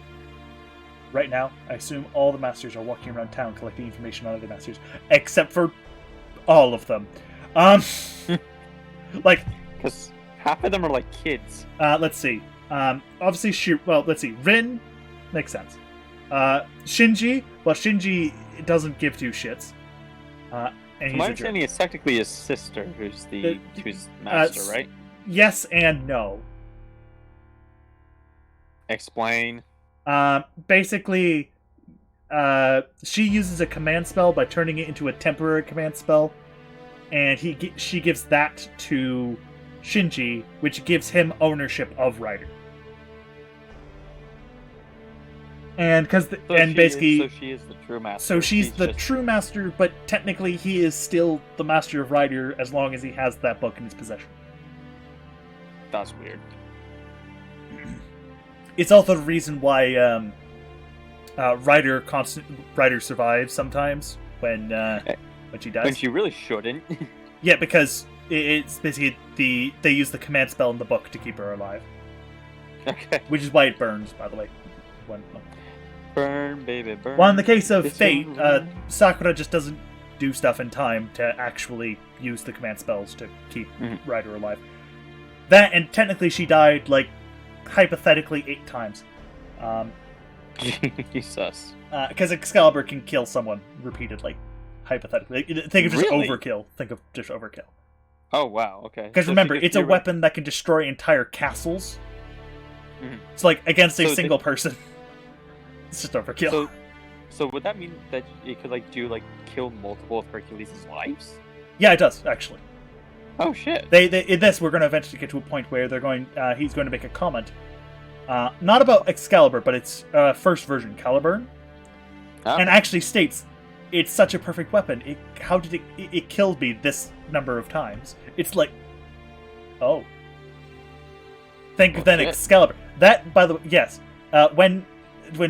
Right now, I assume all the masters are walking around town collecting information on other masters, except for all of them. Like, because half of them are like kids. Let's see. Obviously, let's see. Rin makes sense. Shinji, well, Shinji doesn't give 2 shits. And My understanding is technically his sister who's master, right? Yes and no. Explain. Basically, she uses a command spell by turning it into a temporary command spell, and she gives that to Shinji, which gives him ownership of Rider. And basically, she is the true master. So she's the true master, but technically he is still the master of Rider as long as he has that book in his possession. That's weird. It's also the reason why Rider survives sometimes when she dies. When she really shouldn't. Yeah, because it's basically they use the command spell in the book to keep her alive. Okay. Which is why it burns, by the way. Burn, baby, burn. Well, in the case of Fate, Sakura just doesn't do stuff in time to actually use the command spells to keep Rider alive. That, and technically she died, like, hypothetically 8 times. Jesus. Because Excalibur can kill someone repeatedly, hypothetically. Think of just overkill. Think of just overkill. Oh, wow, okay. Because remember, it's a weapon that can destroy entire castles. It's like, against a single person. It's just overkill. So would that mean that it could, like, kill multiple of Hercules' lives? Yeah, it does, actually. Oh, shit. In this, we're going to eventually get to a point where he's going to make a comment. Not about Excalibur, but its first version, Caliburn. Oh. And actually states, it's such a perfect weapon. It killed me this number of times. It's like, oh. Then Excalibur. That, by the way, yes. When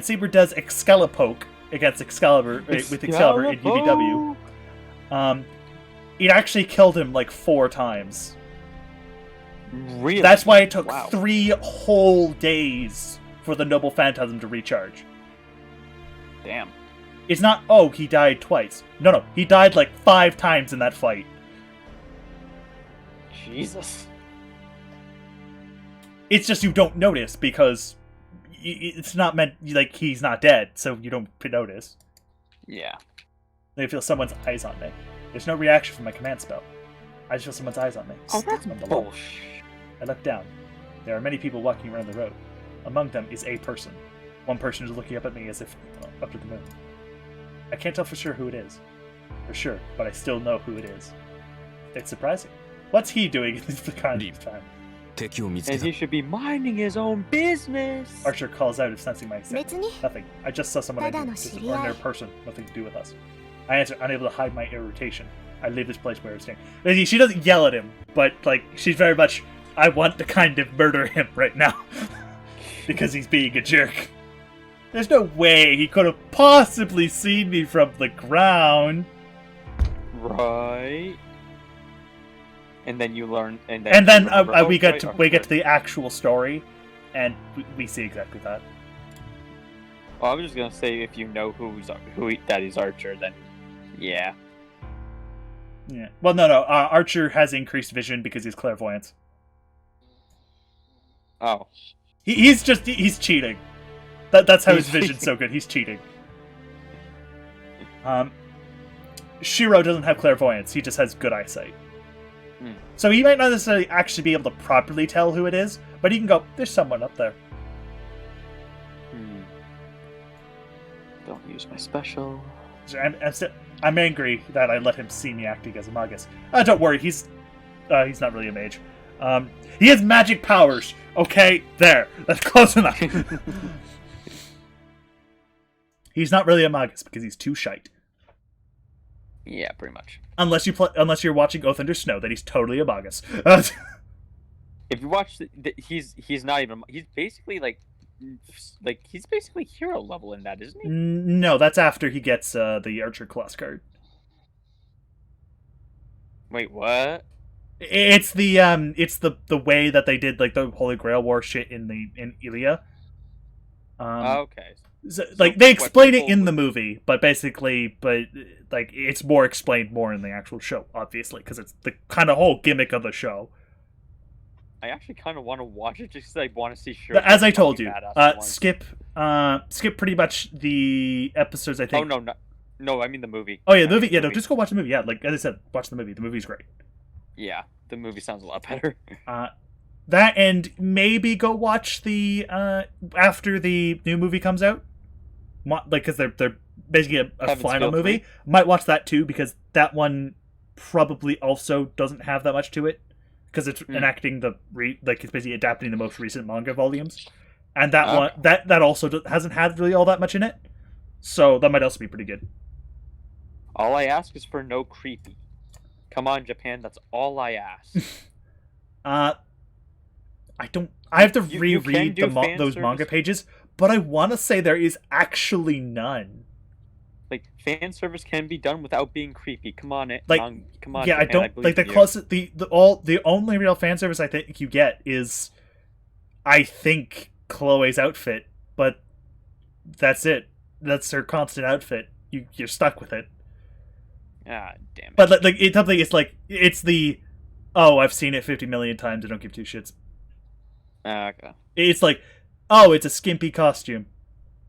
Saber does Excalipoke against Excalibur, with Excalibur in UBW, it actually killed him like 4 times. Really? That's why it took 3 whole days for the Noble Phantasm to recharge. Damn. It's not, oh, he died twice. No, he died like 5 times in that fight. Jesus. It's just you don't notice because it's not meant, like, he's not dead, so you don't notice. Yeah. I feel someone's eyes on me. There's no reaction from my command spell. I just feel someone's eyes on me. Oh, that's bullshit. I look down. There are many people walking around the road. Among them is a person. One person is looking up at me as if up to the moon. I can't tell for sure who it is. For sure, but I still know who it is. It's surprising. What's he doing in this kind of time? And he should be minding his own business. Archer calls out if sensing my excitement. Nothing. I just saw someone I knew. Just an ordinary person. Nothing to do with us. I answer, unable to hide my irritation. I leave this place where I was staying. She doesn't yell at him, but, like, she's very much, I want to kind of murder him right now. Because he's being a jerk. There's no way he could have possibly seen me from the ground. Right. And then you learn, and then we get to the actual story, and we see exactly that. Well, I was just gonna say, if you know who that is Archer, then yeah. Yeah. Well, no. Archer has increased vision because he's clairvoyance. Oh. He's cheating. That's how his vision's so good. He's cheating. Shiro doesn't have clairvoyance. He just has good eyesight. So he might not necessarily actually be able to properly tell who it is, but he can go, there's someone up there. Don't use my special. I'm angry that I let him see me acting as a magus. Don't worry, he's not really a mage. He has magic powers. Okay, there. That's close enough. He's not really a magus because he's too shite. Yeah, pretty much. Unless you're watching Oath Under Snow, then he's totally a magus. If you watch, he's not even. He's basically like he's basically hero level in that, isn't he? No, that's after he gets the Archer class card. Wait, what? It's the way that they did like the Holy Grail War shit in Ilia. Okay. So, So like they what explain it people in would- the movie, but like it's more explained more in the actual show, obviously, because it's the kind of whole gimmick of the show. I actually kind of want to watch it just because I want to see sure. But as I told you, skip pretty much the episodes. I think. Oh no! I mean the movie. Oh yeah, the movie. Yeah, no, just go watch the movie. Yeah, like as I said, watch the movie. The movie's great. Yeah, the movie sounds a lot better. That and maybe go watch the after the new movie comes out, like because they're basically a Heaven's final Feel movie. 3? Might watch that too because that one probably also doesn't have that much to it because it's enacting like it's basically adapting the most recent manga volumes, and that one that also hasn't had really all that much in it, so that might also be pretty good. All I ask is for no creepy. Come on, Japan. That's all I ask. I have to You can reread do those fan manga service. pages, but I want to say there is actually none. Like fan service can be done without being creepy. Come on, Like, come on. yeah, I Japan, don't believe like the in you. closest the only real fan service I think you get is, I think, Chloe's outfit, but that's it. That's her constant outfit. You're stuck with it. Ah, damn it. But like it's something. It's the, oh, I've seen it 50 million times. I don't give two shits. Okay. It's like, oh, it's a skimpy costume.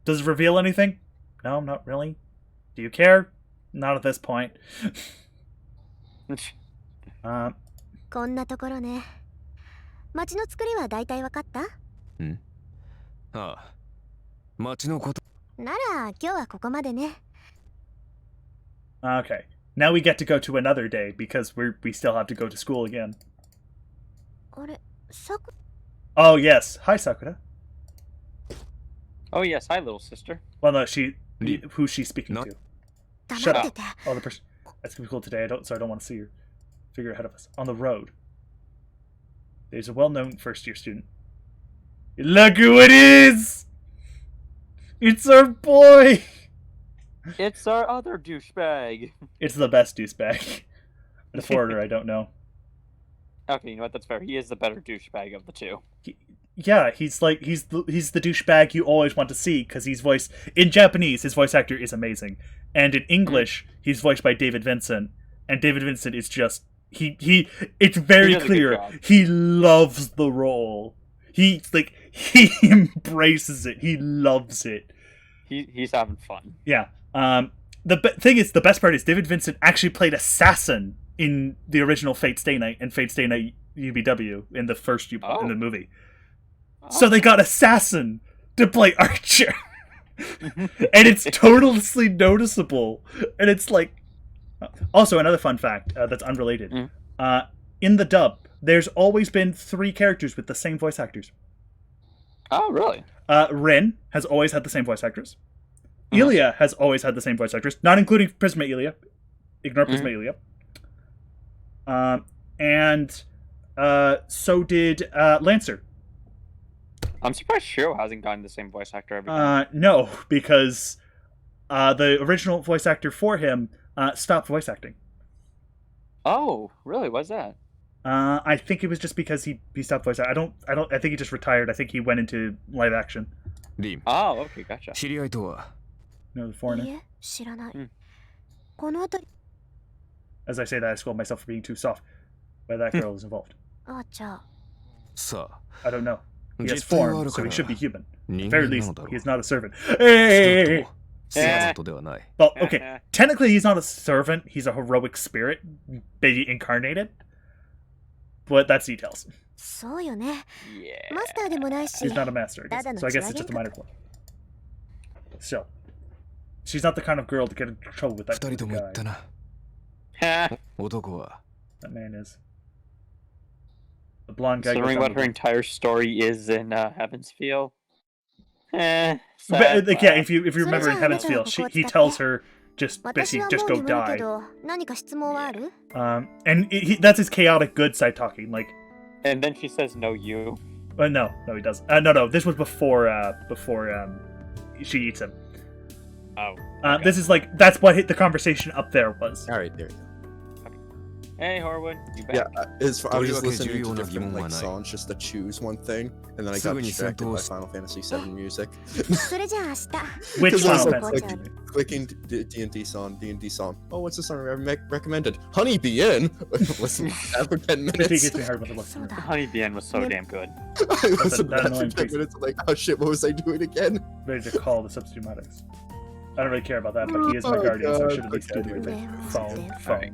Does it reveal anything? No, not really. Do you care? Not at this point. こんなところね。街の作りは大体わかった？ああ、町のこと。なら今日はここまでね。 Okay. Now we get to go to another day because we still have to go to school again. あれ、さく。 Oh yes. Hi, Sakura. Oh yes, hi little sister. Well, no, who's she speaking to? Shut 黙っ up. てて。 Oh, the person. That's gonna be cool today. I don't want to see her. Figure ahead of us on the road. There's a well-known first-year student. Look who it is! It's our boy. It's our other douchebag. It's the best douchebag. The foreigner, I don't know. Okay, you know what? That's fair. He is the better douchebag of the two. Yeah, he's the douchebag you always want to see because he's voiced in Japanese. His voice actor is amazing, and in English, he's voiced by David Vincent. And David Vincent is just It's very clear he loves the role. He embraces it. He loves it. He's having fun. Yeah. Thing is, the best part is David Vincent actually played Assassin in the original Fate Stay Night and Fate Stay Night UBW in the first in the movie. So they got Assassin to play Archer. And it's totally noticeable. And it's like... Also, another fun fact that's unrelated. In the dub, there's always been 3 characters with the same voice actors. Oh, really? Rin has always had the same voice actors. Ilia has always had the same voice actors, not including Prisma Ilia. Ignore Prisma Ilia. And so did Lancer. I'm surprised Shiro hasn't gotten the same voice actor every time. No, because the original voice actor for him stopped voice acting. Oh, really? What's that? I think it was just because he stopped voice acting. I think he just retired. I think he went into live action. Oh, okay, gotcha. 知り合いとは No, the foreigner. いえ、知らない。この辺り。 As I say that, I scold myself for being too soft. But that girl is involved. あ、じゃあ。さあ I don't know. He has 実態はあ form, る so から he should be human. 人 At the very 間な least, のだろ he う is not a servant. Hey! 少なくともサーバントではない Well, okay. Technically, he's not a servant. He's a heroic spirit, maybe incarnated. But that's details. そうよね。 Yeah. マスターでもないし。 He's not a master, I guess. So I guess it's just a minor point. Still, she's not the kind of girl to get in trouble with that 二人とも言っ guy. たな Ha! 男は That man is. The blonde guy. Considering goes what down her with entire story is in Heaven's Feel. him. Sad, But, yeah, if you remember in それじゃあ、 Heaven's あなたは Feel, ここを he 使って。 tells her just 私 basically は just もう go 眠いけ die. ど、何か質問はある？ And that's his chaotic good side talking. Like, And then she says, "No, you." no, he doesn't. No. This was before she eats him. Oh. This is like that's what the conversation up there was. All right, there you Hey, Harwood, you back? Yeah, I was just とりわけ listening 重要 to な疑 different 問は like ない。 songs just to choose one thing, and then I す got ぐに戦 distracted 闘 by し Final Fantasy VII music. それじゃあ明日 Which Because I was Final like, Fantasy? clicking D&D song. Oh, what's the song I recommended? Honey Be In. Listen after 10 It minutes. gets me hard about the looks. そうだ Honey BN was so damn good. I listened that after annoying 10 piece. minutes. I'm like, oh shit, what was I doing again? Ready to call the substitute medics. I don't really care about that, but he is my Oh, guardian, so I God, should at least do okay. everything. Yeah. Phone. Alright.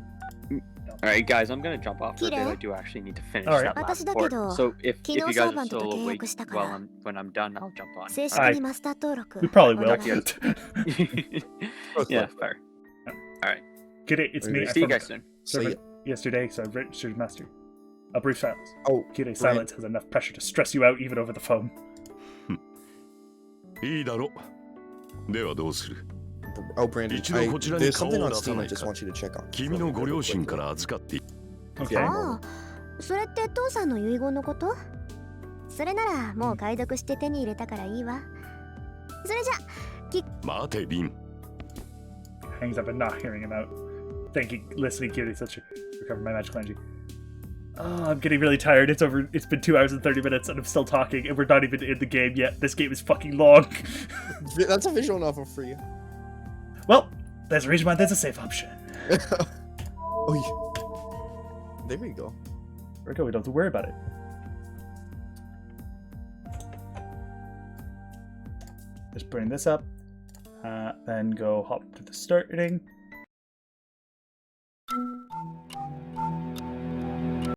Alright, guys, I'm gonna jump off for a bit. Kire? I do actually need to finish Alright. that last 私だけど、 report. So if you昨日 guys are サーバント still と契 awake 約したから when I'm done, I'll jump on. 正式にマスター登録 We probably お will. 願い Yeah, fair. Alright. Good day, it's me. See you I'm guys from soon. So yeah. yesterday, so I've registered master. A brief silence. Oh, Kire, silence has enough pressure to stress you out even over the phone. いいだろう。ではどうする？ Oh, Brandon, 一度こちらに there's 顔 something を on 出さ Steam な I い just か。 want you to check on. 君のご両親から預かって。 Okay. ああそれって父さんの遺言のことそれならもう解読して手に入れたからいいわそれじゃ待て、ビン。 Hangs up and not hearing him out. Thanking, listening, Kire, such recover my magical energy. Oh, I'm getting really tired. It's over. It's been 2 hours and 30 minutes, and I'm still talking, and we're not even in the game yet. This game is fucking long. That's a visual novel for you. Well, there's a reason why there's a safe option. Oh, yeah. There we go. There we go. We don't have to worry about it. Just bring this up, then go hop to the starting.